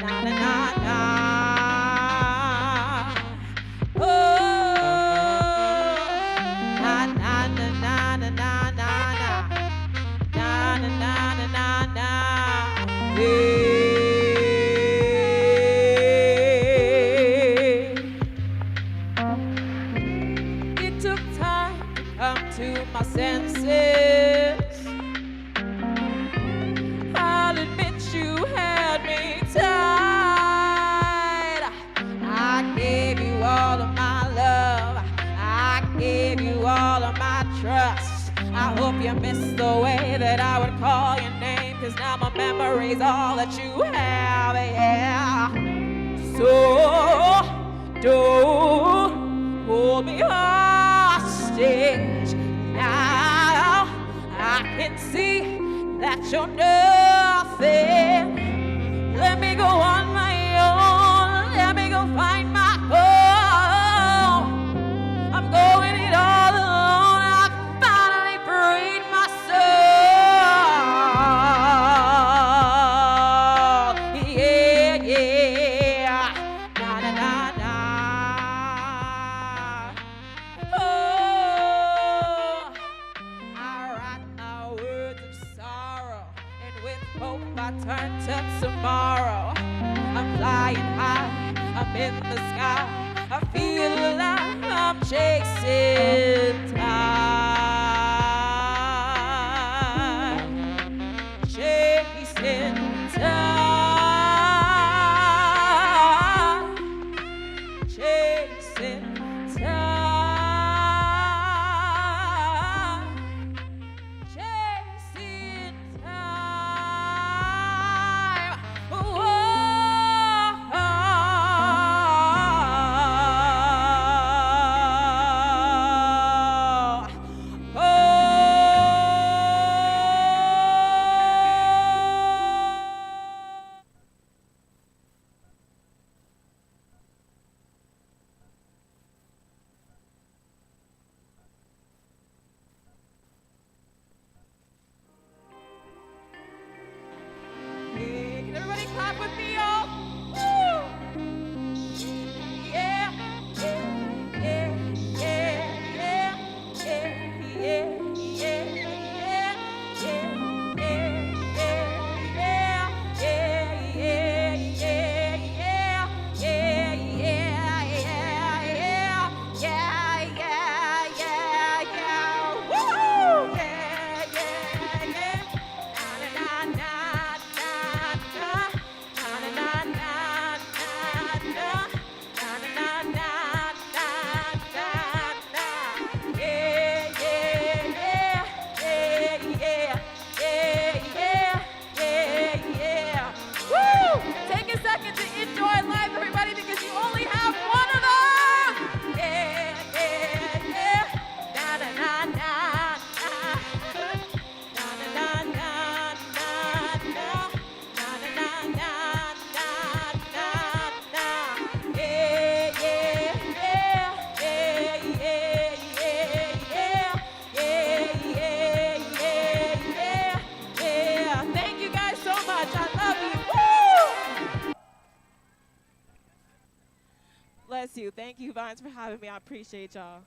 Na na na na. Oh, na na na na na na na na na na na na. It took time to come to my senses. I'll admit you had me tied. I gave you all of my love. I gave you all of my trust. I hope you missed the way that I would call your name, 'cause now my memory's all that you have, yeah. So don't hold me hostage now. I can see that you're nothing. Let me go on my own. Let me go find my home. I'm going it all alone. I finally freed my soul. Yeah, yeah. Na na na na. Oh, I write my words of sorrow, and with hope I turn to tomorrow. I'm flying high, I'm in the sky. I feel like I'm chasing time. Chasing time. Chasing time. Chasing time. Can everybody clap with me, y'all? Woo! Yeah, yeah, yeah, yeah, yeah, yeah, yeah, yeah, yeah, Take a second to enjoy life, everybody, because you only have one of them. Yeah, yeah, yeah. Na na na na na. Na na na na na na. Na na na na na na na. Yeah, yeah, yeah, yeah, yeah, yeah, yeah, yeah, yeah. Thank you guys so much. I love you. Woo! Bless you. Thank you, Vines, for having me. I appreciate y'all.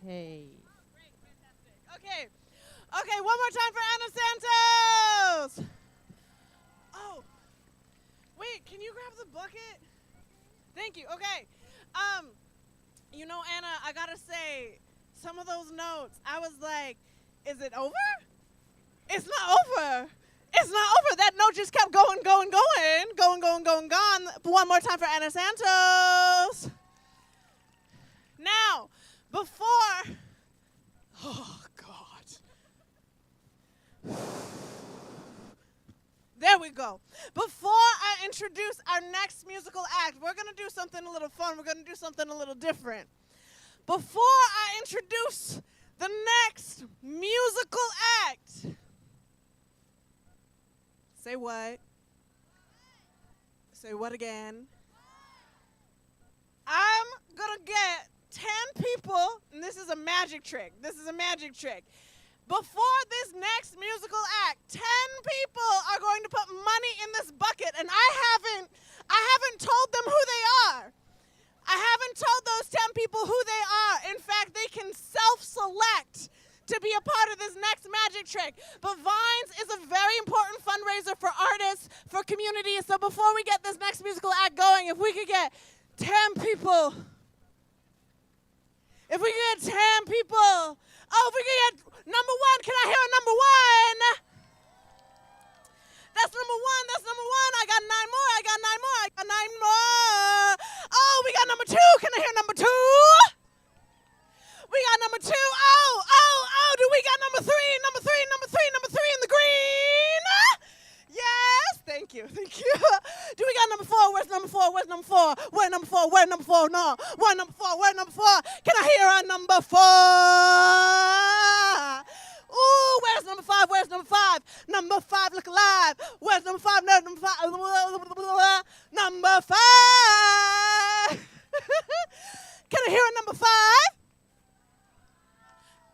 Hey. Okay. Okay, one more time for Anna Santos. Oh. Wait, can you grab the bucket? Thank you. Okay. You know, Anna, I gotta say, some of those notes, I was like, is it over? It's not over. It's not over. That note just kept going. One more time for Anna Santos. Before, oh God. There we go. Before I introduce our next musical act, we're going to do something a little fun. We're going to do something a little different. Before I introduce the next musical act, say what? Say what again? I'm going to get 10 people, and this is a magic trick. This is a magic trick. Before this next musical act, 10 people are going to put money in this bucket, and I haven't told them who they are. I haven't told those 10 people who they are. In fact, they can self-select to be a part of this next magic trick. But Vines is a very important fundraiser for artists, for communities. So before we get this next musical act going, if we could get 10 people. If we could get 10 people. Oh, if we could get number one. Can I hear a number one? That's number one. That's number one. I got 9 more. I got 9 more. I got 9 more. Oh, we got number two. Can I hear number two? We got number two. Oh, do we got number three? Number three in the green? Yes, thank you. Do we got number four? Where's number four? Where's number four? Where number four? Where number four? No. Where number four? Where number four? Can I hear a number four? Ooh, where's number five? Where's number five? Number five, look alive. Where's number five? No, number five. Number five. Can I hear a number five?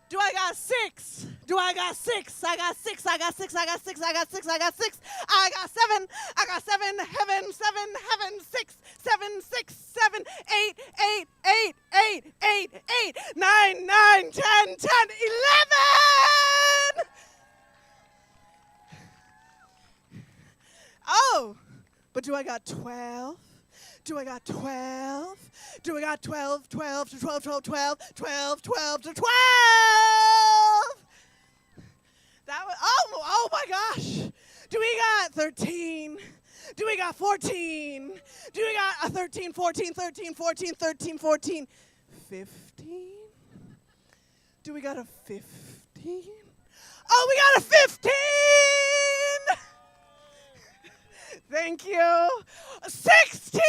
Do I got 6? Do I got 6? I got 6. I got 6. I got 6. I got 6. I got 6. I got 7. I got 7. Heaven. 6. 7. 6. 7. 8. 9. 10. 11. Oh, but do I got 12? Do I got 12? Do I got 12 to 12 to 12 to 12? That was, oh my gosh. Do we got 13? Do we got 14? Do we got a 13, 14, 13, 14, 13, 14, 15? Do we got a 15? Oh, we got a 15! Thank you. 16!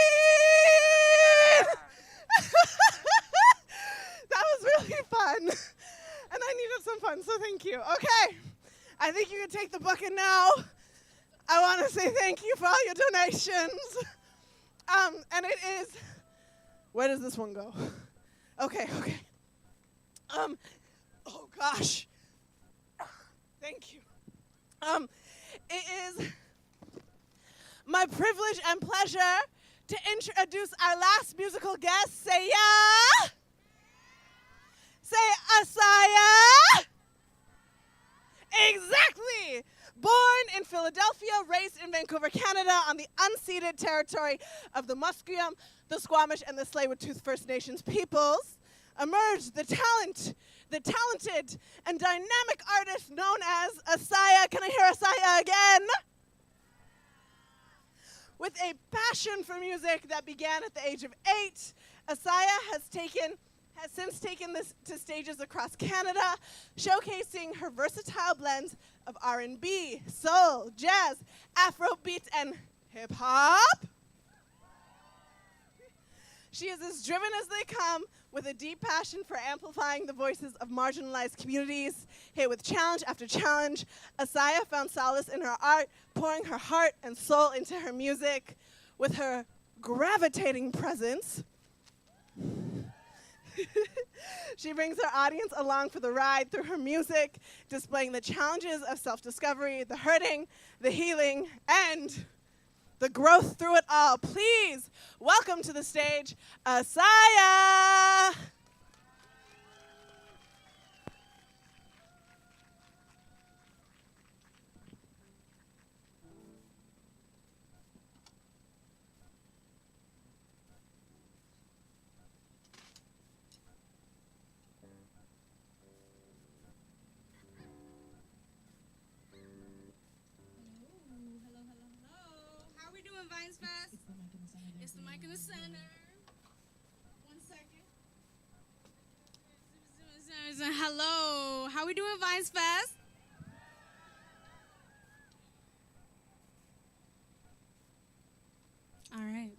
That was really fun. And I needed some fun, so thank you. Okay. I think you can take the bucket now. I want to say thank you for all your donations. And it is, where does this one go? Okay. Oh gosh. Thank you. It is my privilege and pleasure to introduce our last musical guest. Say yeah. Say Asaya. Exactly. Born in Philadelphia, raised in Vancouver, Canada, on the unceded territory of the Musqueam, the Squamish, and the Tsleil-Waututh First Nations peoples, emerged the talented and dynamic artist known as Asaya. Can I hear Asaya again? With a passion for music that began at the age of 8, Asaya has since taken this to stages across Canada, showcasing her versatile blends of R&B, soul, jazz, Afrobeat, and hip-hop. She is as driven as they come, with a deep passion for amplifying the voices of marginalized communities. Hit with challenge after challenge, Asaya found solace in her art, pouring her heart and soul into her music. With her gravitating presence, she brings her audience along for the ride through her music, displaying the challenges of self-discovery, the hurting, the healing, and the growth through it all. Please welcome to the stage, Asaya. Vines Fest. It's the mic in the center. 1 second. doing Vines Fest? All right.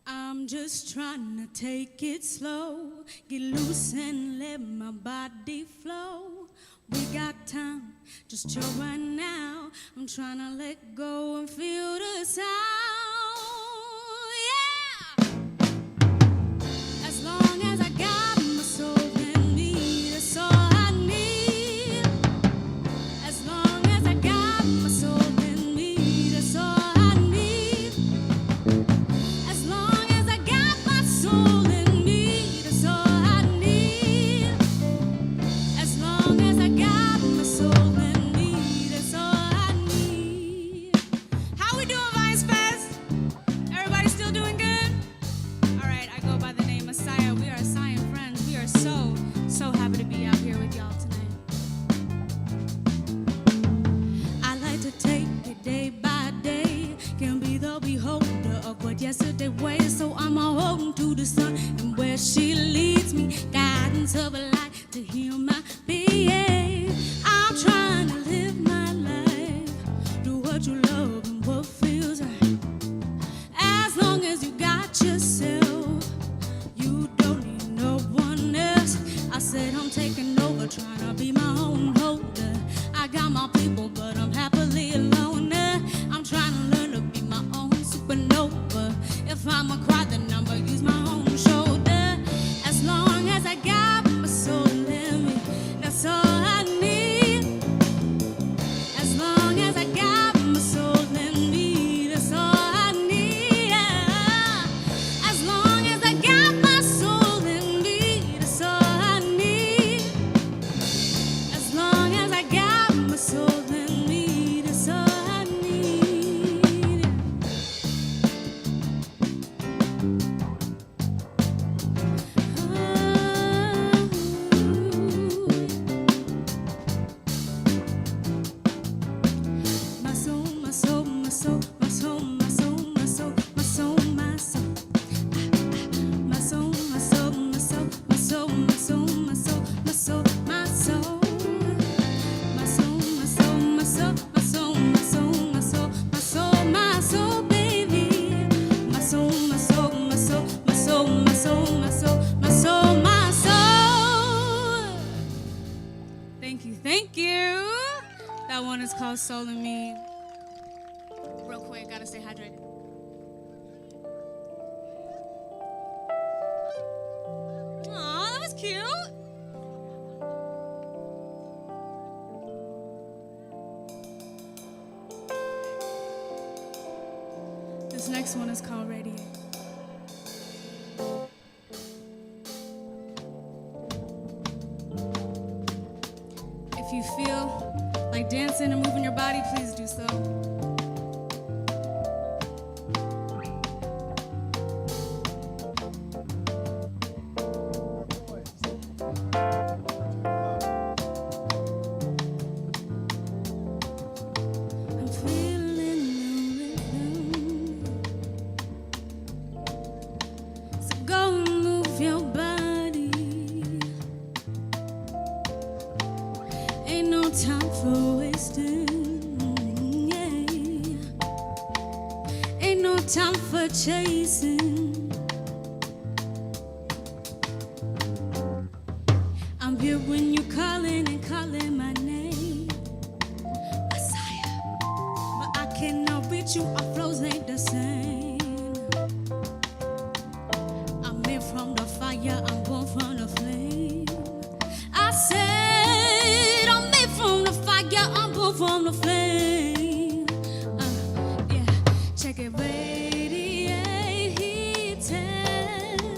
I'm just trying to take it slow, get loose and let my body flow. We got time, just chill right now. I'm trying to let go and feel the sound. Yeah! As long as I got my soul in me, that's all I need. As long as I got my soul in me, that's all I need. As long as I got my soul in me, that's all I need. As long as I got my soul in me, that's all I need. How we doing, Vines Fest? Everybody still doing good? All right, I go by the name Messiah. We are Science friends. We are so happy to be out here with y'all tonight. I like to take it day by day. Can be the beholder of what yesterday was. So I'm a holding to the sun and where she leads me, guidance of a light to heal my being. I'm trying to live my life, do what you love and what feels right. As long as you got yourself, you don't need no one else. I said I'm taking over, trying to be my own holder. I got my people, but I'm happily alone. I'm trying to learn to be my own supernova. If I'ma cry, then I'ma use my own shoulder. As long as I got my soul in me, that's all I need. As long as I got my soul in me, that's all I need. Yeah. As long as I got my soul in me, that's all I need. As long as I got my soul in me, that's all I need. My soul, my soul, my soul, my soul, my soul, my soul, my soul, my soul. My soul, my soul, my soul, my soul, my soul, my soul, my soul, my soul. My soul, my soul, my soul, my soul, my soul, my soul, my soul, my soul, baby. My soul, my soul, my soul, my soul, my soul, my soul, my soul, my soul. Thank you, thank you. That one is called Soul in Me. Real quick, gotta stay hydrated. Aw, that was cute. This next one is called Radiate. If you feel like dancing and moving your body, please do so. I'm feeling the rhythm. So go and move your body. Ain't no time for wasting. Yeah. Ain't no time for chasing. I'm here when you're calling and calling my name, Messiah. But I cannot reach you, our flows ain't the same. I'm made from the fire, I'm born from the flame. I said I'm made from the fire, I'm born from the flame. Yeah, check it, radiate, heated.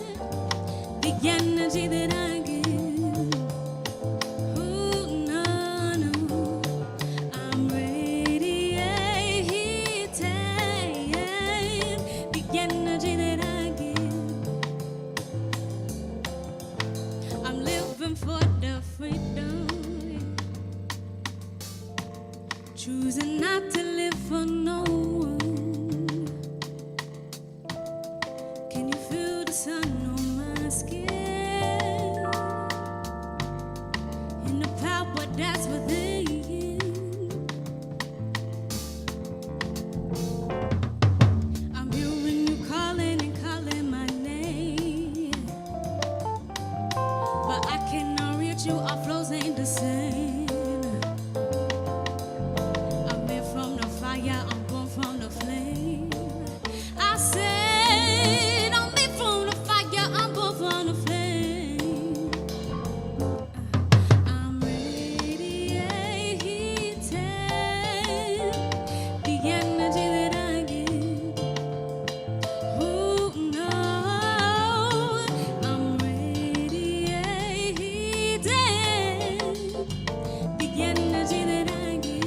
The energy that I give. Ooh, no, no. I'm radiate, heated. The energy that I give. I'm living for the freedom. Choosing not to live for no one. sun on my skin, and the power that's within. I'm hearing you calling and calling my name, but I cannot reach you. Our flows ain't the same. I'm made from the fire, I'm born from the flame. I said I'm made from the fire, I'm born from the flame. I'm radiating the energy that I give. Ooh, no, I'm radiating the energy that I give.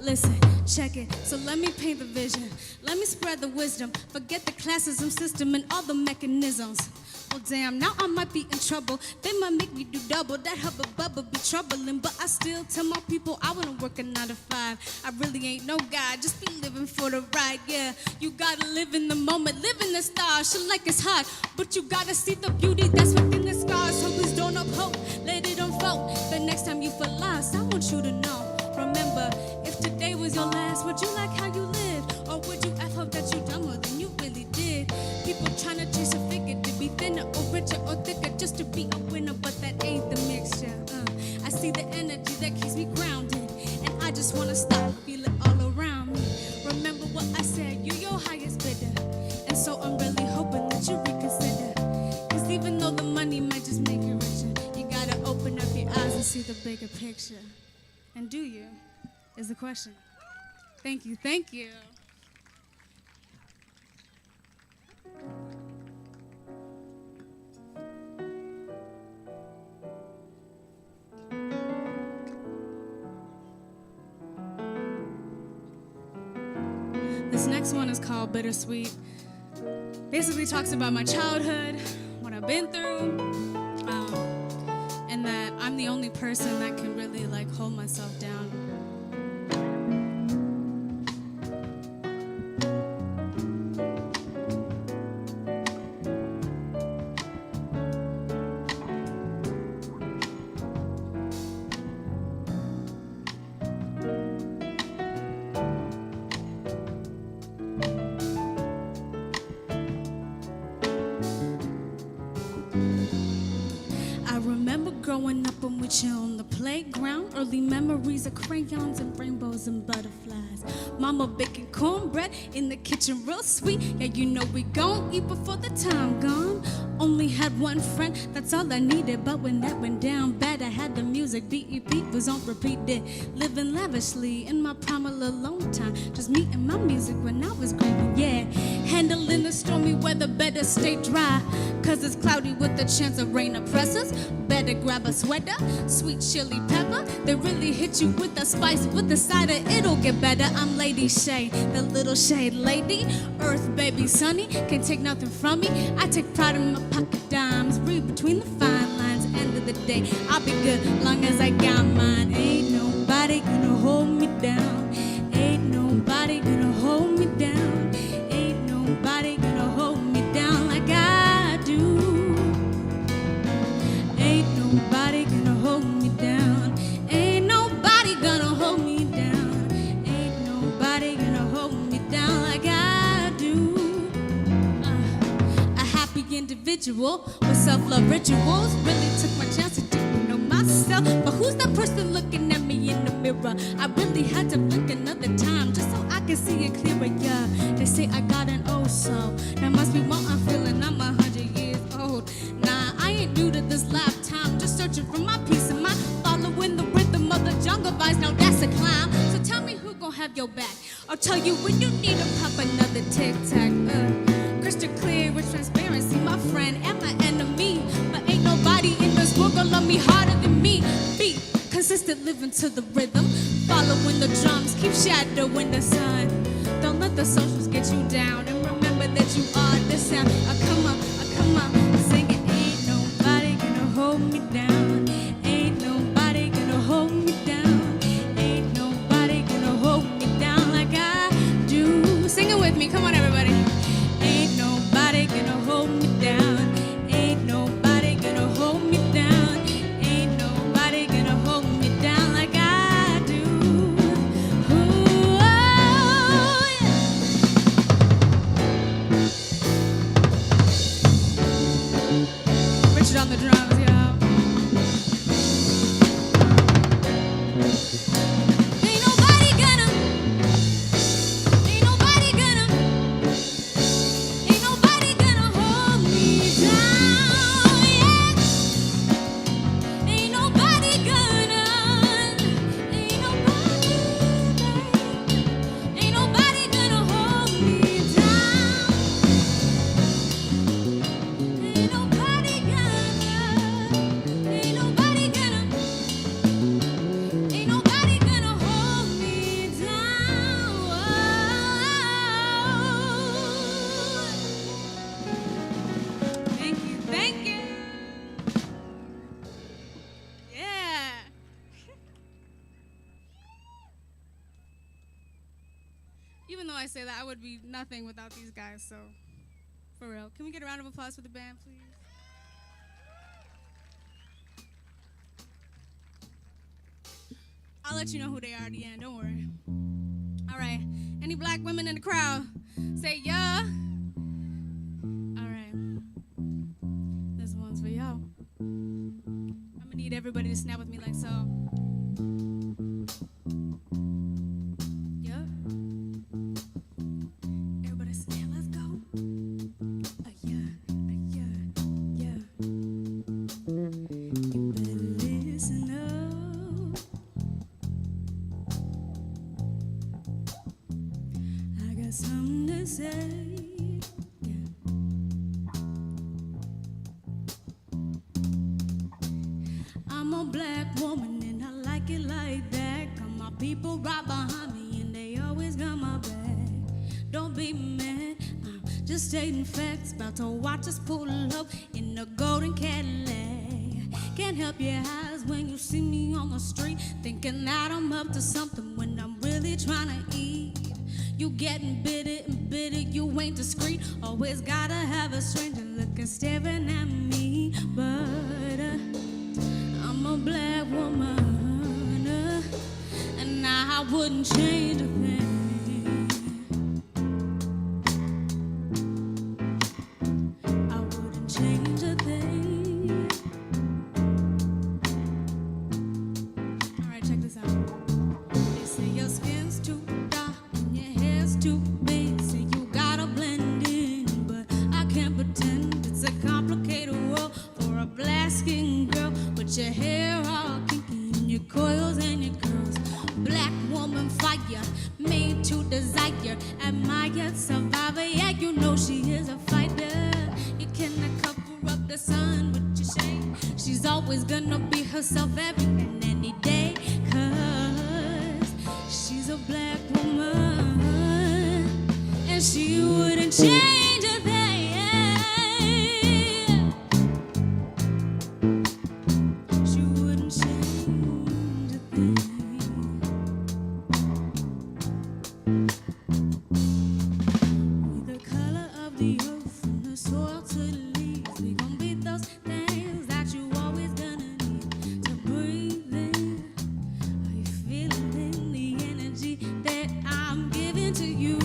Listen, check it. So let me paint the vision. Let me spread the wisdom. Forget the classism system and all the mechanisms. Oh damn, now I might be in trouble. They might make me do double. That hubba bubba be troubling, but I still tell my people I wanna work a 9 to 5. I really ain't no guy, just be living for the ride. Yeah, you gotta live in the moment, live in the stars. Shit like it's hot, but you gotta see the beauty that's within the scars. So please don't up hope, let it unfold. The next time you feel lost, I want you to know. Remember, if today was your last, would you like how you lived? Or would you F hope that you done more than you really did? People trying to chase a figure to be thinner or richer or thicker just to be a winner, but that ain't the mixture. I see the energy that keeps me grounded, and I just wanna stop, feel it all around me. Remember what I said, you're your highest bidder, and so I'm really hoping that you reconsider. Cause even though the money might just make you richer, you gotta open up your eyes and see the bigger picture. And do you, is the question. Thank you, thank you. This next one is called Bittersweet. Basically talks about my childhood, what I've been through, and that I'm the only person that can really like hold myself down. I remember growing up and we chill on the playground. Early memories of crayons and rainbows and butterflies. Mama baking cornbread in the kitchen real sweet. Yeah, you know we gon' eat before the time gone. Only had one friend, that's all I needed. But when that went down bad, I had the music. BEP was on repeat. Living lavishly in my prime alone time. Just me and my music when I was grieving, yeah. Handling the stormy weather, better stay dry. Cause it's cloudy with the chance of rain oppressors. Better grab a sweater, sweet chili pepper. They really hit you with the spice, with the cider, it'll get better. I'm Lady Shade, the little shade lady. Earth baby sunny, can't take nothing from me. I take pride in my pocket dimes, read between the fine lines. End of the day, I'll be good long as I got mine. Ain't nobody gonna hold me down. Ain't nobody gonna hold me down. Ain't nobody gonna hold me down like I do. Ain't nobody gonna hold me down. Ain't nobody gonna hold me down. Ain't nobody gonna hold me down like I do. A happy individual with self-love rituals. Really took my chance to didn't know myself. But who's that person looking at me in the mirror? I really had to blink another time just so I can see it clearer, yeah. They say I got an oh so. That must be what I'm feeling, I'm 100 years old. Nah, I ain't new to this lifetime. Just searching for my peace of mind. Following the rhythm of the jungle vibes, now that's a climb. So tell me who gon' have your back. I'll tell you when you need to pop another tic-tac. Crystal clear with transparency, my friend and my enemy. But ain't nobody in this world gonna love me harder than me. Be consistent, living to the rhythm. Following the drums, keep shadowing the sun. Don't let the socials get you down. And remember that you are the sound. Come on, sing it. Ain't nobody gonna hold me down. Ain't nobody gonna hold me down. Ain't nobody gonna hold me down like I do. Sing it with me, come on everybody. I say that I would be nothing without these guys, so for real. Can we get a round of applause for the band, please? I'll let you know who they are at the end, don't worry. All right, any black women in the crowd, say yeah. All right, this one's for y'all. I'm gonna need everybody to snap with me like so. Yeah. Everybody say, let's go. Yeah, yeah. You better listen up. I got something to say. I'm a black woman and I like it like that. Got my people right behind me and they always got my back. Don't be mad, I'm just stating facts. About to watch us pull up in a golden Cadillac. Can't help your eyes when you see me on the street, thinking that I'm up to something when I'm really trying to eat. You getting bitter and bitter, you ain't discreet. Always gotta have a stranger looking, staring at me. But I'm a black woman, and I wouldn't change a thing. I wouldn't change a thing. All right, check this out. They say your skin's too dark and your hair's too big, say you gotta blend in, but I can't pretend. It's a complicated world for a black-skinned girl with your hair all kinky and your coils and your curls. Black woman fire, made to desire, admire, survivor. Yeah, you know she is a fighter. You cannot cover up the sun with your shade. She's always gonna be herself every and any day, 'cause she's a black woman and she wouldn't change a thing. She wouldn't change a thing. The color of the earth, from the soil to the leaves, we gon' be those things that you always gonna need to breathe in. Are you feeling the energy that I'm giving to you?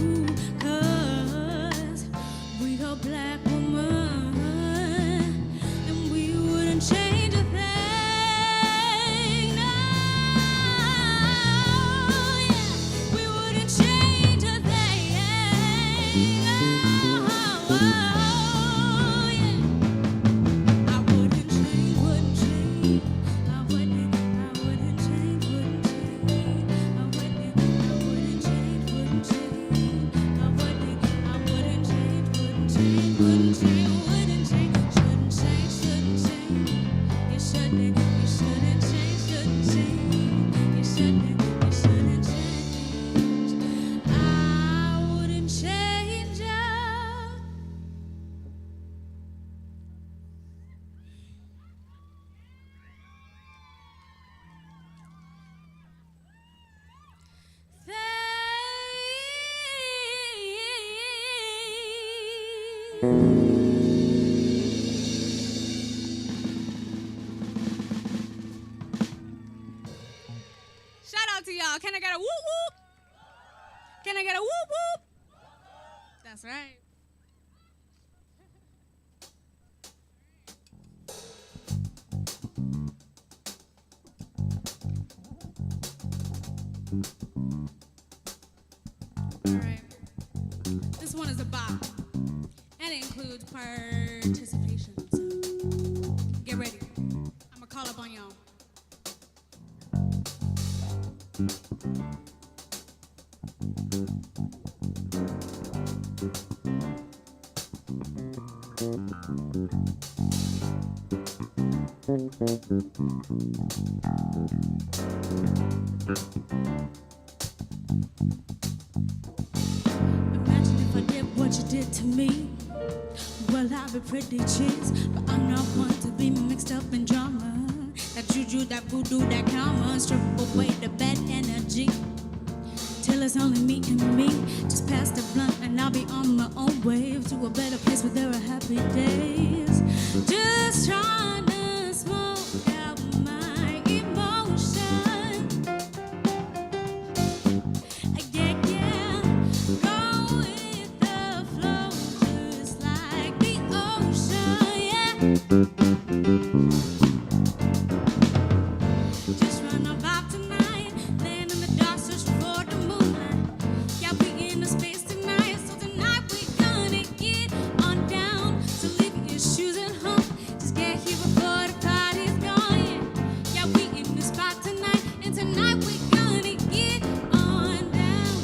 'Cause we a black woman, and we wouldn't change a thing. No, yeah, we wouldn't change a thing. Oh, yeah. I wouldn't change, wouldn't change. I wouldn't change, wouldn't change. I wouldn't change, wouldn't change. I wouldn't change, wouldn't change, wouldn't change, wouldn't change. Shouldn't change, shouldn't change. You shouldn't change, shouldn't change. You shouldn't change. I wouldn't change ya. Shout out to y'all. Can I get a whoop whoop? Can I get a whoop whoop? That's right. All right. This one is a bop, and it includes participation. So get ready. I'ma call up on y'all. Imagine if I did what you did to me. Well, I'd be pretty cheese, but I'm not one to be mixed up in drama. That juju, that voodoo, that karma, strip away the bad energy. till it's only me and me. Just pass the blunt and I'll be on my own wave to a better place where there are happy days. Just trying to smoke out my emotion. Yeah, yeah, go with the flow, just like the ocean, yeah. Just run a vibe tonight, laying in the dark, searching for the moonlight. Yeah, we in the space tonight, so tonight we gonna get on down. So leave your shoes at home, just get here before the party's gone. Yeah, we in the spot tonight, and tonight we gonna get on down,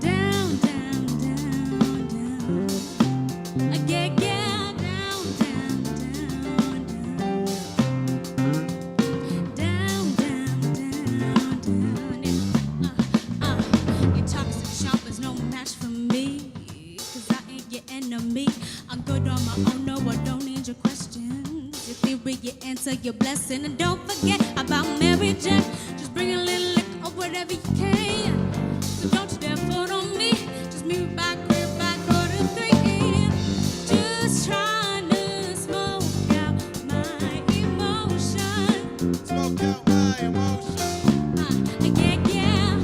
down, down, down. Yeah, yeah, down, down, your toxic sharp is no match for me, 'cause I ain't your enemy. I'm good on my own, no, I don't need your questions. Your theory, your answer, your blessing. And don't forget about Mary Jane. Just bring a little liquor or whatever you can. So don't you dare float on me. Just meet me back quarter three. Just trying to smoke out my emotion. Smoke out my emotion. Yeah, yeah.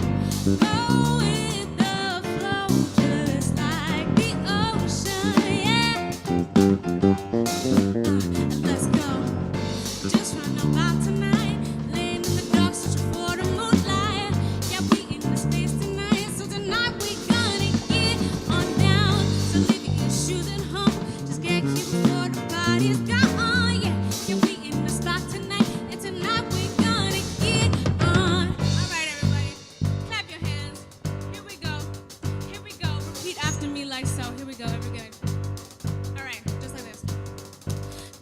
Go with the flow, just like the ocean, yeah. Let's go. Just run about tonight, laying in the dark, searching for the moonlight. Yeah, we in the space tonight, so tonight we gonna get on down. So leave your shoes at home, just get here before the party's gone. Yeah, yeah, we in the spot tonight, and tonight we gonna get on. All right, everybody, clap your hands. Here we go. Here we go. Repeat after me like so. Here we go. Everybody. All right, just like this.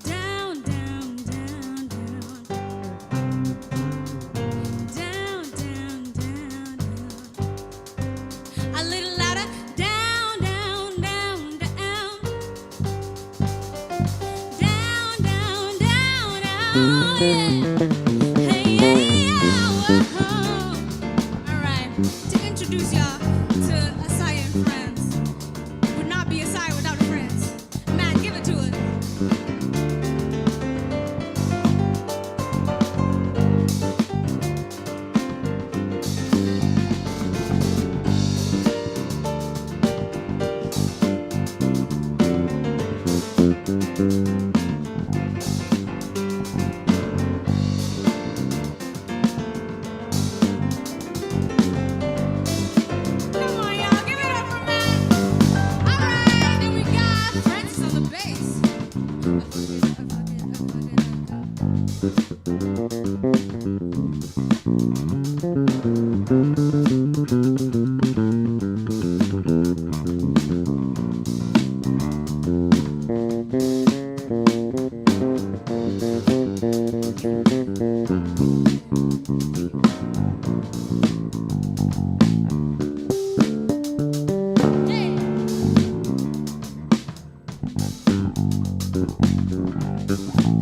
Down, down, down, down. Down, down, down, down. A little louder. Down, down, down, down. Down, down, down, down. Yeah. Hey, yeah, whoa. All right. To introduce y'all to Asai and Friends. Would not be Asai without friends. Matt, give it to us. Come on, y'all, give it up for Matt. All right, then we got Francis on the bass.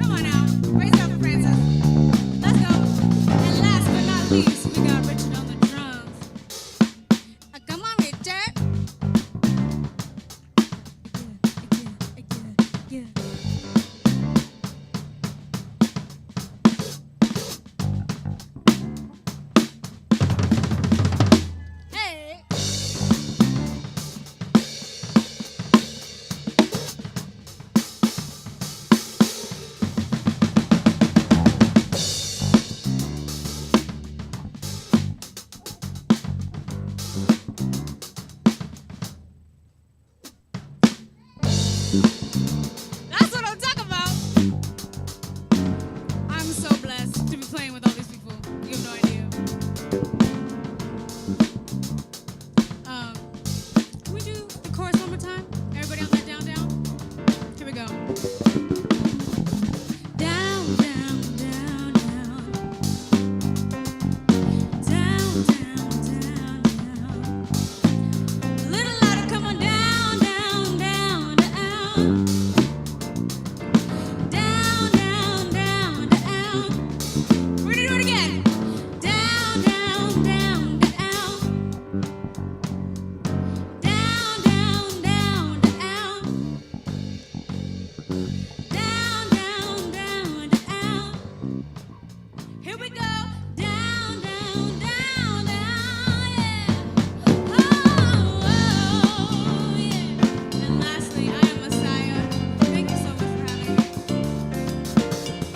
Come on now, raise it up for Francis. Let's go. And last but not least, we got Richard on the drums. Come on, Richard. Yeah. Hey.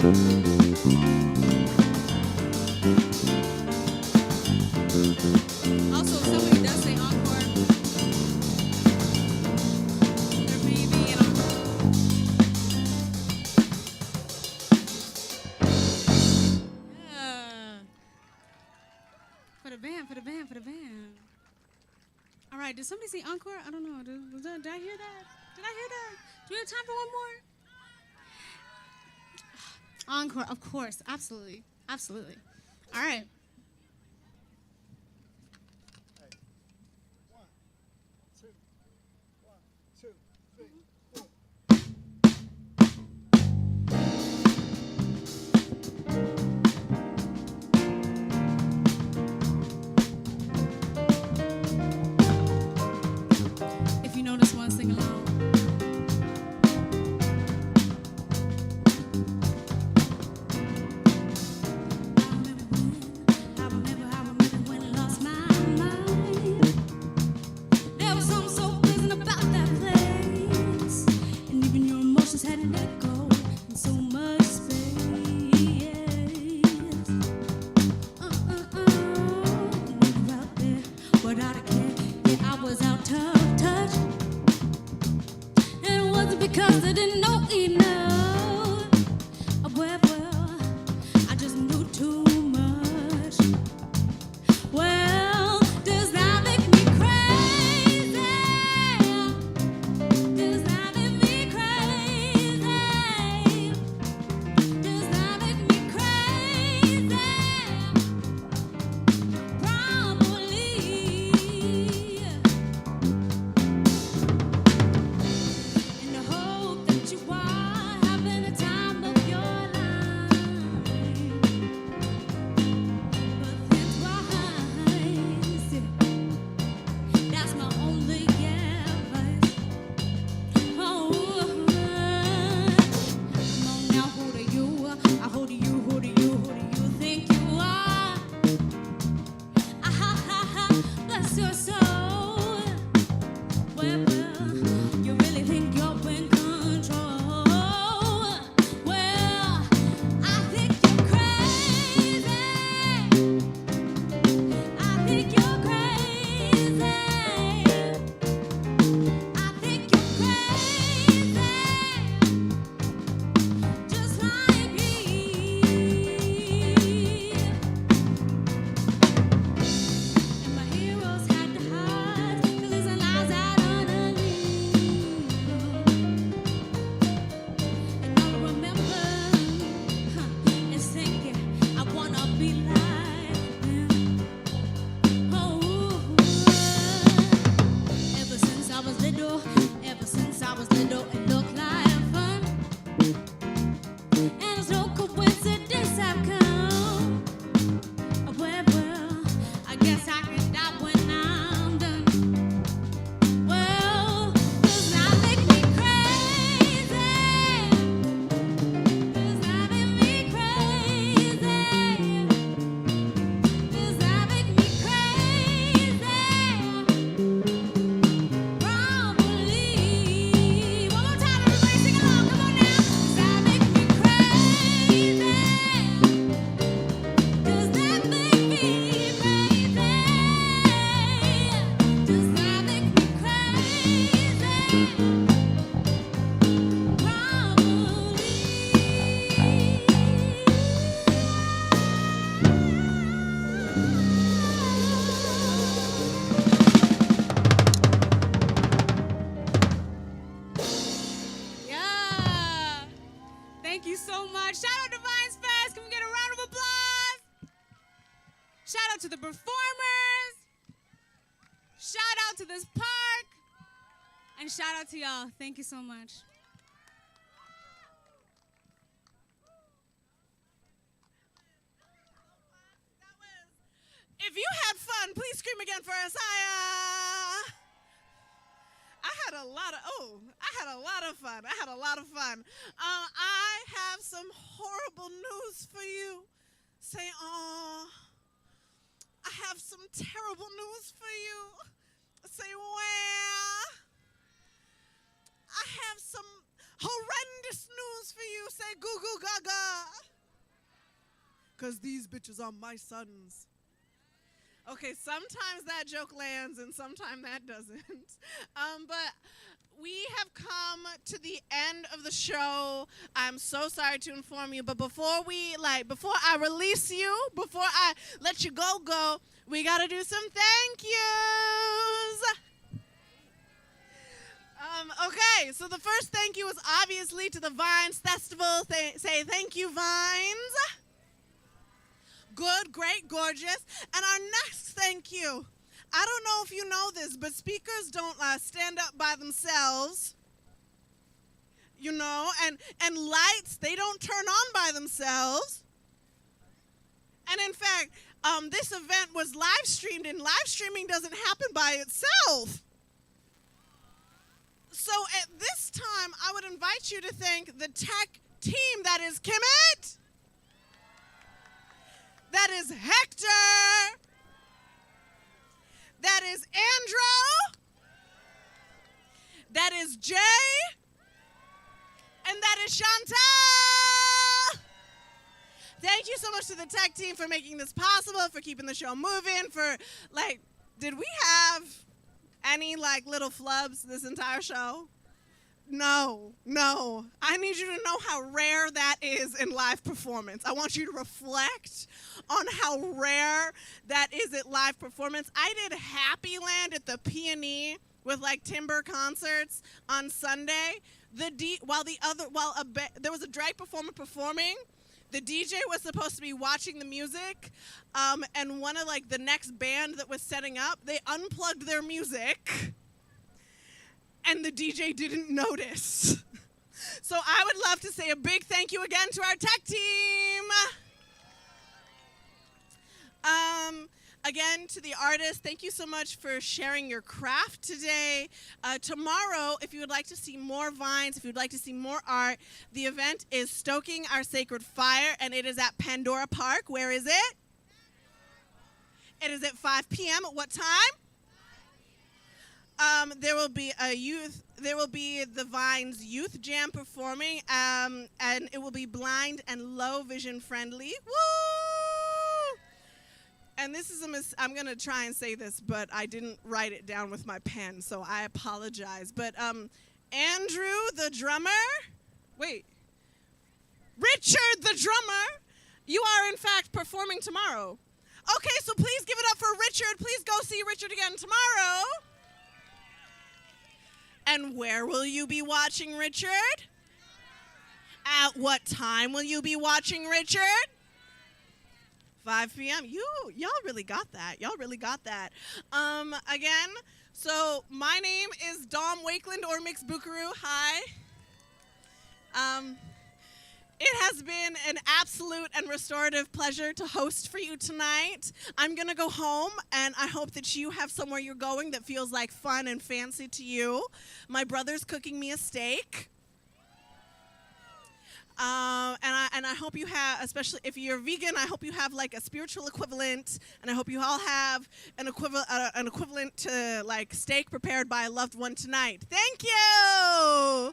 Also, if somebody does say encore, there may be an encore. Yeah. For the band, for the band, for the band. All right, did somebody say encore? I don't know. Did I hear that? Did I hear that? Do we have time for one more? Encore, of course. Absolutely. Absolutely. All right. If you know this one, sing along. I remember when I lost my mind. There was something so pleasant about that place, and even your emotions had an echo in so much space. We were out there without a care. Yeah, I was out of touch, and it wasn't because I didn't know enough. Well, I just knew too much. Well, does that make me crazy? Does that make me crazy? Does that make me crazy? Probably. In the hope that you are having a time of your life. But that's wise. That's my only advice. Oh, come on now, who do you? Who do you? Who do you? Who do you think you are? Bless your soul. Well, you really think you're in control? Well, I think you're crazy. I think you're crazy. I think you're crazy, just like me. And my heroes had to hide, 'cause there's a lies out underneath. And all I remember is thinking, I wanna be like them. Oh, ever since I was little, it looked like fun. And it's no coincidence I've come. Well, I guess I can die when I'm done. Well, does that make me crazy? Does that make me crazy? Does that make me crazy? Probably. One more time, everybody sing along. Come on now. Does that make me crazy? Does that make me crazy? Does that make me crazy? Yeah. Thank you so much. Shout out to Vines Fest. Can we get a round of applause? Shout out to the performers. Shout out to this park. And shout out to y'all. Thank you so much. If you had fun, please scream again for us. I had a lot of fun. I have some horrible news for you. Say, aw. I have some terrible news for you. Say, where? I have some horrendous news for you. Say, goo goo gaga. 'cause these bitches are my sons. Okay, sometimes that joke lands and sometimes that doesn't. But we have come to the end of the show. I'm so sorry to inform you, but before I release you, before I let you go, we gotta do some thank yous. Okay, so the first thank you is obviously to the Vines Festival. Say thank you, Vines. Good, great, gorgeous. And our next thank you. I don't know if you know this, but speakers don't stand up by themselves. You know, and lights, they don't turn on by themselves. And in fact, this event was live streamed, and live streaming doesn't happen by itself. So at this time, I would invite you to thank the tech team that is Kimmit, that is Hector, that is Andrew, that is Jay, and that is Chantal. Thank you so much to the tech team for making this possible, for keeping the show moving, for, did we have any, little flubs this entire show? No. I need you to know how rare that is in live performance. I want you to reflect on how rare that is at live performance. I did Happy Land at the Peony with Timber concerts on Sunday. While there was a drag performer performing, the DJ was supposed to be watching the music, and one of the next band that was setting up, they unplugged their music, and the DJ didn't notice. So I would love to say a big thank you again to our tech team. Again, to the artists, thank you so much for sharing your craft today. Tomorrow, if you would like to see more vines, if you would like to see more art, the event is Stoking Our Sacred Fire, and it is at Pandora Park. Where is it? It is at 5 p.m. At what time? There will be the Vines Youth Jam performing, and it will be blind and low vision friendly. Woo! And this is I'm going to try and say this, but I didn't write it down with my pen, so I apologize. But Andrew, the drummer, Richard, the drummer, you are in fact performing tomorrow. Okay, so please give it up for Richard. Please go see Richard again tomorrow. And where will you be watching Richard? At what time will you be watching Richard? 5 p.m. Y'all really got that. Again, so my name is Dom Wakeland or Mix Buckaroo. Hi. It has been an absolute and restorative pleasure to host for you tonight. I'm going to go home, and I hope that you have somewhere you're going that feels like fun and fancy to you. My brother's cooking me a steak. And I hope you have, especially if you're vegan, I hope you have a spiritual equivalent, and I hope you all have an equivalent to steak prepared by a loved one tonight. Thank you!